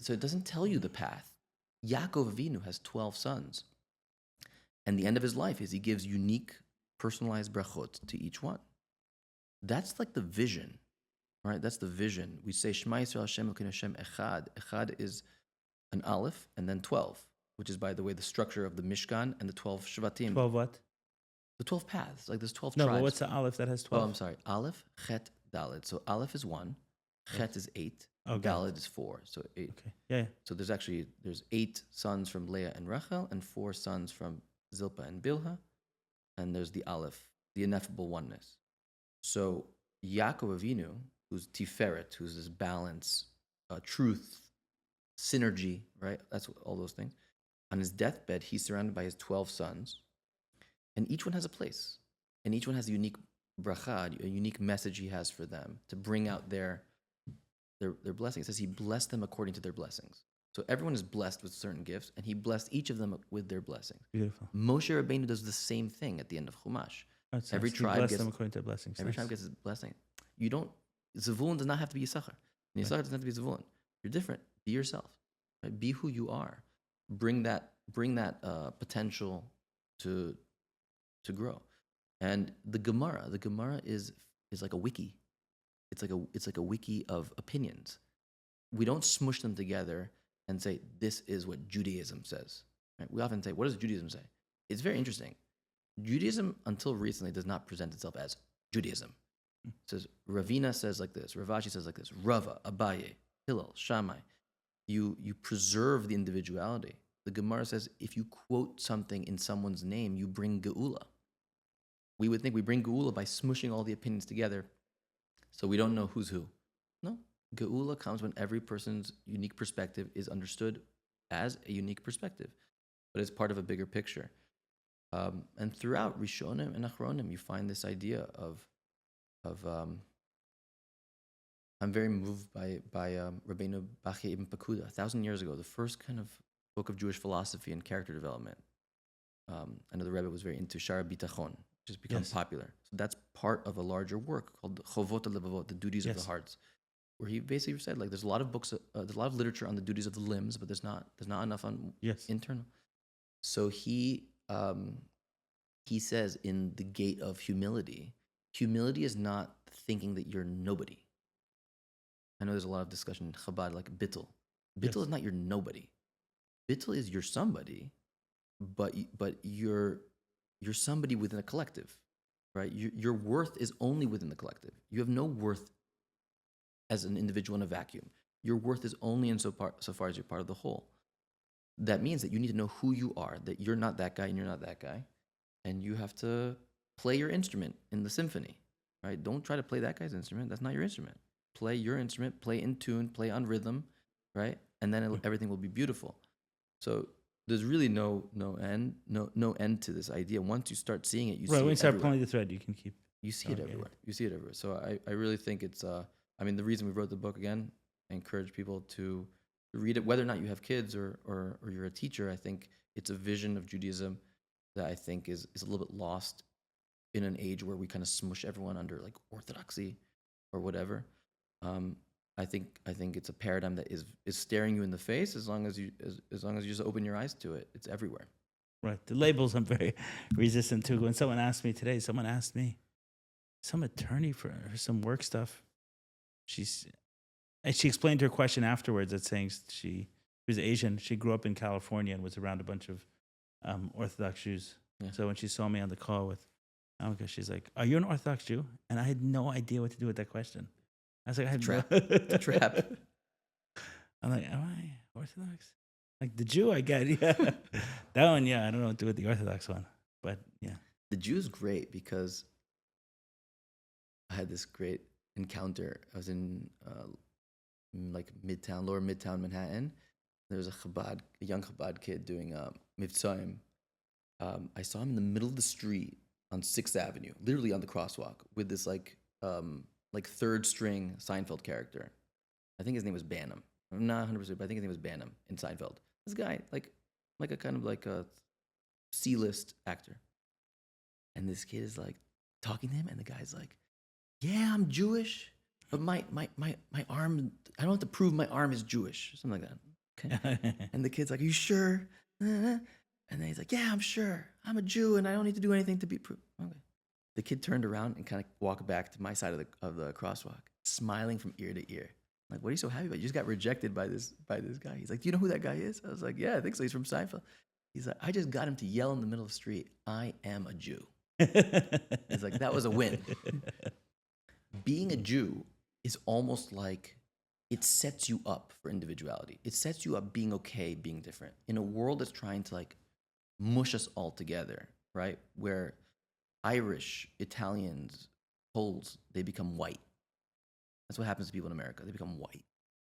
So it doesn't tell you the path. Yaakov Avinu has 12 sons. And the end of his life is he gives unique, personalized brachot to each one. That's like the vision, right? That's the vision. We say, Shema Yisrael Hashem Elokeinu Hashem Echad. Echad is an aleph and then 12, which is, by the way, the structure of the Mishkan and the 12 Shvatim. 12 what? The 12 paths, like there's 12 No, tribes. but what's the aleph that has Oh, 12? I'm sorry. Aleph, Chet, Dalet. So aleph is 1, Chet is 8, Oh, got Dalet is 4. So 8. Okay. Yeah. So there's 8 sons from Leah and Rachel and 4 sons from Zilpah and Bilhah. And there's the aleph, the ineffable oneness. So Yaakov Avinu, who's Tiferet, who's this balance, truth, synergy, right? That's all those things. On his deathbed, he's surrounded by his 12 sons, and each one has a place, and each one has a unique bracha, a unique message he has for them to bring out their blessings. It says he blessed them according to their blessings. So everyone is blessed with certain gifts, and he blessed each of them with their blessings. Beautiful. Moshe Rabbeinu does the same thing at the end of Chumash. That's Every nice. He tribe bless gets them according to their blessings. Every Nice. tribe gets a blessing. You don't. Zavulun does not have to be Yisachar. And Yisachar doesn't have to be Zavulun. You're different. Be yourself. Right? Be who you are. Bring that potential to grow. And the Gemara is like a wiki. It's like a wiki of opinions. We don't smush them together and say this is what Judaism says. Right? We often say, what does Judaism say? It's very interesting. Judaism, until recently, does not present itself as Judaism. It says, Ravina says like this, Ravashi says like this, Rava, Abaye, Hillel, Shammai. You preserve the individuality. The Gemara says, if you quote something in someone's name, you bring Geula. We would think we bring Geula by smushing all the opinions together so we don't know who's who. No, Geula comes when every person's unique perspective is understood as a unique perspective, but it's part of a bigger picture. And throughout Rishonim and Achronim, you find this idea of I'm very moved by Rabbeinu Bachya ibn Pakuda 1,000 years ago, the first kind of book of Jewish philosophy and character development. I know the Rebbe was very into Shara Bitachon, which has become Yes. popular. So that's part of a larger work called the Chovot HaLevavot, the duties of Yes. the hearts, where he basically said like there's a lot of books, there's a lot of literature on the duties of the limbs, but there's not enough on Yes. internal. So he says in the gate of humility, humility is not thinking that you're nobody. I know there's a lot of discussion in Chabad, like bittul. Bittul Yes. is not your nobody. Bittul is you're somebody, but you're somebody within a collective, right? Your worth is only within the collective. You have no worth as an individual in a vacuum. Your worth is only in so far as you're part of the whole. That means that you need to know who you are, that you're not that guy and you're not that guy, and you have to play your instrument in the symphony, right? Don't try to play that guy's instrument. That's not your instrument. Play your instrument, play in tune, play on rhythm, right? And then everything will be beautiful. So there's really no end to this idea. Once you start seeing it, you Right. see When you it start everywhere. pulling the thread, you can keep. You see it Okay. everywhere. You see it everywhere. So I really think it's I mean the reason we wrote the book again, I encourage people to read it, whether or not you have kids or you're a teacher. I think it's a vision of Judaism that I think is a little bit lost in an age where we kind of smush everyone under like orthodoxy or whatever. I think it's a paradigm that is staring you in the face as long as you just open your eyes to it. It's everywhere. Right. The labels I'm very resistant to. When someone asked me, some attorney for some work stuff. She explained her question afterwards at saying she was Asian. She grew up in California and was around a bunch of Orthodox Jews. Yeah. So when she saw me on the call with Amika, she's like, "Are you an Orthodox Jew?" And I had no idea what to do with that question. I was like, "I have Trap. no The trap. I'm like, "Am I Orthodox?" Like the Jew, I get, yeah. That one, yeah. I don't know what to do with the Orthodox one, but yeah. The Jew's great because I had this great encounter. I was in like lower Midtown Manhattan. There was a young Chabad kid doing Mivtzoim. I saw him in the middle of the street on 6th Avenue, literally on the crosswalk, with this like third string Seinfeld character. I think his name was Banham. I'm not 100%, but I think his name was Banham in Seinfeld. This guy, like a kind of like a C-list actor. And this kid is like talking to him, and the guy's like, "Yeah, I'm Jewish, but my arm, I don't have to prove my arm is Jewish," something like that. Okay. And the kid's like, "Are you sure?" And then he's like, "Yeah, I'm sure. I'm a Jew, and I don't need to do anything to be proved." Okay. The kid turned around and kind of walked back to my side of the crosswalk, smiling from ear to ear. I'm like, "What are you so happy about? You just got rejected by this guy." He's like, "Do you know who that guy is?" I was like, "Yeah, I think so. He's from Seinfeld." He's like, "I just got him to yell in the middle of the street, 'I am a Jew.'" He's like, "That was a win." Being a Jew is almost like it sets you up for individuality. It sets you up being okay, being different. In a world that's trying to like mush us all together, right? Where Irish, Italians, Poles, they become white. That's what happens to people in America. They become white,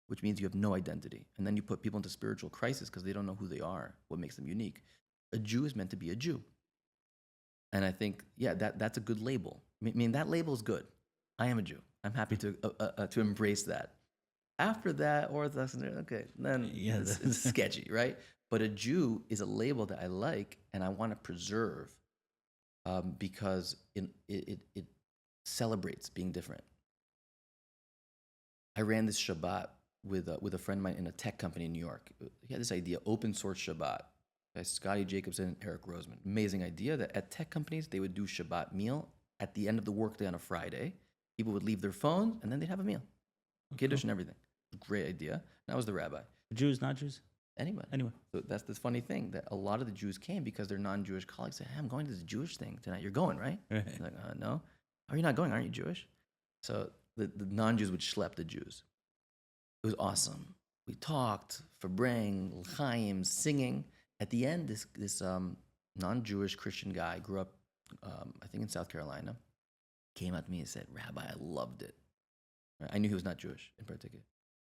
which means you have no identity. And then you put people into spiritual crisis because they don't know who they are, what makes them unique. A Jew is meant to be a Jew. And I think, yeah, that's a good label. I mean, that label is good. I am a Jew. I'm happy to embrace that. After that, Orthodox, okay, then Yeah, it's sketchy, right? But a Jew is a label that I like and I want to preserve because it celebrates being different. I ran this Shabbat with a friend of mine in a tech company in New York. He had this idea, open source Shabbat. By Scotty Jacobson and Eric Roseman. Amazing idea that at tech companies, they would do Shabbat meal at the end of the workday on a Friday. People would leave their phones and then they'd have a meal. Kiddush and everything. Great idea. And I was the rabbi. Jews, not Jews? Anyone. Anyway. So that's this funny thing that a lot of the Jews came because their non-Jewish colleagues said, "Hey, I'm going to this Jewish thing tonight. You're going, right?" Right. Like, no. Are you not going? Aren't you Jewish? So the non-Jews would schlep the Jews. It was awesome. We talked, Fabrang, L'chaim, singing. At the end, this non-Jewish Christian guy grew up, I think in South Carolina, came up to me and said, "Rabbi, I loved it." Right? I knew he was not Jewish in particular.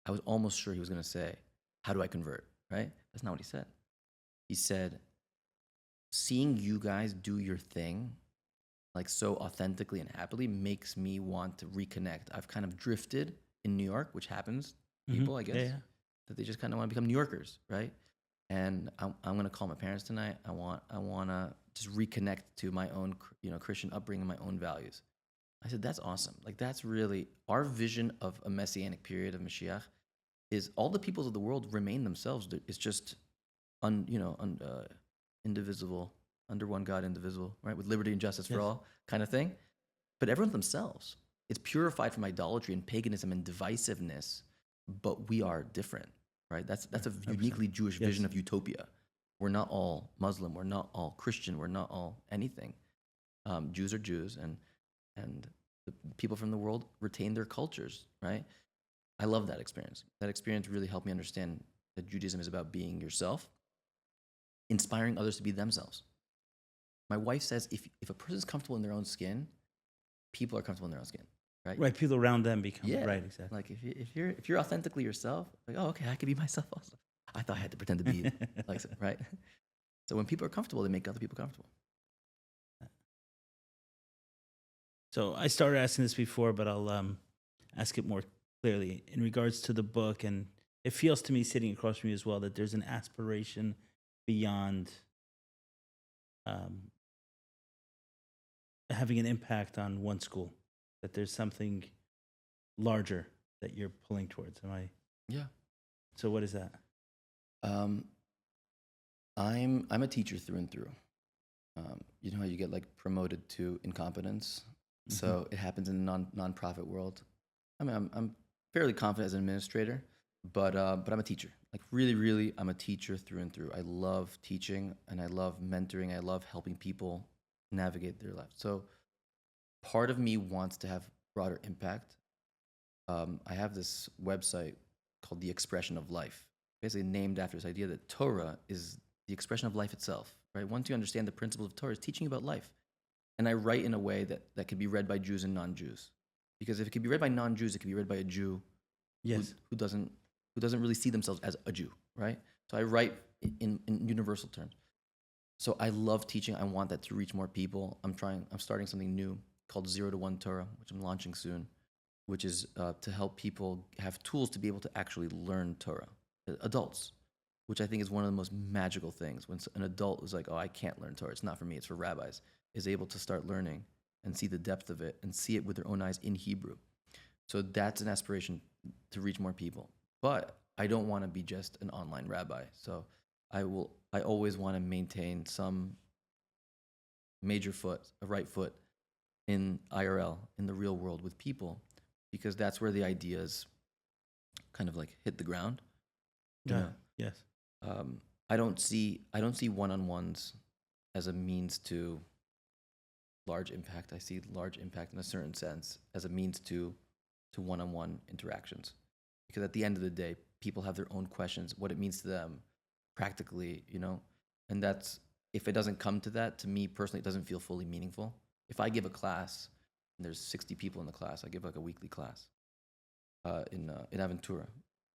I was almost sure he was going to say, "How do I convert?" Right? That's not what he said. He said, "Seeing you guys do your thing, like so authentically and happily, makes me want to reconnect. I've kind of drifted in New York, which happens, people, I guess, Yeah. that they just kind of want to become New Yorkers, right? and I'm gonna call my parents tonight. I wanna just reconnect to my own Christian upbringing, my own values. I said, that's awesome. Like, that's really our vision of a messianic period of Mashiach is all the peoples of the world remain themselves. It's just indivisible, under one God, indivisible, right? With liberty and justice for all kind of thing. But everyone's themselves. It's purified from idolatry and paganism and divisiveness, but we are different, right? That's a 100%. uniquely Jewish vision of utopia. We're not all Muslim. We're not all Christian. We're not all anything. Jews are Jews, and the people from the world retain their cultures, right? I love that experience. That experience really helped me understand that Judaism is about being yourself, inspiring others to be themselves. My wife says if a person's comfortable in their own skin, people are comfortable in their own skin, right? Right. People around them become right. Exactly. Like if you're authentically yourself, like, oh, okay, I can be myself also. I thought I had to pretend to be like, right? So when people are comfortable, they make other people comfortable. So I started asking this before, but I'll ask it more clearly in regards to the book. And it feels to me, sitting across from you as well, that there's an aspiration beyond having an impact on one school, that there's something larger that you're pulling towards. Am I? Yeah. So what is that? I'm a teacher through and through. You know how you get like promoted to incompetence? Mm-hmm. So it happens in the nonprofit world. I mean, I'm fairly confident as an administrator, but I'm a teacher. Like really, I'm a teacher through and through. I love teaching and I love mentoring. I love helping people navigate their life. So part of me wants to have broader impact. I have this website called The Expression of Life, basically named after this idea that Torah is the expression of life itself, right? Once you understand the principles of Torah, it's teaching you about life. And I write in a way that can be read by Jews and non-Jews. Because if it can be read by non-Jews, it can be read by a Jew who doesn't really see themselves as a Jew, right? So I write in universal terms. So I love teaching. I want that to reach more people. I'm starting something new called 0 to 1 Torah, which I'm launching soon, which is to help people have tools to be able to actually learn Torah, adults, which I think is one of the most magical things. When an adult is like, oh, I can't learn Torah, it's not for me, it's for rabbis, is able to start learning and see the depth of it and see it with their own eyes in Hebrew. So that's an aspiration to reach more people. But I don't want to be just an online rabbi. So I always want to maintain some major foot, a right foot in IRL, in the real world with people, because that's where the ideas kind of like hit the ground. Yeah. Yes. I don't see one-on-ones as a means to large impact. I see large impact in a certain sense as a means to one-on-one interactions, because at the end of the day, people have their own questions, what it means to them practically, and that's, if it doesn't come to that, to me personally, it doesn't feel fully meaningful. If I give a class and there's 60 people in the class, I give like a weekly class in Aventura.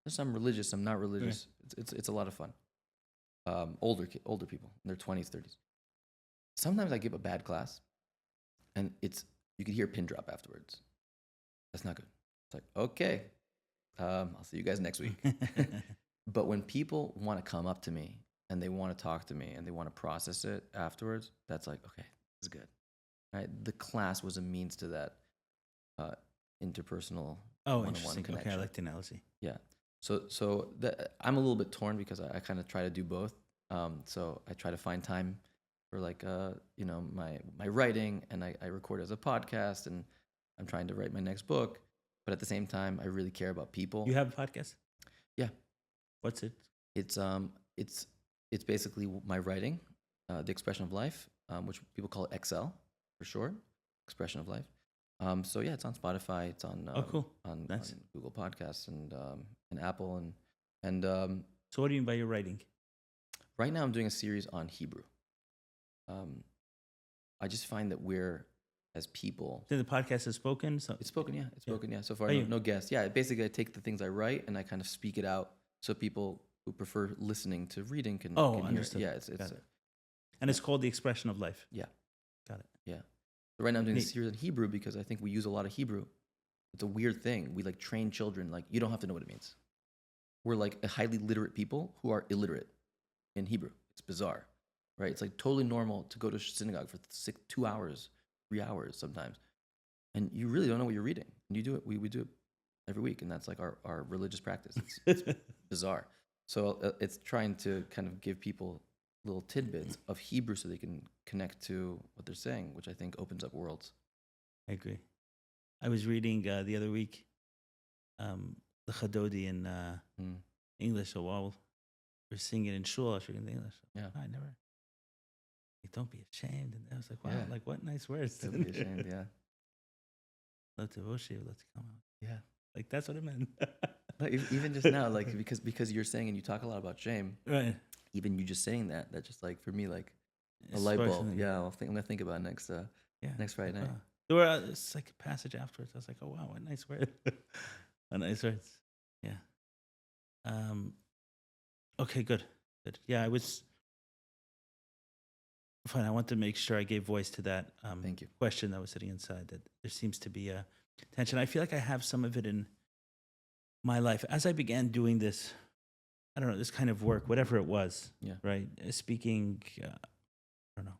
Some religious, some not religious. Yeah. It's a lot of fun. Older people in their 20s, 30s. Sometimes I give a bad class, and you could hear a pin drop afterwards. That's not good. It's like, okay, I'll see you guys next week. But when people want to come up to me and they want to talk to me and they want to process it afterwards, that's like, okay, this is good. Right? The class was a means to that interpersonal one-on-one connection. Okay, I like the analogy. Yeah. So I'm a little bit torn because I kind of try to do both. So I try to find time for my writing, and I record as a podcast, and I'm trying to write my next book. But at the same time, I really care about people. You have a podcast? Yeah. What's it? It's basically my writing, The Expression of Life, which people call it XL for short, Expression of Life. So yeah, it's on Spotify, it's on cool. on Google Podcasts and Apple and So what do you mean by your writing? Right now, I'm doing a series on Hebrew. I just find that we're, as people, So the podcast is spoken. So it's spoken, yeah, it's spoken, yeah. So far, no guests. Yeah, basically, I take the things I write and I kind of speak it out, so people who prefer listening to reading can understood. Hear it. Yeah, it's and it's called The Expression of Life. Yeah, got it. Yeah. So right now I'm doing this series in Hebrew because I think we use a lot of Hebrew. It's a weird thing. We like train children like you don't have to know what it means. We're like a highly literate people who are illiterate. in Hebrew. It's bizarre, right? It's like totally normal to go to synagogue for 2 hours, 3 hours sometimes, and you really don't know what you're reading. And you do it. We do it every week, and that's like our religious practice. It's bizarre. So it's trying to kind of give people little tidbits of Hebrew so they can connect to what they're saying, which I think opens up worlds. I agree. I was reading the other week the Chadodi in English. So while we're singing in shul, I was reading the English. Yeah. I never. Like, don't be ashamed. And I was like, wow, Yeah. like what nice words. Don't be ashamed. Yeah. Let's come out. Yeah. Like that's what it meant. But even just now, like because you're saying, and you talk a lot about shame, Right. even you just saying that just like for me like a It light sparks bulb. something. Yeah, I'm gonna think about it next Friday night. Wow. There were it's like a passage afterwards. I was like, oh wow, what nice word. A nice words. Yeah. Okay, good. Yeah, I was fine. I want to make sure I gave voice to that Thank you. question that was sitting inside, that there seems to be a tension. I feel like I have some of it in my life. As I began doing this, I don't know, this kind of work, whatever it was, Yeah. right? Speaking, I don't know.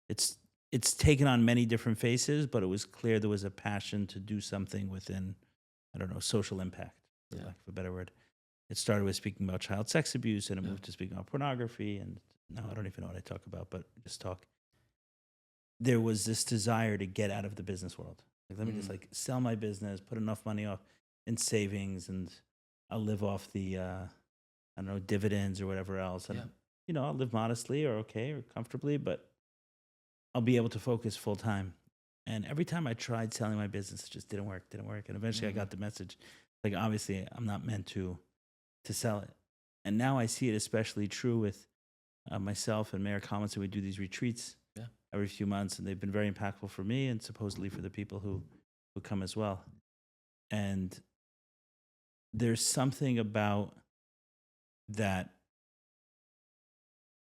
It's taken on many different faces, but it was clear there was a passion to do something within, I don't know, social impact, for Yeah. lack of a better word. It started with speaking about child sex abuse, and it Yeah. moved to speaking about pornography, and now I don't even know what I talk about, but just talk. There was this desire to get out of the business world. Like, let me just like sell my business, put enough money off in savings, and I'll live off the I don't know, dividends or whatever else. And Yeah. you know, I'll live modestly or okay or comfortably, but I'll be able to focus full time. And every time I tried selling my business, it just didn't work. And eventually I got the message. Like, obviously I'm not meant to sell it. And now I see it especially true with myself and Mayor Collins, and we do these retreats Yeah. every few months, and they've been very impactful for me and supposedly for the people who come as well. And there's something about that,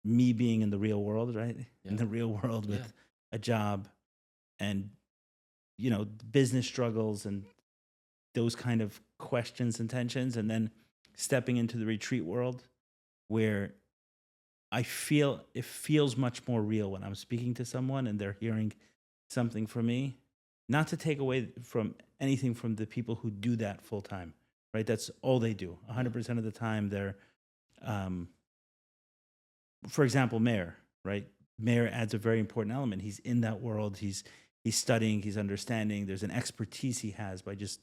me being in the real world, right? Yeah. In the real world with Yeah. a job and, you know, business struggles and those kind of questions and tensions, and then stepping into the retreat world where I feel it feels much more real when I'm speaking to someone and they're hearing something from me. Not to take away from anything from the people who do that full time, right? That's all they do. 100% of the time, they're, for example, Mayor, right? Mayor adds a very important element. He's in that world. He's studying. He's understanding. There's an expertise he has by just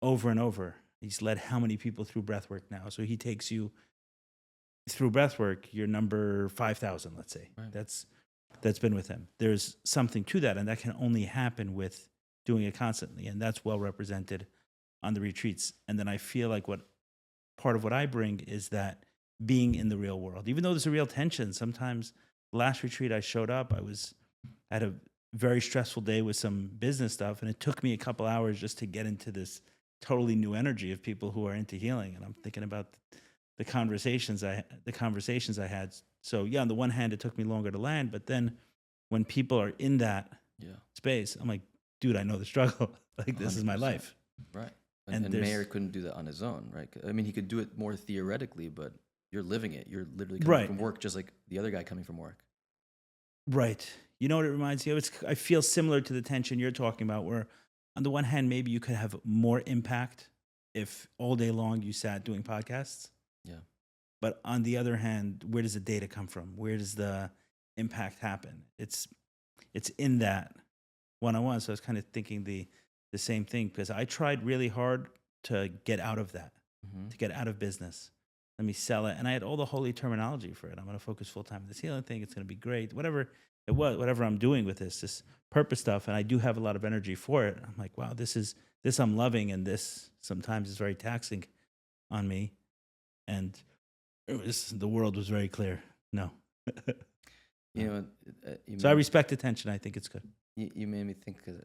over and over. He's led how many people through breathwork now? So he takes you through breathwork. You're number 5,000, let's say. Right. That's been with him. There's something to that, and that can only happen with doing it constantly, and that's well represented on the retreats. And then I feel like part of what I bring is that being in the real world, even though there's a real tension. Sometimes, last retreat I showed up, I had a very stressful day with some business stuff, and it took me a couple hours just to get into this totally new energy of people who are into healing. And I'm thinking about the conversations I had. So yeah, on the one hand, it took me longer to land, but then when people are in that space, I'm like, dude, I know the struggle. Like, this is my 100%. life. Right. And Mayer couldn't do that on his own, right? I mean, he could do it more theoretically, but you're living it. You're literally coming from work, just like the other guy coming from work. Right. You know what it reminds me of? I feel similar to the tension you're talking about, where on the one hand, maybe you could have more impact if all day long you sat doing podcasts. Yeah. But on the other hand, where does the data come from? Where does the impact happen? It's in that one-on-one. So I was kind of thinking the same thing, because I tried really hard to get out of that, to get out of business. Let me sell it. And I had all the holy terminology for it. I'm going to focus full-time on this healing thing. It's going to be great. Whatever it was, whatever I'm doing with this purpose stuff. And I do have a lot of energy for it. I'm like, wow, this I'm loving. And this sometimes is very taxing on me. And the world was very clear. No. So I respect attention. I think it's good. You made me think, because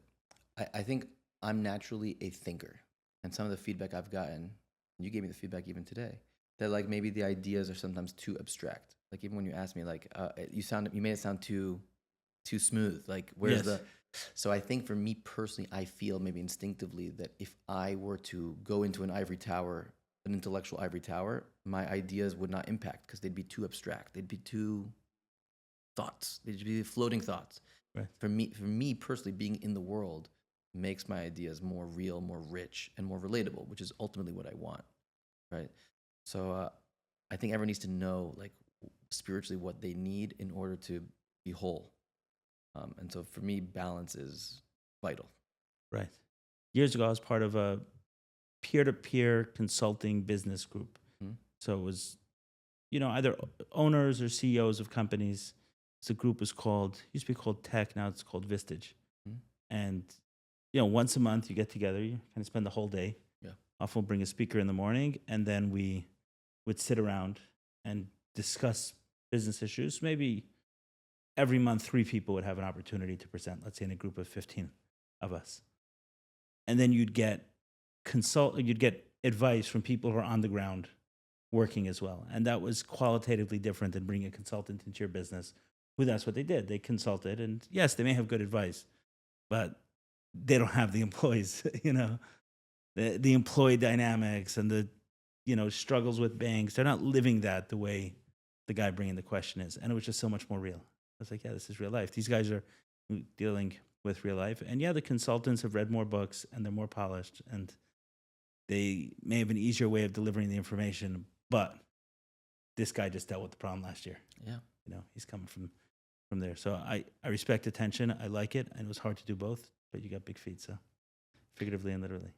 I think I'm naturally a thinker. And some of the feedback I've gotten, you gave me the feedback even today, that like maybe the ideas are sometimes too abstract. Like even when you asked me, like you made it sound too smooth. Like where's So I think for me personally, I feel maybe instinctively that if I were to go into an ivory tower an intellectual ivory tower, my ideas would not impact because they'd be too abstract. They'd be too thoughts. They'd be floating thoughts. Right. For me personally, being in the world makes my ideas more real, more rich, and more relatable, which is ultimately what I want, right? So I think everyone needs to know, like, spiritually what they need in order to be whole. And so for me, balance is vital. Right. Years ago, I was part of a peer-to-peer consulting business group. Mhm. So it was, either owners or CEOs of companies. So the group was used to be called Tech, now it's called Vistage. Mhm. And, once a month you get together, you kind of spend the whole day. Yeah. Often we'll bring a speaker in the morning, and then we would sit around and discuss business issues. Maybe every month, 3 people would have an opportunity to present, let's say in a group of 15 of us. And then you'd get advice from people who are on the ground working as well. And that was qualitatively different than bringing a consultant into your business, who that's what they did. They consulted, and yes, they may have good advice, but they don't have the employees, the employee dynamics and the, struggles with banks. They're not living that the way the guy bringing the question is. And it was just so much more real. I was like, yeah, this is real life. These guys are dealing with real life. And yeah, the consultants have read more books and they're more polished and they may have an easier way of delivering the information, but this guy just dealt with the problem last year. Yeah. He's coming from there. So I respect attention. I like it. And it was hard to do both, but you got big feet. So figuratively and literally.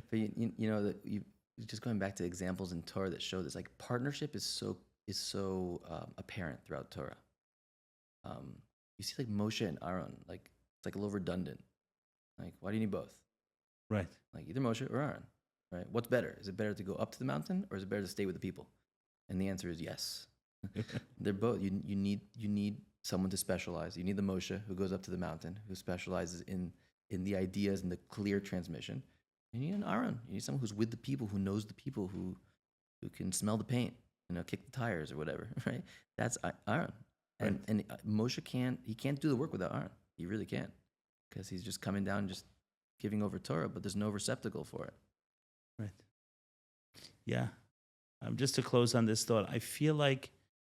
But you just going back to examples in Torah that show this, like, partnership is so apparent throughout Torah. You see, like, Moshe and Aaron, like, it's like a little redundant. Like, why do you need both? Right. Like, either Moshe or Aaron, right? What's better? Is it better to go up to the mountain, or is it better to stay with the people? And the answer is yes. They're both. You need someone to specialize. You need the Moshe who goes up to the mountain, who specializes in the ideas and the clear transmission. You need an Aaron. You need someone who's with the people, who knows the people, who can smell the paint, kick the tires or whatever, right? That's Aaron. Right. And Moshe can't do the work without Aaron. He really can't, because he's just coming down, just giving over Torah, but there's no receptacle for it. Right. Yeah. Just to close on this thought, I feel like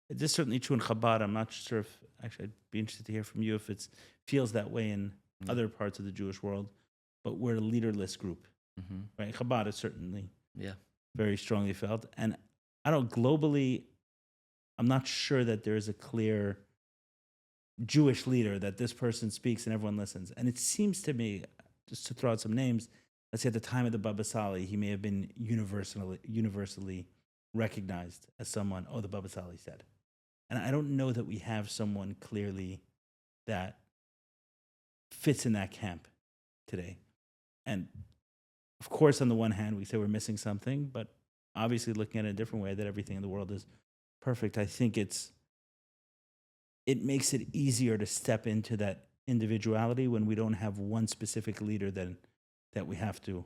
this is certainly true in Chabad. I'm not sure if, actually, I'd be interested to hear from you if it feels that way in other parts of the Jewish world, but we're a leaderless group, right? Chabad is certainly very strongly felt. And I don't, globally, I'm not sure that there is a clear Jewish leader that this person speaks and everyone listens. And it seems to me, just to throw out some names, let's say at the time of the Baba Sali, he may have been universally recognized as someone, the Baba Sali said. And I don't know that we have someone clearly that fits in that camp today. And of course, on the one hand, we say we're missing something, but obviously looking at it a different way, that everything in the world is perfect. I think it makes it easier to step into that individuality when we don't have one specific leader that we have to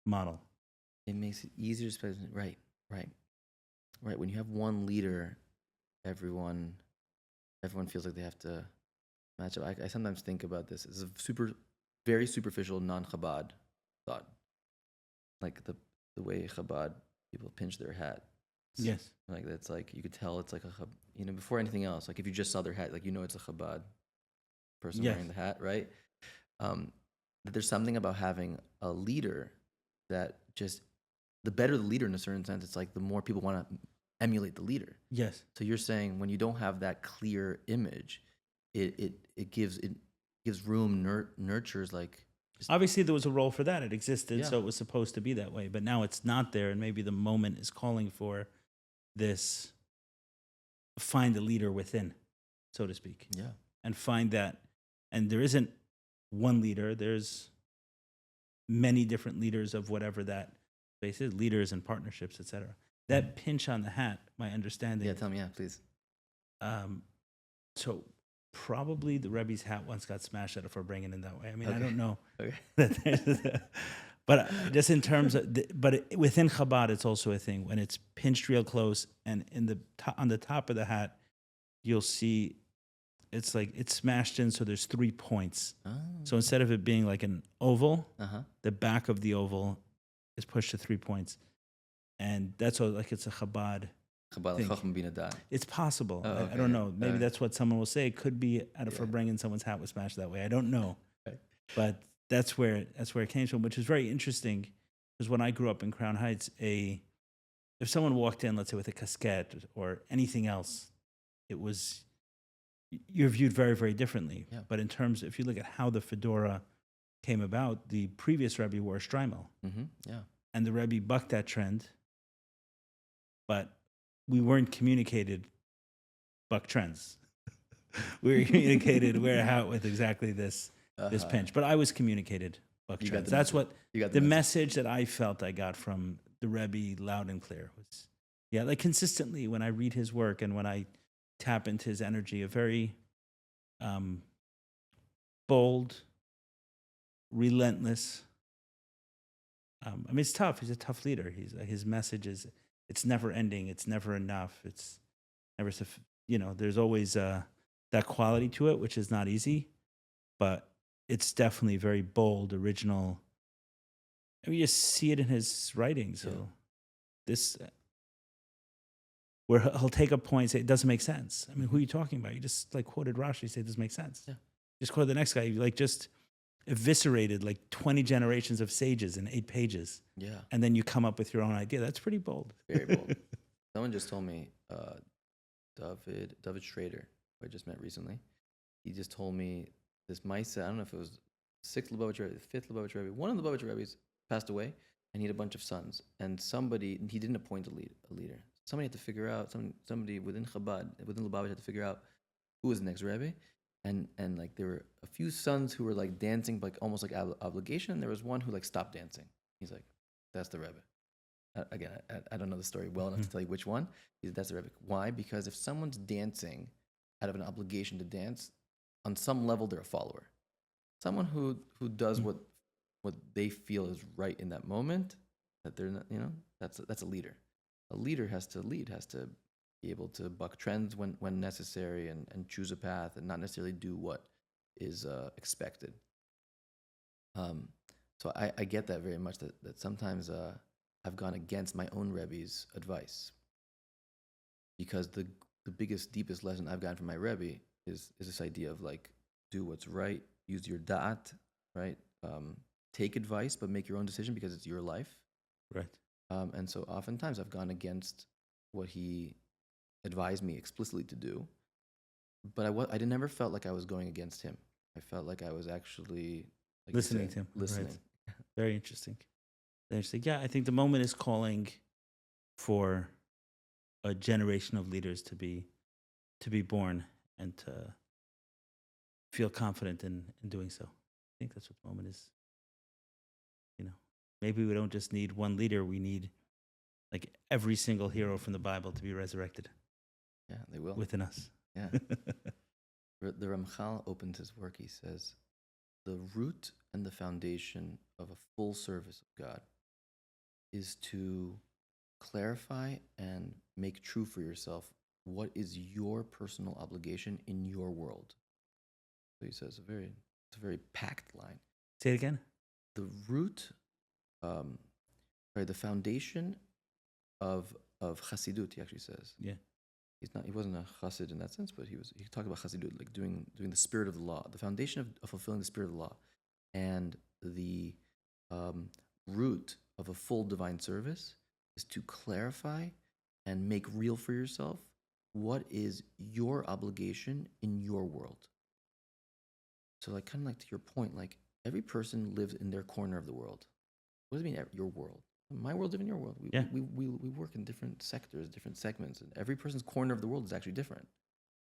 model. It makes it easier to spend. Right. When you have one leader, everyone feels like they have to match up. I sometimes think about this as a very superficial, non-Chabad thought, like the way Chabad people pinch their hat. Yes. Like, that's like, you could tell it's like before anything else, like if you just saw their hat, like, it's a Chabad person wearing the hat, right? That there's something about having a leader that just, the better the leader in a certain sense, it's like the more people want to emulate the leader. Yes. So you're saying when you don't have that clear image, it gives room, nurtures, like, obviously there was a role for that. It existed, Yeah. so it was supposed to be that way. But now it's not there, and maybe the moment is calling for this, find a leader within, so to speak. Yeah. And find that, and there isn't one leader. There's many different leaders of whatever that space is, leaders and partnerships, etc. That pinch on the hat, my understanding. Yeah, tell me, please. So probably the Rebbe's hat once got smashed out for bringing it that way. I mean, Okay. I don't know. Okay. But just in terms of, within Chabad, it's also a thing when it's pinched real close, and on the top of the hat, you'll see it's like it's smashed in, so there's 3 points. Oh. So instead of it being like an oval, Uh-huh. the back of the oval is pushed to 3 points. and that's all, like it's a Chabad. Chabad think. Chacham Bina Dat. It's possible. Oh, I okay, don't yeah. know. Maybe that's what someone will say. It could be out of Yeah. bringing someone's hat was smashed that way. I don't know, Right. but that's where it came from, which is very interesting. Because when I grew up in Crown Heights, if someone walked in, let's say with a casquette or anything else, you're viewed very, very differently. Yeah. But in terms, if you look at how the fedora came about, the previous Rebbe wore a shtreimel, Yeah. and the Rebbe bucked that trend, but we weren't communicated buck trends. We were communicated wear a hat with exactly this pinch. But I was communicated buck You got trends. the That's message. what You got the message that I felt I got from the Rebbe loud and clear was, yeah, like consistently when I read his work and when I tap into his energy, a very bold, relentless. I mean, it's tough. He's a tough leader. His message is, it's never ending. It's never enough. It's never, there's always that quality to it, which is not easy, but it's definitely very bold, original. And we just see it in his writing. So this, where he'll take a point and say, it doesn't make sense. I mean, who are you talking about? You just like quoted Rashi, say it doesn't make sense. Yeah. Just quote the next guy. You like just eviscerated like 20 generations of sages in 8 pages. Yeah. And then you come up with your own idea. That's pretty bold. Very bold. Someone just told me, David Schrader, who I just met recently, he just told me this Maisa, I don't know if it was 6th Lubavitch Rebbe, 5th Lubavitch Rebbe, one of the Lubavitch Rebbe's passed away, and he had a bunch of sons. And he didn't appoint a leader. Somebody had to figure out, somebody within Chabad, within Lubavitch had to figure out who was the next Rebbe. And like there were a few sons who were like dancing, like almost like obligation. There was one who like stopped dancing. He's like, that's the Rebbe. Again, I don't know the story well enough to tell you which one. He said, that's the Rebbe. Why? Because if someone's dancing out of an obligation to dance, on some level they're a follower. Someone who does what they feel is right in that moment, that they're not, that's a leader. A leader has to lead, has to be able to buck trends when necessary and choose a path and not necessarily do what is expected. So I get that very much, that sometimes I've gone against my own Rebbe's advice, because the biggest, deepest lesson I've gotten from my Rebbe is this idea of like, do what's right, use your da'at, right? Take advice, but make your own decision because it's your life. Right. And so oftentimes I've gone against what he advised me explicitly to do, but I never felt like I was going against him. I felt like I was actually like listening to him. Listening. Right. Very interesting. Yeah, I think the moment is calling for a generation of leaders to be born and to feel confident in doing so. I think that's what the moment is. Maybe we don't just need one leader. We need like every single hero from the Bible to be resurrected. Yeah, they will. Within us. Yeah. The Ramchal opens his work. He says, the root and the foundation of a full service of God is to clarify and make true for yourself what is your personal obligation in your world. So he says it's a very packed line. Say it again. The root, the foundation of Chassidut, he actually says. Yeah. He wasn't a chassid in that sense, but he talked about chassidut, like doing the spirit of the law, the foundation of fulfilling the spirit of the law, and the root of a full divine service is to clarify and make real for yourself what is your obligation in your world. So, like, kind of like to your point, like every person lives in their corner of the world. What does it mean, your world? My world, different than your world. We work in different sectors, different segments, and every person's corner of the world is actually different.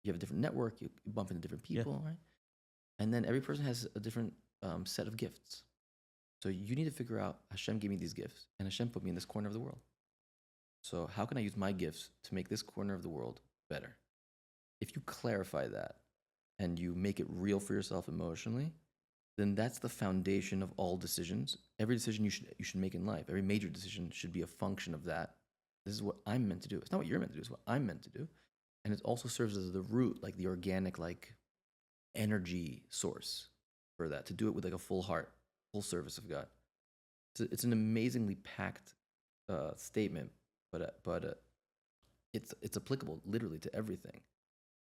You have a different network, you bump into different people, right? And then every person has a different set of gifts. So you need to figure out, Hashem gave me these gifts, and Hashem put me in this corner of the world. So how can I use my gifts to make this corner of the world better? If you clarify that and you make it real for yourself emotionally, then that's the foundation of all decisions. Every decision you should make in life, every major decision should be a function of that. This is what I'm meant to do. It's not what you're meant to do, it's what I'm meant to do. And it also serves as the root, like the organic, like energy source for that, to do it with like a full heart, full service of God. It's an amazingly packed statement, but it's applicable literally to everything.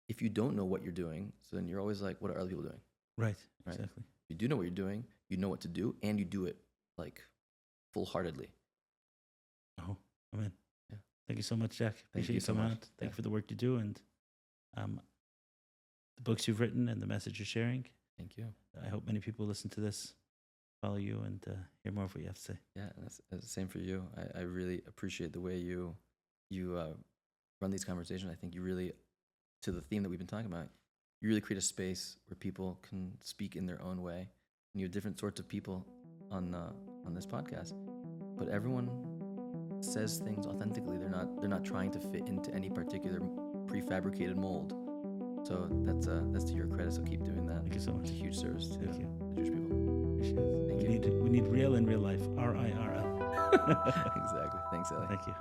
If you don't know what you're doing, so then you're always like, what are other people doing? Right. Right. Exactly. You do know what you're doing, you know what to do, and you do it like full-heartedly. Oh, amen. Yeah. Thank you so much, Jack. Appreciate you you so coming much. out. Thank Yeah. you for the work you do and the books you've written and the message you're sharing. Thank you. I hope many people listen to this, follow you, and hear more of what you have to say. Yeah, that's the same for you. I really appreciate the way you run these conversations. I think you really, to the theme that we've been talking about, you really create a space where people can speak in their own way. And you have different sorts of people on this podcast, but everyone says things authentically. They're not trying to fit into any particular prefabricated mold. So that's to your credit. So keep doing that. Thank you so much. It's a huge service to Thank you. the Jewish people. Appreciate it. Thank you. We need real in real life. RIRL. Exactly. Thanks, Ellie. Thank you.